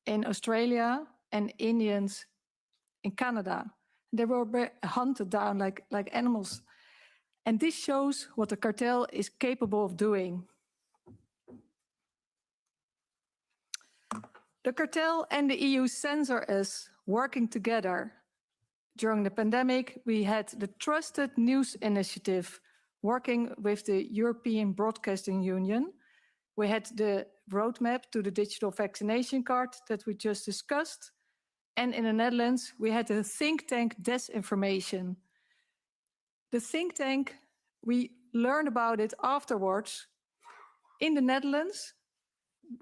in Australia and Indians in Canada. They were hunted down like animals. And this shows what the cartel is capable of doing. The cartel and the EU censor us working together. During the pandemic, we had the Trusted News Initiative working with the European Broadcasting Union. We had the roadmap to the digital vaccination card that we just discussed. And in the Netherlands, we had the think tank Disinformation. The think tank, we learned about it afterwards. In the Netherlands,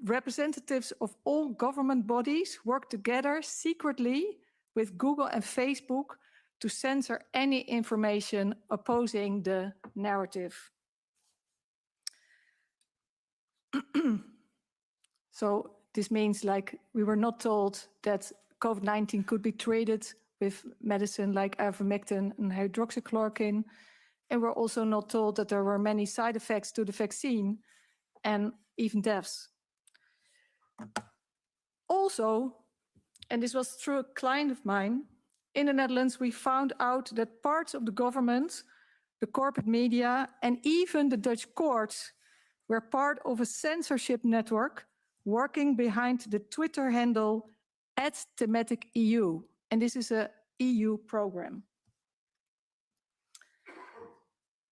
representatives of all government bodies work together secretly with Google and Facebook to censor any information opposing the narrative. So this means like we were not told that COVID-19 could be treated with medicine like ivermectin and hydroxychloroquine. And we're also not told that there were many side effects to the vaccine and even deaths. Also, and this was through a client of mine, in the Netherlands, we found out that parts of the government, the corporate media, and even the Dutch courts were part of a censorship network working behind the Twitter handle @thematicEU. And this is an EU program.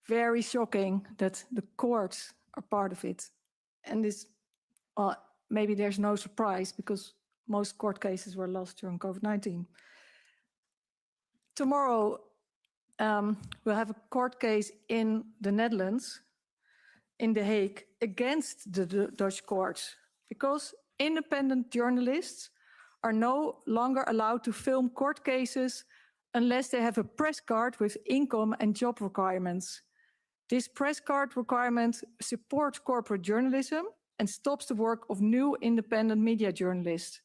Very shocking that the courts are part of it. And this, maybe there's no surprise because most court cases were lost during COVID-19. Tomorrow, we'll have a court case in the Netherlands, in The Hague, against the Dutch courts, because independent journalists are no longer allowed to film court cases unless they have a press card with income and job requirements. This press card requirement supports corporate journalism and stops the work of new independent media journalists.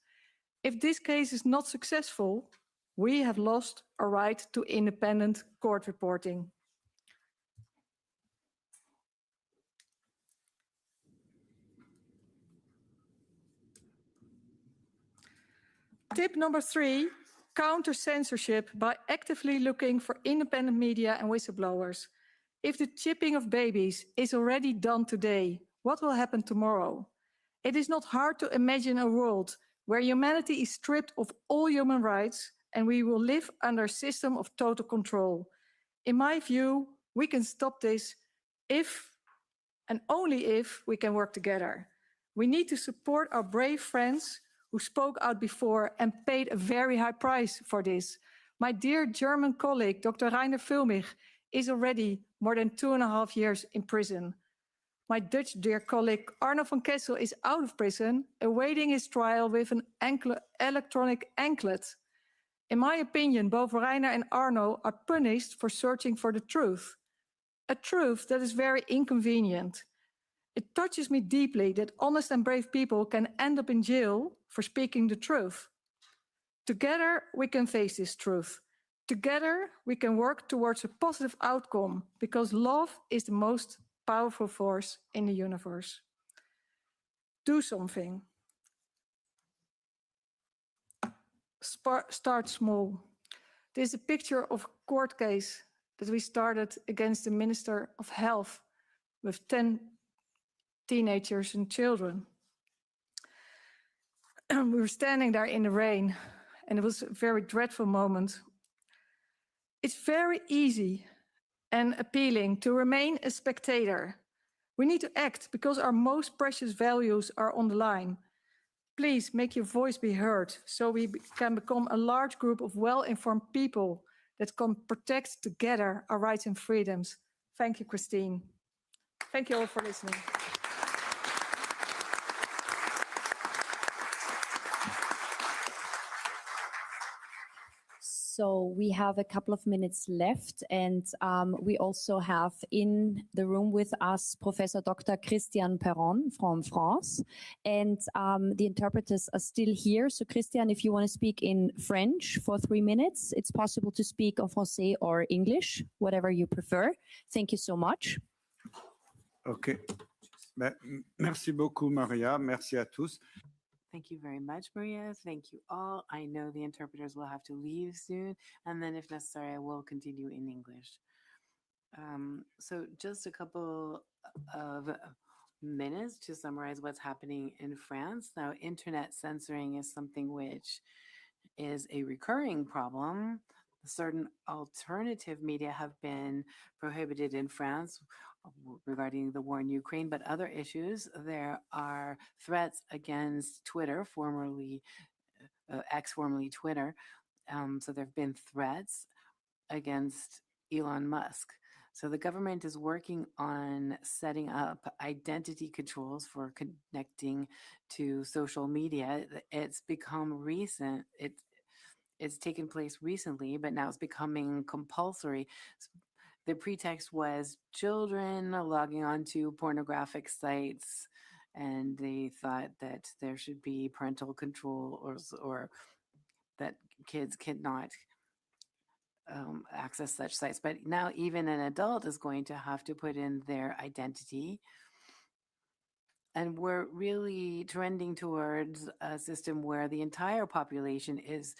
If this case is not successful, we have lost our right to independent court reporting. Tip number 3, counter censorship by actively looking for independent media and whistleblowers. If the chipping of babies is already done today, what will happen tomorrow? It is not hard to imagine a world where humanity is stripped of all human rights and we will live under a system of total control. In my view, we can stop this if and only if we can work together. We need to support our brave friends who spoke out before and paid a very high price for this. My dear German colleague, Dr. Rainer Füllmich, is already more than 2.5 years in prison. My Dutch dear colleague Arno van Kessel is out of prison, awaiting his trial with an electronic anklet. In my opinion, both Rainer and Arno are punished for searching for the truth. A truth that is very inconvenient. It touches me deeply that honest and brave people can end up in jail for speaking the truth. Together, we can face this truth. Together, we can work towards a positive outcome because love is the most powerful force in the universe. Do something. Start small. This is a picture of a court case that we started against the Minister of Health with 10 teenagers and children. We were standing there in the rain, and it was a very dreadful moment. It's very easy and appealing to remain a spectator. We need to act because our most precious values are on the line. Please make your voice be heard so we can become a large group of well-informed people that can protect together our rights and freedoms. Thank you, Christine. Thank you all for listening. So we have a couple of minutes left, and we also have in the room with us Professor Dr. Christian Perron from France, and the interpreters are still here. So Christian, if you want to speak in French for 3 minutes, it's possible to speak en français or English, whatever you prefer. Thank you so much. OK. Merci beaucoup, Maria. Merci à tous. Thank you very much, Maria. Thank you all. I know the interpreters will have to leave soon, and then if necessary, I will continue in English. So just a couple of minutes to summarize what's happening in France. Now, internet censoring is something which is a recurring problem. Certain alternative media have been prohibited in France regarding the war in Ukraine, but other issues. There are threats against Twitter, formerly X, formerly Twitter. So there have been threats against Elon Musk. So the government is working on setting up identity controls for connecting to social media. It's become recent. It's taken place recently, but now it's becoming compulsory. The pretext was children logging onto pornographic sites, and they thought that there should be parental control, or that kids cannot access such sites. But now even an adult is going to have to put in their identity. And we're really trending towards a system where the entire population is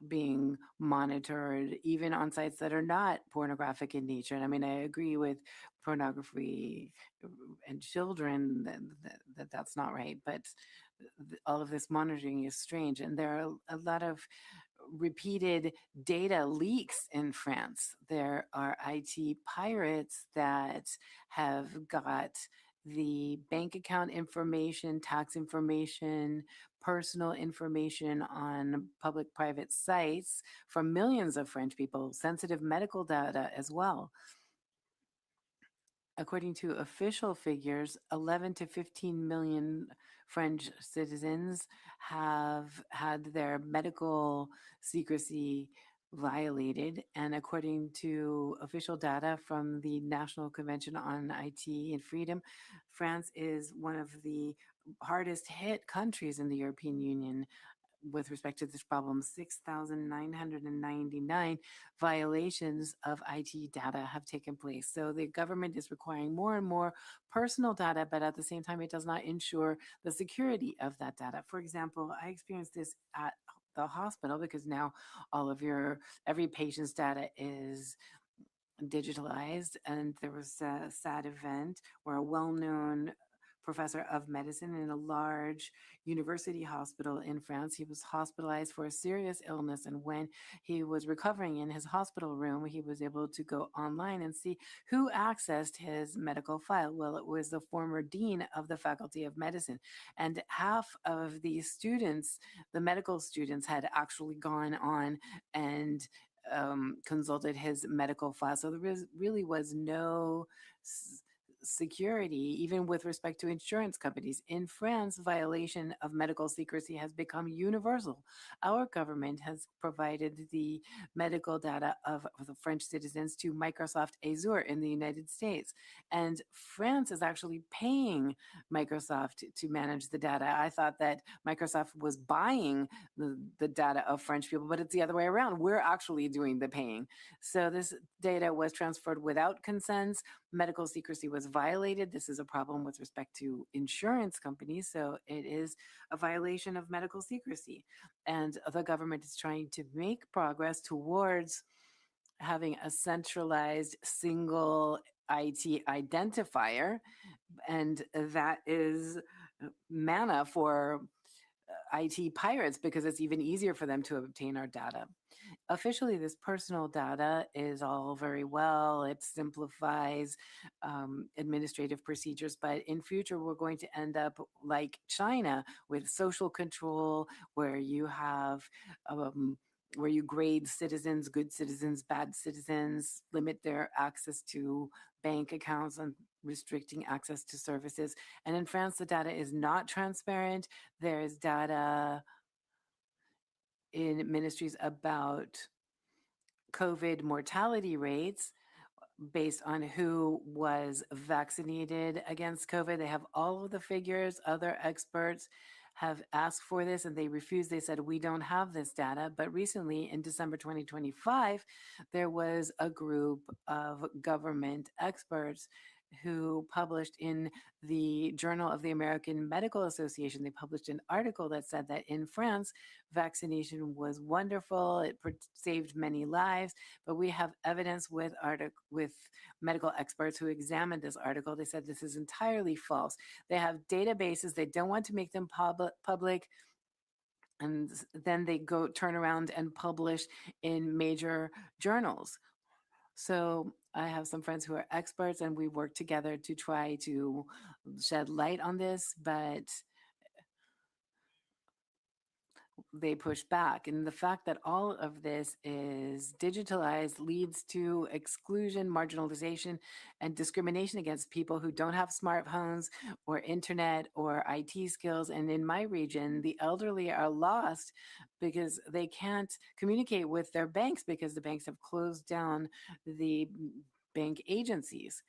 being monitored, even on sites that are not pornographic in nature. And I mean, I agree with pornography and children that's not right, but all of this monitoring is strange. And there are a lot of repeated data leaks in France. There are IT pirates that have got the bank account information, tax information, personal information on public-private sites from millions of French people, sensitive medical data as well. According to official figures, 11 to 15 million French citizens have had their medical secrecy violated. And according to official data from the National Convention on IT and Freedom, France is one of the hardest hit countries in the European Union with respect to this problem. 6,999 violations of IT data have taken place. So the government is requiring more and more personal data, but at the same time, it does not ensure the security of that data. For example, I experienced this at the hospital because now every patient's data is digitalized. And there was a sad event where a well-known professor of medicine in a large university hospital in France. He was hospitalized for a serious illness. And when he was recovering in his hospital room, he was able to go online and see who accessed his medical file. Well, it was the former dean of the Faculty of Medicine. And half of the students, the medical students, had actually gone on and consulted his medical file. So there really was no security, even with respect to insurance companies. In France, violation of medical secrecy has become universal. Our government has provided the medical data of the French citizens to Microsoft Azure in the United States. And France is actually paying Microsoft to manage the data. I thought that Microsoft was buying the data of French people, but it's the other way around. We're actually doing the paying. So this data was transferred without consents. Medical secrecy was violated. This is a problem with respect to insurance companies. So it is a violation of medical secrecy. And the government is trying to make progress towards having a centralized single IT identifier. And that is manna for IT pirates because it's even easier for them to obtain our data. Officially, this personal data is all very well. It simplifies administrative procedures, but in future, we're going to end up like China with social control, where you have where you grade citizens, good citizens, bad citizens, limit their access to bank accounts and restricting access to services. And in France, the data is not transparent. There is data in ministries about COVID mortality rates based on who was vaccinated against COVID. They have all of the figures. Other experts have asked for this and they refused. They said, we don't have this data. But recently, in December 2025, there was a group of government experts who published in the Journal of the American Medical Association. They published an article that said that in France, vaccination was wonderful. It saved many lives. But we have evidence with medical experts who examined this article. They said this is entirely false. They have databases. They don't want to make them public. And then they turn around and publish in major journals. So I have some friends who are experts and we work together to try to shed light on this, but they push back. And the fact that all of this is digitalized leads to exclusion, marginalization, and discrimination against people who don't have smartphones or internet or IT skills. And in my region, the elderly are lost because they can't communicate with their banks because the banks have closed down the bank agencies.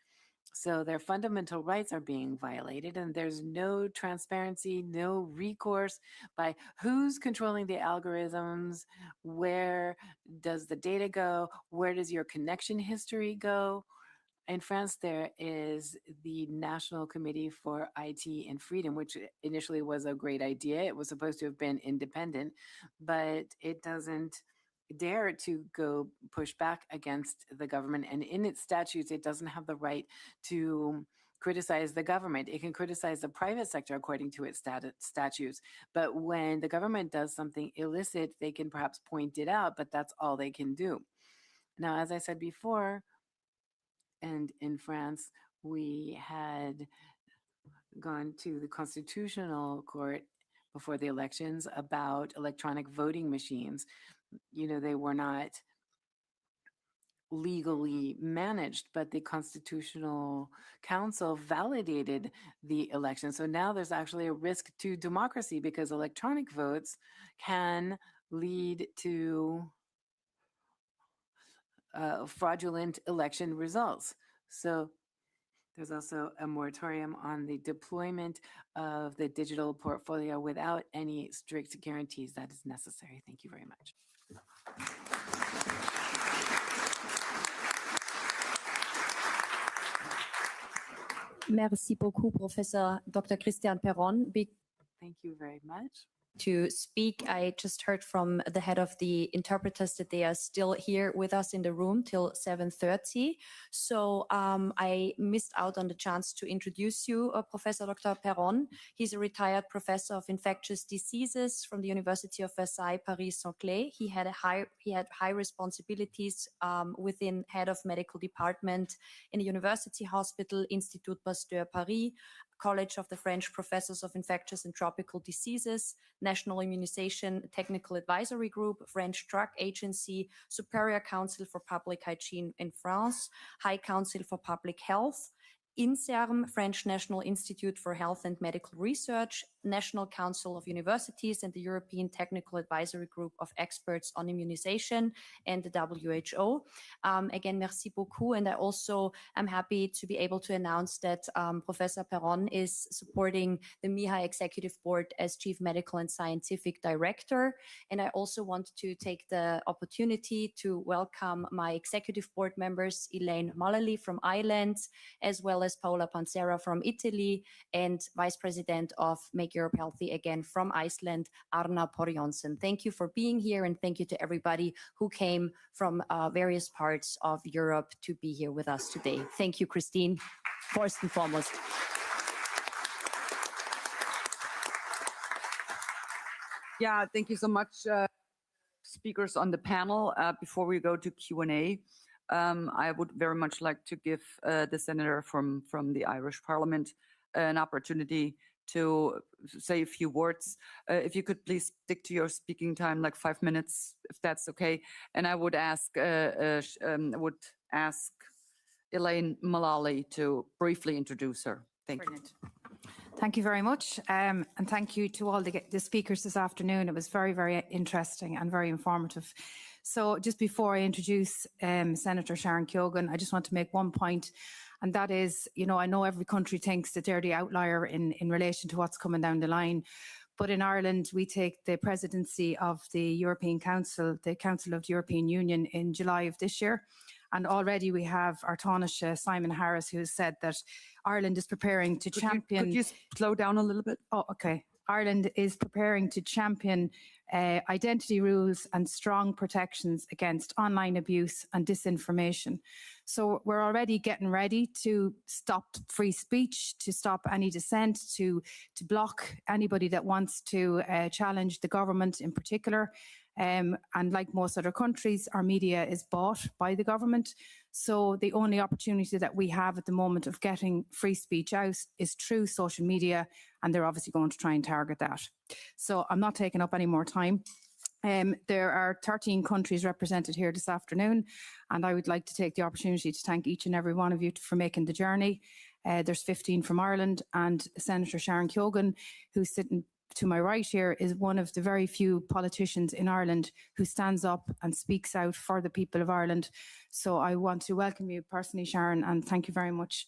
So their fundamental rights are being violated, and there's no transparency, no recourse by who's controlling the algorithms, where does the data go, where does your connection history go. In France, there is the National Committee for IT and Freedom, which initially was a great idea. It was supposed to have been independent, but it doesn't dare to go push back against the government. And in its statutes, it doesn't have the right to criticize the government. It can criticize the private sector according to its statutes. But when the government does something illicit, they can perhaps point it out, but that's all they can do. Now, as I said before, and in France, we had gone to the Constitutional Court before the elections about electronic voting machines. They were not legally managed, but the Constitutional Council validated the election. So now there's actually a risk to democracy because electronic votes can lead to fraudulent election results. So there's also a moratorium on the deployment of the digital portfolio without any strict guarantees that is necessary. Thank you very much. Merci beaucoup, Professor Dr. Christian Perron. Thank you very much. To speak. I just heard from the head of the interpreters that they are still here with us in the room till 7:30. So I missed out on the chance to introduce you, Professor Dr. Perron. He's a retired professor of infectious diseases from the University of Versailles, Paris-Saclay. He had high responsibilities within head of medical department in the University Hospital, Institut Pasteur Paris, College of the French Professors of Infectious and Tropical Diseases, National Immunization Technical Advisory Group, French Drug Agency, Superior Council for Public Hygiene in France, High Council for Public Health, INSERM, French National Institute for Health and Medical Research, National Council of Universities, and the European Technical Advisory Group of Experts on Immunization and the WHO. Again, merci beaucoup. And I also am happy to be able to announce that Professor Perron is supporting the MIHA Executive Board as Chief Medical and Scientific Director. And I also want to take the opportunity to welcome my Executive Board members, Elaine Mullally from Ireland, as well as Paola Pansera from Italy, and Vice President of Make Europe Healthy again from Iceland, Arna Porjonsen. Thank you for being here, and thank you to everybody who came from various parts of Europe to be here with us today. Thank you, Christine, first and foremost. Yeah, thank you so much, speakers on the panel. Before we go to Q&A, I would very much like to give the senator from the Irish Parliament an opportunity to say a few words. If you could please stick to your speaking time, like 5 minutes, if that's okay. And I would ask Elaine Mullally to briefly introduce her. Thank you. Thank you very much. And thank you to all the speakers this afternoon. It was very, very interesting and very informative. So just before I introduce Senator Sharon Keoghan, I just want to make one point. And that is, I know every country thinks that they're the outlier in relation to what's coming down the line. But in Ireland, we take the presidency of the European Council, the Council of the European Union, in July of this year. And already we have our Taoiseach, Simon Harris, who has said that Ireland is preparing to champion... Could you slow down a little bit? Oh, okay. Ireland is preparing to champion identity rules and strong protections against online abuse and disinformation. So we're already getting ready to stop free speech, to stop any dissent, to block anybody that wants to challenge the government in particular. And like most other countries, our media is bought by the government. So the only opportunity that we have at the moment of getting free speech out is through social media, and they're obviously going to try and target that. So I'm not taking up any more time. time. There are 13 countries represented here this afternoon, and I would like to take the opportunity to thank each and every one of you for making the journey. There's 15 from Ireland, and Senator Sharon Keoghan, who's sitting to my right here, is one of the very few politicians in Ireland who stands up and speaks out for the people of Ireland. So I want to welcome you personally, Sharon, and thank you very much.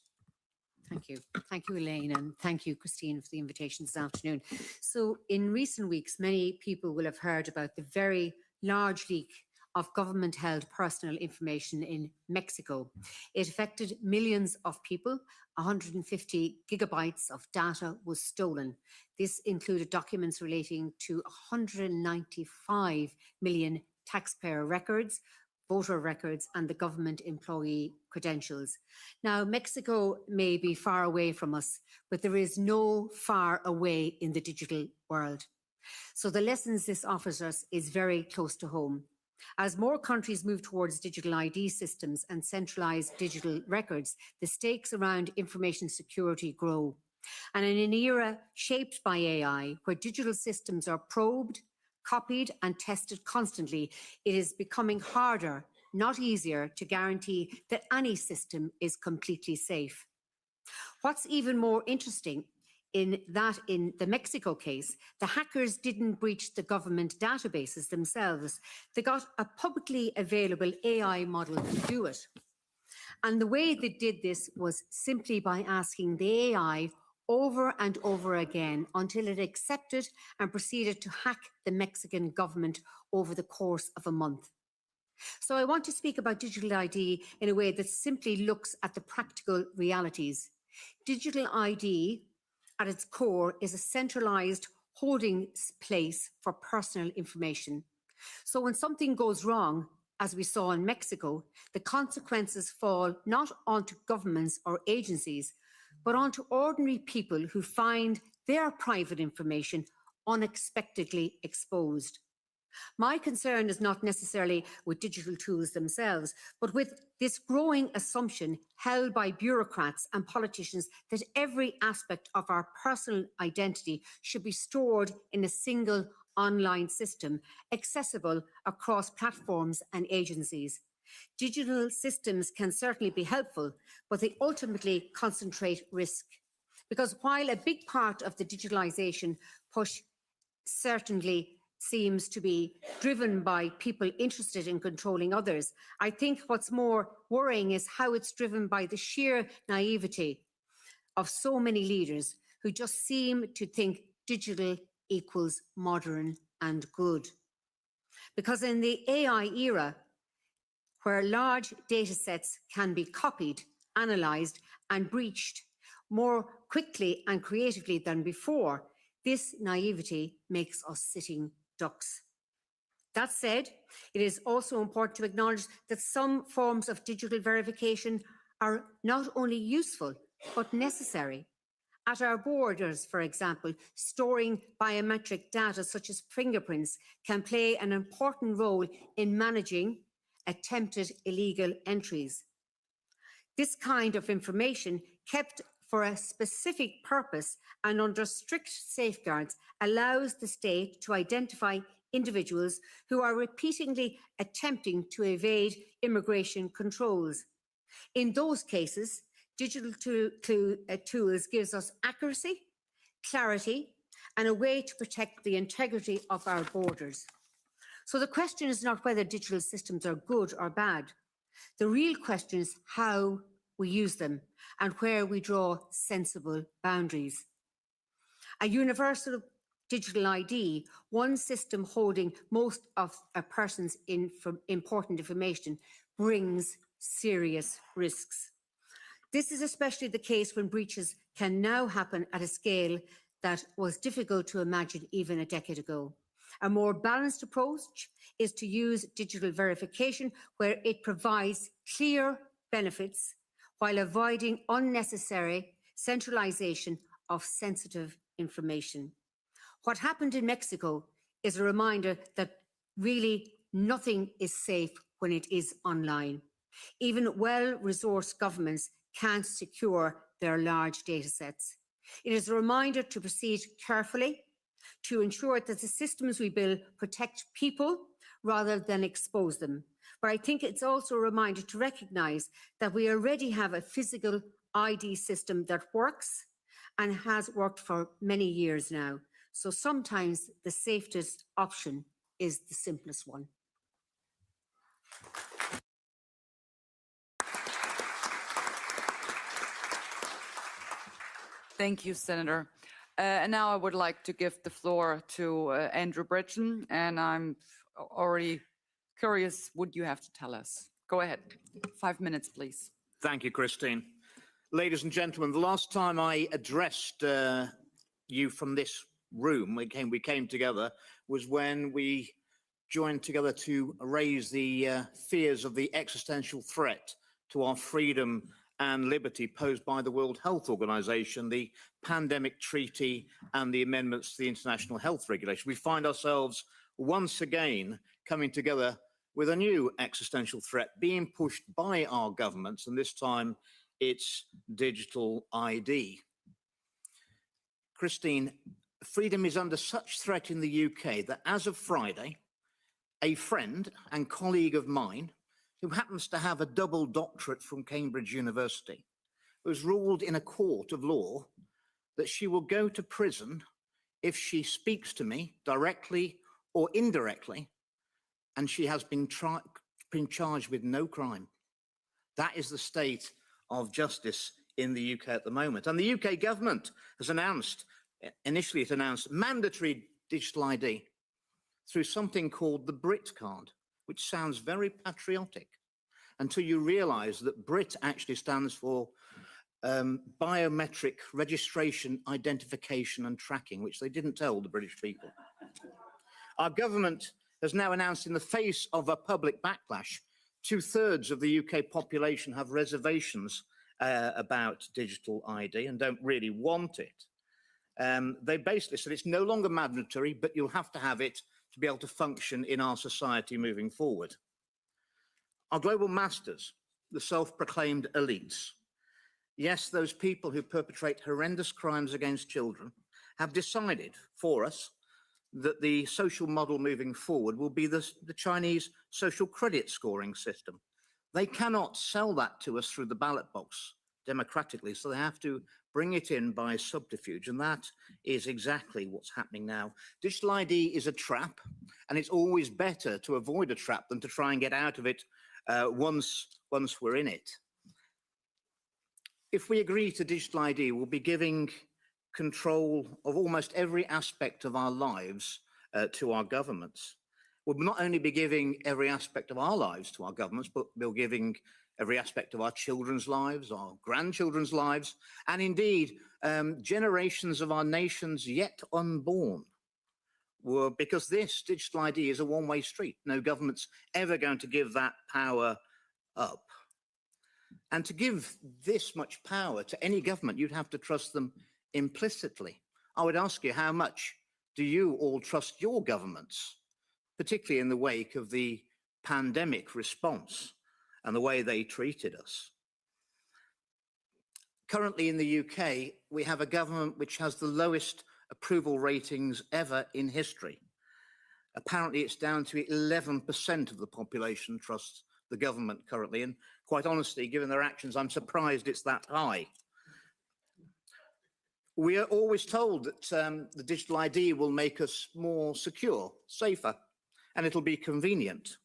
Thank you. Thank you, Elaine, and thank you, Christine, for the invitation this afternoon. So in recent weeks, many people will have heard about the very large leak of government-held personal information in Mexico. It affected millions of people. 150 gigabytes of data was stolen. This included documents relating to 195 million taxpayer records, voter records, and the government employee credentials. Now, Mexico may be far away from us, but there is no far away in the digital world. So the lessons this offers us is very close to home. As more countries move towards digital ID systems and centralized digital records, the stakes around information security grow. And in an era shaped by AI, where digital systems are probed, copied, and tested constantly, it is becoming harder, not easier, to guarantee that any system is completely safe. What's even more interesting in the Mexico case, the hackers didn't breach the government databases themselves. They got a publicly available AI model to do it. And the way they did this was simply by asking the AI over and over again until it accepted and proceeded to hack the Mexican government over the course of a month. So I want to speak about digital ID in a way that simply looks at the practical realities. Digital ID at its core is a centralized holding place for personal information. So when something goes wrong, as we saw in Mexico, the consequences fall not onto governments or agencies, but onto ordinary people who find their private information unexpectedly exposed. My concern is not necessarily with digital tools themselves, but with this growing assumption held by bureaucrats and politicians that every aspect of our personal identity should be stored in a single online system, accessible across platforms and agencies. Digital systems can certainly be helpful, but they ultimately concentrate risk. Because while a big part of the digitalization push certainly seems to be driven by people interested in controlling others, I think what's more worrying is how it's driven by the sheer naivety of so many leaders who just seem to think digital equals modern and good. Because in the AI era, where large data sets can be copied, analyzed, and breached more quickly and creatively than before, this naivety makes us sitting ducks. That said, it is also important to acknowledge that some forms of digital verification are not only useful, but necessary. At our borders, for example, storing biometric data such as fingerprints can play an important role in managing attempted illegal entries. This kind of information, kept for a specific purpose and under strict safeguards, allows the state to identify individuals who are repeatedly attempting to evade immigration controls. In those cases, digital tools gives us accuracy, clarity, and a way to protect the integrity of our borders. So the question is not whether digital systems are good or bad. The real question is how we use them and where we draw sensible boundaries. A universal digital ID, one system holding most of a person's important information, brings serious risks. This is especially the case when breaches can now happen at a scale that was difficult to imagine even a decade ago. A more balanced approach is to use digital verification where it provides clear benefits while avoiding unnecessary centralization of sensitive information. What happened in Mexico is a reminder that really nothing is safe when it is online. Even well-resourced governments can't secure their large data sets. It is a reminder to proceed carefully, to ensure that the systems we build protect people rather than expose them. But I think it's also a reminder to recognise that we already have a physical ID system that works and has worked for many years now. So sometimes the safest option is the simplest one. Thank you, Senator. And now I would like to give the floor to Andrew Bridgen, and I'm already curious what you have to tell us. Go ahead. 5 minutes, please. Thank you, Christine. Ladies and gentlemen, the last time I addressed you from this room, we came together, was when we joined together to raise the fears of the existential threat to our freedom and liberty posed by the World Health Organization, the Pandemic Treaty, and the amendments to the International Health Regulation. We find ourselves once again coming together with a new existential threat being pushed by our governments, and this time it's digital ID. Christine, freedom is under such threat in the UK that as of Friday, a friend and colleague of mine who happens to have a double doctorate from Cambridge University was ruled in a court of law that she will go to prison if she speaks to me directly or indirectly, and she has been charged with no crime. That is the state of justice in the UK at the moment. And the UK government has announced, initially it announced mandatory digital ID through something called the Brit card, which sounds very patriotic until you realise that Brit actually stands for biometric registration, identification and tracking, which they didn't tell the British people. Our government has now announced, in the face of a public backlash, 2/3 of the UK population have reservations about digital ID and don't really want it. They basically said it's no longer mandatory, but you'll have to have it to be able to function in our society moving forward. Our global masters, the self-proclaimed elites, yes, those people who perpetrate horrendous crimes against children, have decided for us that the social model moving forward will be the Chinese social credit scoring system. They cannot sell that to us through the ballot box democratically, so they have to bring it in by subterfuge, and that is exactly what's happening now. Digital ID is a trap, and it's always better to avoid a trap than to try and get out of it once we're in it. If we agree to digital ID, we'll be giving control of almost every aspect of our lives to our governments. We'll not only be giving every aspect of our lives to our governments, but we'll be giving every aspect of our children's lives, our grandchildren's lives, and indeed generations of our nations yet unborn. Because this digital ID is a one-way street. No government's ever going to give that power up. And to give this much power to any government, you'd have to trust them implicitly. I would ask you, how much do you all trust your governments, particularly in the wake of the pandemic response and the way they treated us? Currently in the UK, we have a government which has the lowest approval ratings ever in history. Apparently, it's down to 11% of the population trusts the government currently, and quite honestly, given their actions, I'm surprised it's that high. We are always told that the digital ID will make us more secure, safer, and it'll be convenient.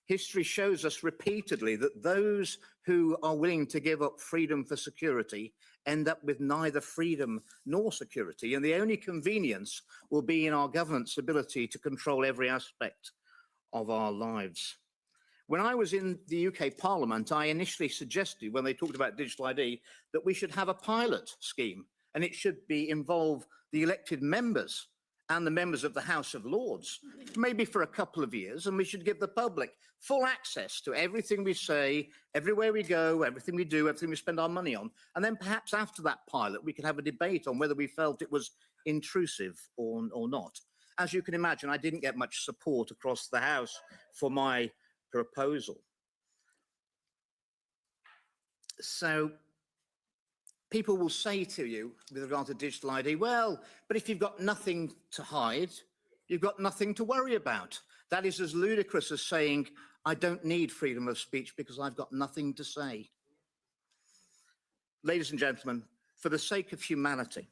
History shows us repeatedly that those who are willing to give up freedom for security end up with neither freedom nor security, and the only convenience will be in our government's ability to control every aspect of our lives. When I was in the UK Parliament, I initially suggested, when they talked about digital ID, that we should have a pilot scheme, and it should involve the elected members and the members of the House of Lords, maybe for a couple of years, and we should give the public full access to everything we say, everywhere we go, everything we do, everything we spend our money on. And then perhaps after that pilot, we could have a debate on whether we felt it was intrusive or not. As you can imagine, I didn't get much support across the House for my proposal. So people will say to you with regard to digital ID, well, but if you've got nothing to hide, you've got nothing to worry about. That is as ludicrous as saying, I don't need freedom of speech because I've got nothing to say. Ladies and gentlemen, for the sake of humanity,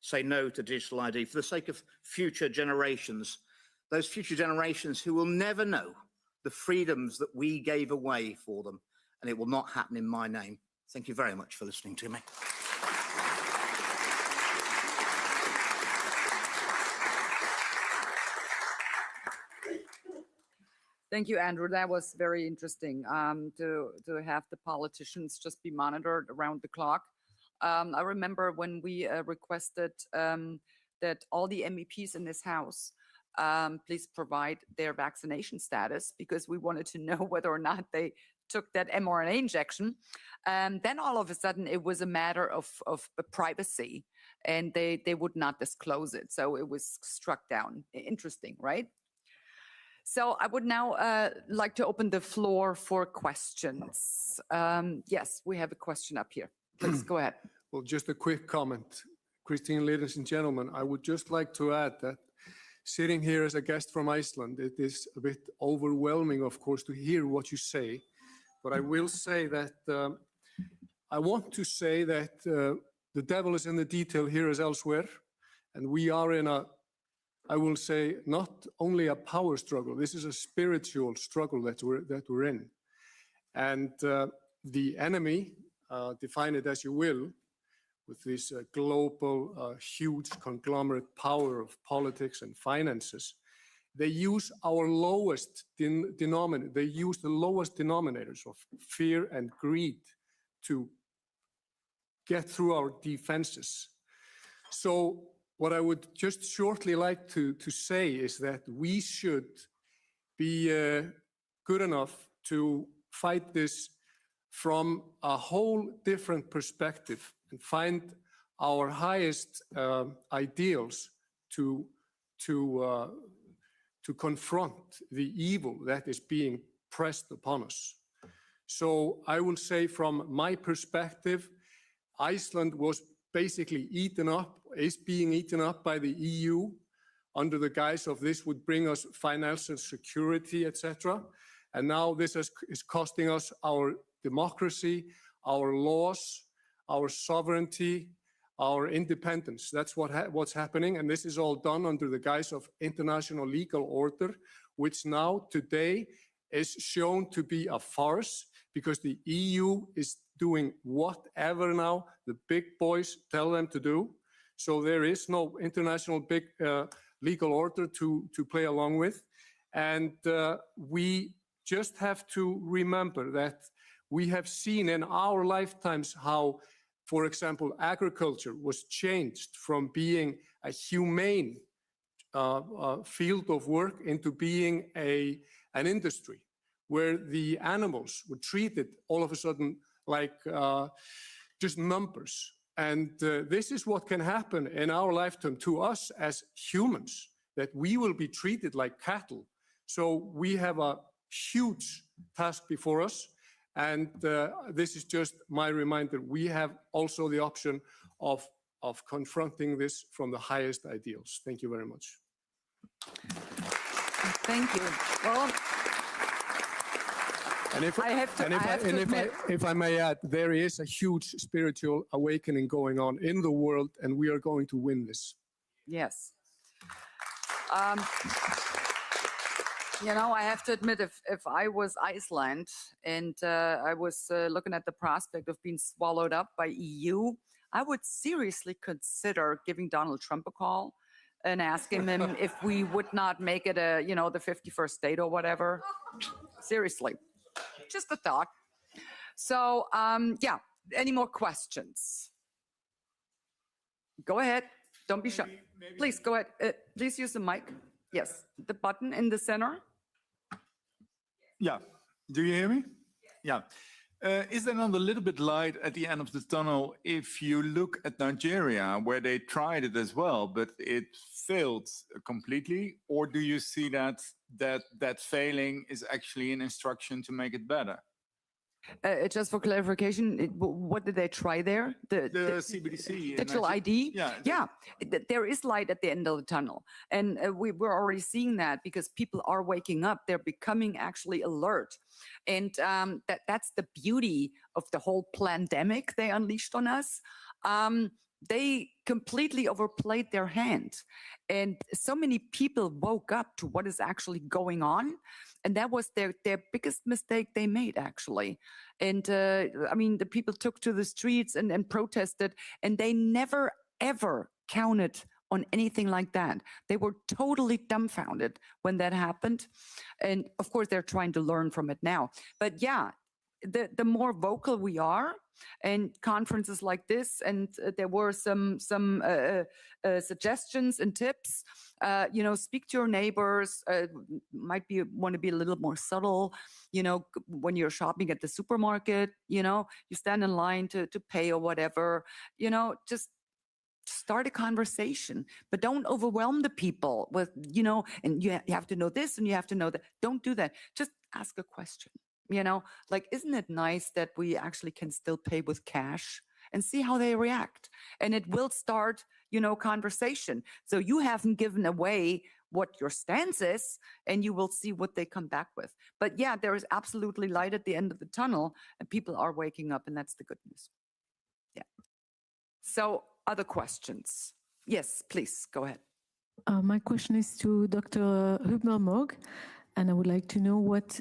say no to digital ID. For the sake of future generations, those future generations who will never know the freedoms that we gave away for them, and it will not happen in my name. Thank you very much for listening to me. Thank you, Andrew. That was very interesting to have the politicians just be monitored around the clock. I remember when we requested that all the MEPs in this house please provide their vaccination status, because we wanted to know whether or not they took that mRNA injection. Then all of a sudden it was a matter of privacy, and they would not disclose it. So it was struck down. Interesting, right? So I would now like to open the floor for questions. Yes, we have a question up here. Please go ahead. Well, just a quick comment. Christine, ladies and gentlemen, I would just like to add that sitting here as a guest from Iceland, it is a bit overwhelming, of course, to hear what you say. But I will say that I want to say that the devil is in the detail here as elsewhere. And we are in a, I will say, not only a power struggle, this is a spiritual struggle that we're in. And the enemy, define it as you will, with this global, huge conglomerate power of politics and finances, they use our lowest denominator. They use the lowest denominators of fear and greed to get through our defenses. So what I would just shortly like to say is that we should be good enough to fight this from a whole different perspective and find our highest ideals to confront the evil that is being pressed upon us. So I will say from my perspective, Iceland was basically eaten up, is being eaten up by the EU under the guise of this would bring us financial security, etc. And now this is costing us our democracy, our laws, our sovereignty, our independence. That's what's happening. And this is all done under the guise of international legal order, which now today is shown to be a farce because the EU is doing whatever now the big boys tell them to do. So there is no international big legal order to play along with. And we just have to remember that we have seen in our lifetimes how, for example, agriculture was changed from being a humane field of work into being an industry where the animals were treated all of a sudden like just numbers. And this is what can happen in our lifetime to us as humans, that we will be treated like cattle. So we have a huge task before us. And this is just my reminder. We have also the option of confronting this from the highest ideals. Thank you very much. Thank you. Well, and if I may add, there is a huge spiritual awakening going on in the world, and we are going to win this. Yes. You know, I have to admit, if I was Iceland and I was looking at the prospect of being swallowed up by EU, I would seriously consider giving Donald Trump a call and asking him if we would not make it a, you know, the 51st state or whatever. Seriously, just a thought. So, yeah, any more questions? Go ahead. Don't be shy. Please go ahead. Please use the mic. Yes, the button in the center. Yeah. Do you hear me? Yeah. Is there not a little bit light at the end of the tunnel if you look at Nigeria, where they tried it as well, but it failed completely? Or do you see that failing is actually an instruction to make it better? Just for clarification, what did they try there? The CBDC. Digital ID? Yeah. Yeah, there is light at the end of the tunnel. And we're already seeing that because people are waking up. They're becoming actually alert. And that's the beauty of the whole pandemic they unleashed on us. They completely overplayed their hand. And so many people woke up to what is actually going on. And that was their biggest mistake they made, actually. And I mean, the people took to the streets and protested, and they never, ever counted on anything like that. They were totally dumbfounded when that happened. And of course, they're trying to learn from it now. But yeah, the more vocal we are, and conferences like this, and there were some suggestions and tips. Speak to your neighbors. Might be want to be a little more subtle. When you're shopping at the supermarket, you stand in line to pay or whatever. Just start a conversation, but don't overwhelm the people with and you have to know this and you have to know that. Don't do that. Just ask a question. Isn't it nice that we actually can still pay with cash, and see how they react? And it will start, conversation. So you haven't given away what your stance is, and you will see what they come back with. But yeah, there is absolutely light at the end of the tunnel, and people are waking up, and that's the good news. Yeah. So other questions? Yes, please, go ahead. My question is to Dr. Hübner-Mogg. And I would like to know what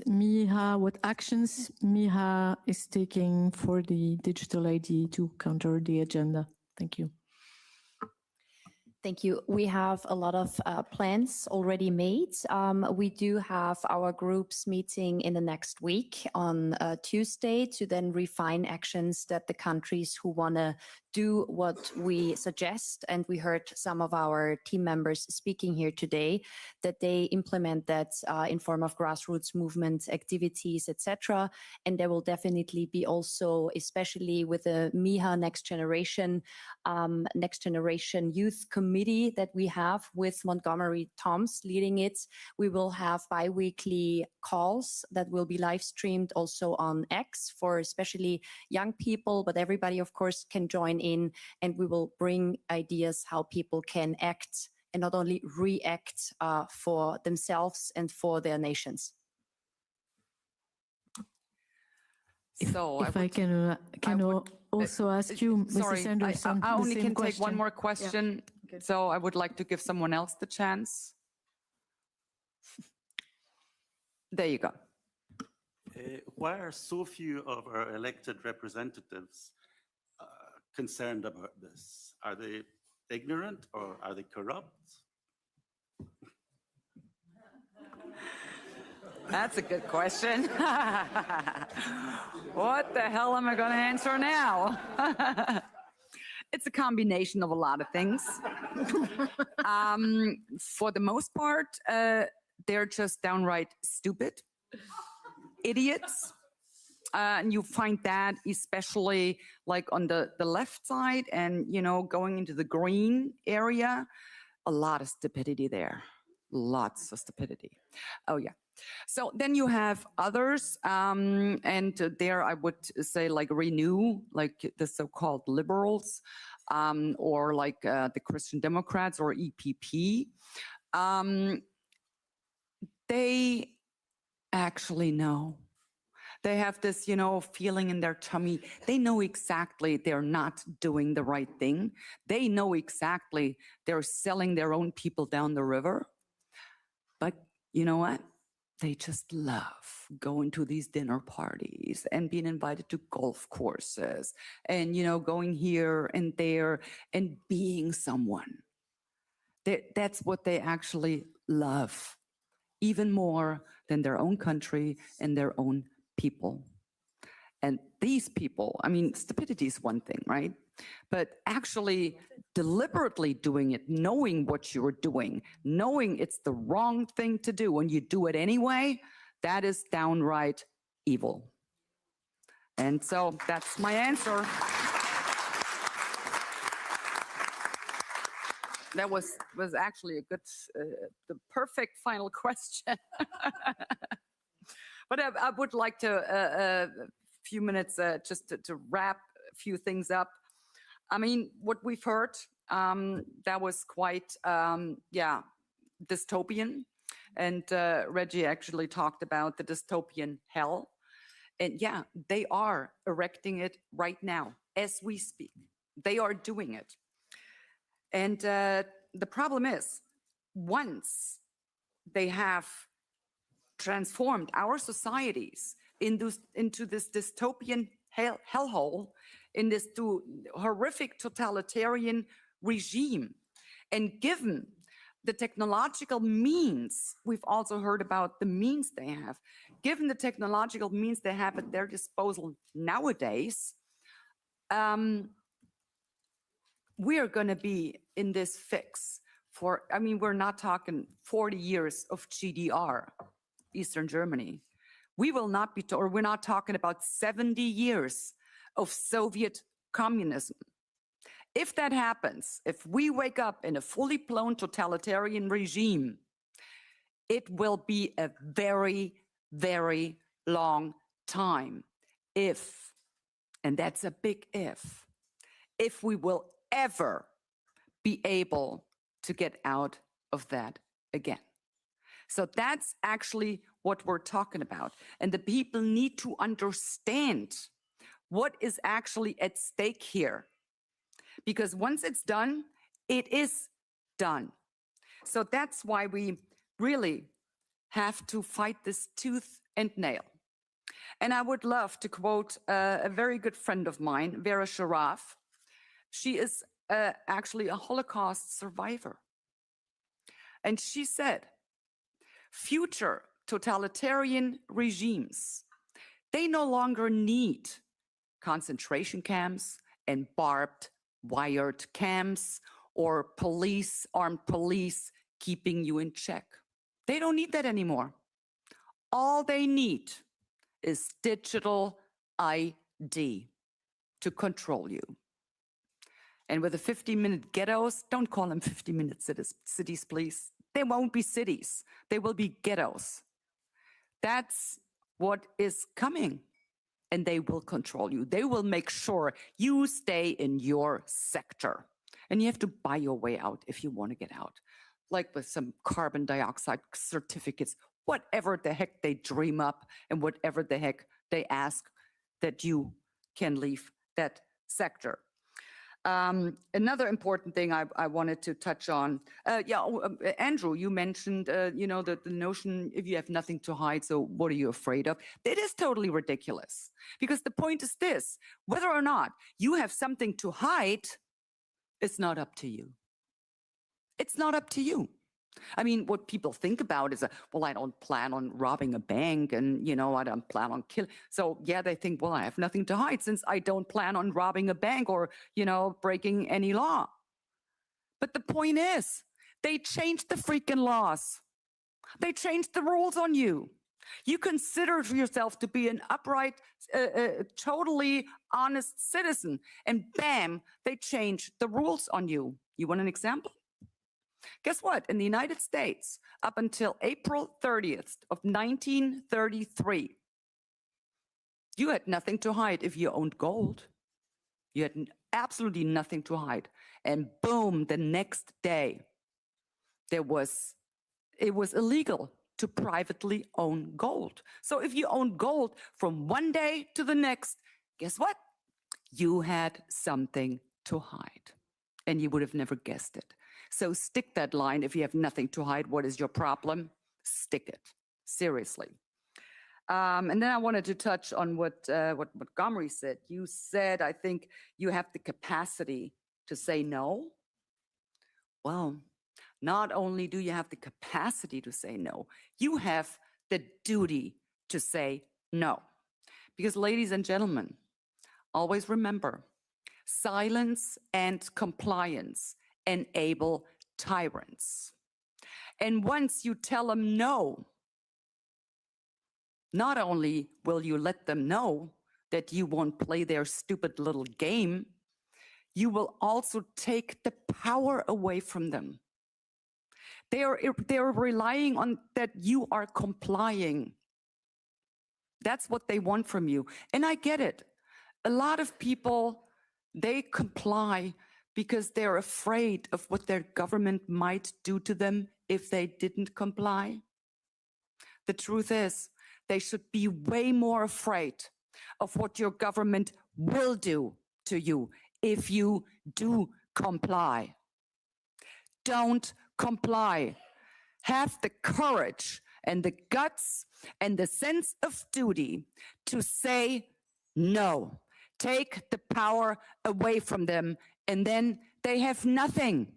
actions MIHA is taking for the digital ID to counter the agenda. Thank you. Thank you. We have a lot of plans already made. We do have our groups meeting in the next week on Tuesday to then refine actions that the countries who want to do what we suggest, and we heard some of our team members speaking here today, that they implement that in form of grassroots movement activities, etc. And there will definitely be also, especially with the MIHA Next Generation Youth Committee that we have with Montgomery Toms leading it, we will have bi-weekly calls that will be live streamed also on X for especially young people, but everybody of course can join in, and we will bring ideas how people can act and not only react for themselves and for their nations. So if I can also ask you, sorry, Mrs. Anderson, I only the same can question. take one more question, so I would like to give someone else the chance. There you go. Why are so few of our elected representatives concerned about this? Are they ignorant or are they corrupt? That's a good question. What the hell am I going to answer now? It's a combination of a lot of things. For the most part, they're just downright stupid, idiots. And you find that especially like on the left side and, going into the green area, a lot of stupidity there. Lots of stupidity. Oh, yeah. So then you have others, and there I would say like Renew, like the so-called liberals, or like the Christian Democrats or EPP. They actually know. They have this, feeling in their tummy. They know exactly they're not doing the right thing. They know exactly they're selling their own people down the river. But you know what? They just love going to these dinner parties and being invited to golf courses and, going here and there and being someone. That's what they actually love, even more than their own country and their own people. And these people, I mean, stupidity is one thing, right? But actually deliberately doing it, knowing what you're doing, knowing it's the wrong thing to do, and you do it anyway, that is downright evil. And so that's my answer. That was actually a good, the perfect final question. But I would like to few minutes just to wrap a few things up. I mean, what we've heard, that was quite, dystopian. And Reggie actually talked about the dystopian hell. And yeah, they are erecting it right now as we speak. They are doing it. And the problem is, once they have transformed our societies into this dystopian hellhole, in this horrific totalitarian regime, and given the technological means, we've also heard about the means they have, given the technological means they have at their disposal nowadays, we are going to be in this fix for, I mean, we're not talking 40 years of GDR, Eastern Germany. We will not be, or we're not talking about 70 years of Soviet communism. If that happens, if we wake up in a fully blown totalitarian regime, it will be a very, very long time if, and that's a big if we will ever be able to get out of that again. So that's actually what we're talking about. And the people need to understand what is actually at stake here. Because once it's done, it is done. So that's why we really have to fight this tooth and nail. And I would love to quote a very good friend of mine, Vera Sharaf. She is actually a Holocaust survivor. And she said, future totalitarian regimes, they no longer need concentration camps and barbed wired camps or armed police keeping you in check. They don't need that anymore. All they need is digital ID to control you. And with the 50-minute ghettos, don't call them 50-minute cities, please. They won't be cities. They will be ghettos. That's what is coming. And they will control you. They will make sure you stay in your sector. And you have to buy your way out if you want to get out. Like with some carbon dioxide certificates, whatever the heck they dream up and whatever the heck they ask that you can leave that sector. Another important thing I wanted to touch on, Andrew, you mentioned, the notion if you have nothing to hide, so what are you afraid of? It is totally ridiculous because the point is this, whether or not you have something to hide, it's not up to you. It's not up to you. I mean, what people think about is, well, I don't plan on robbing a bank and, I don't plan on killing. So, yeah, they think, well, I have nothing to hide since I don't plan on robbing a bank or, breaking any law. But the point is, they changed the freaking laws. They changed the rules on you. You consider yourself to be an upright, totally honest citizen. And bam, they changed the rules on you. You want an example? Guess what? In the United States, up until April 30th of 1933, you had nothing to hide if you owned gold. You had absolutely nothing to hide. And boom, the next day, it was illegal to privately own gold. So if you owned gold from one day to the next, guess what? You had something to hide. And you would have never guessed it. So stick that line. If you have nothing to hide, what is your problem? Stick it. Seriously. And then I wanted to touch on what Montgomery said. You said, I think, you have the capacity to say no. Well, not only do you have the capacity to say no, you have the duty to say no. Because, ladies and gentlemen, always remember, silence and compliance enable tyrants. And once you tell them no, not only will you let them know that you won't play their stupid little game, you will also take the power away from them. They are relying on that you are complying. That's what they want from you. And I get it. A lot of people, they comply because they're afraid of what their government might do to them if they didn't comply. The truth is, they should be way more afraid of what your government will do to you if you do comply. Don't comply. Have the courage and the guts and the sense of duty to say no. Take the power away from them, and then they have nothing.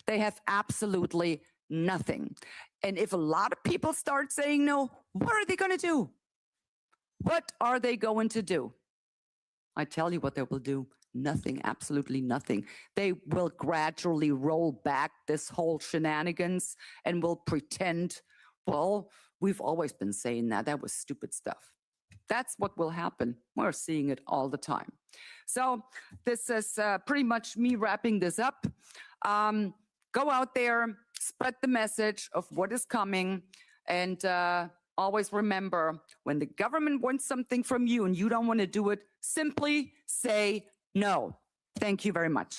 They have absolutely nothing. And if a lot of people start saying no, what are they going to do? What are they going to do? I tell you what they will do. Nothing, absolutely nothing. They will gradually roll back this whole shenanigans and will pretend, well, we've always been saying that. That was stupid stuff. That's what will happen. We're seeing it all the time. So this is pretty much me wrapping this up. Go out there, spread the message of what is coming, and always remember, when the government wants something from you and you don't want to do it, simply say no. Thank you very much.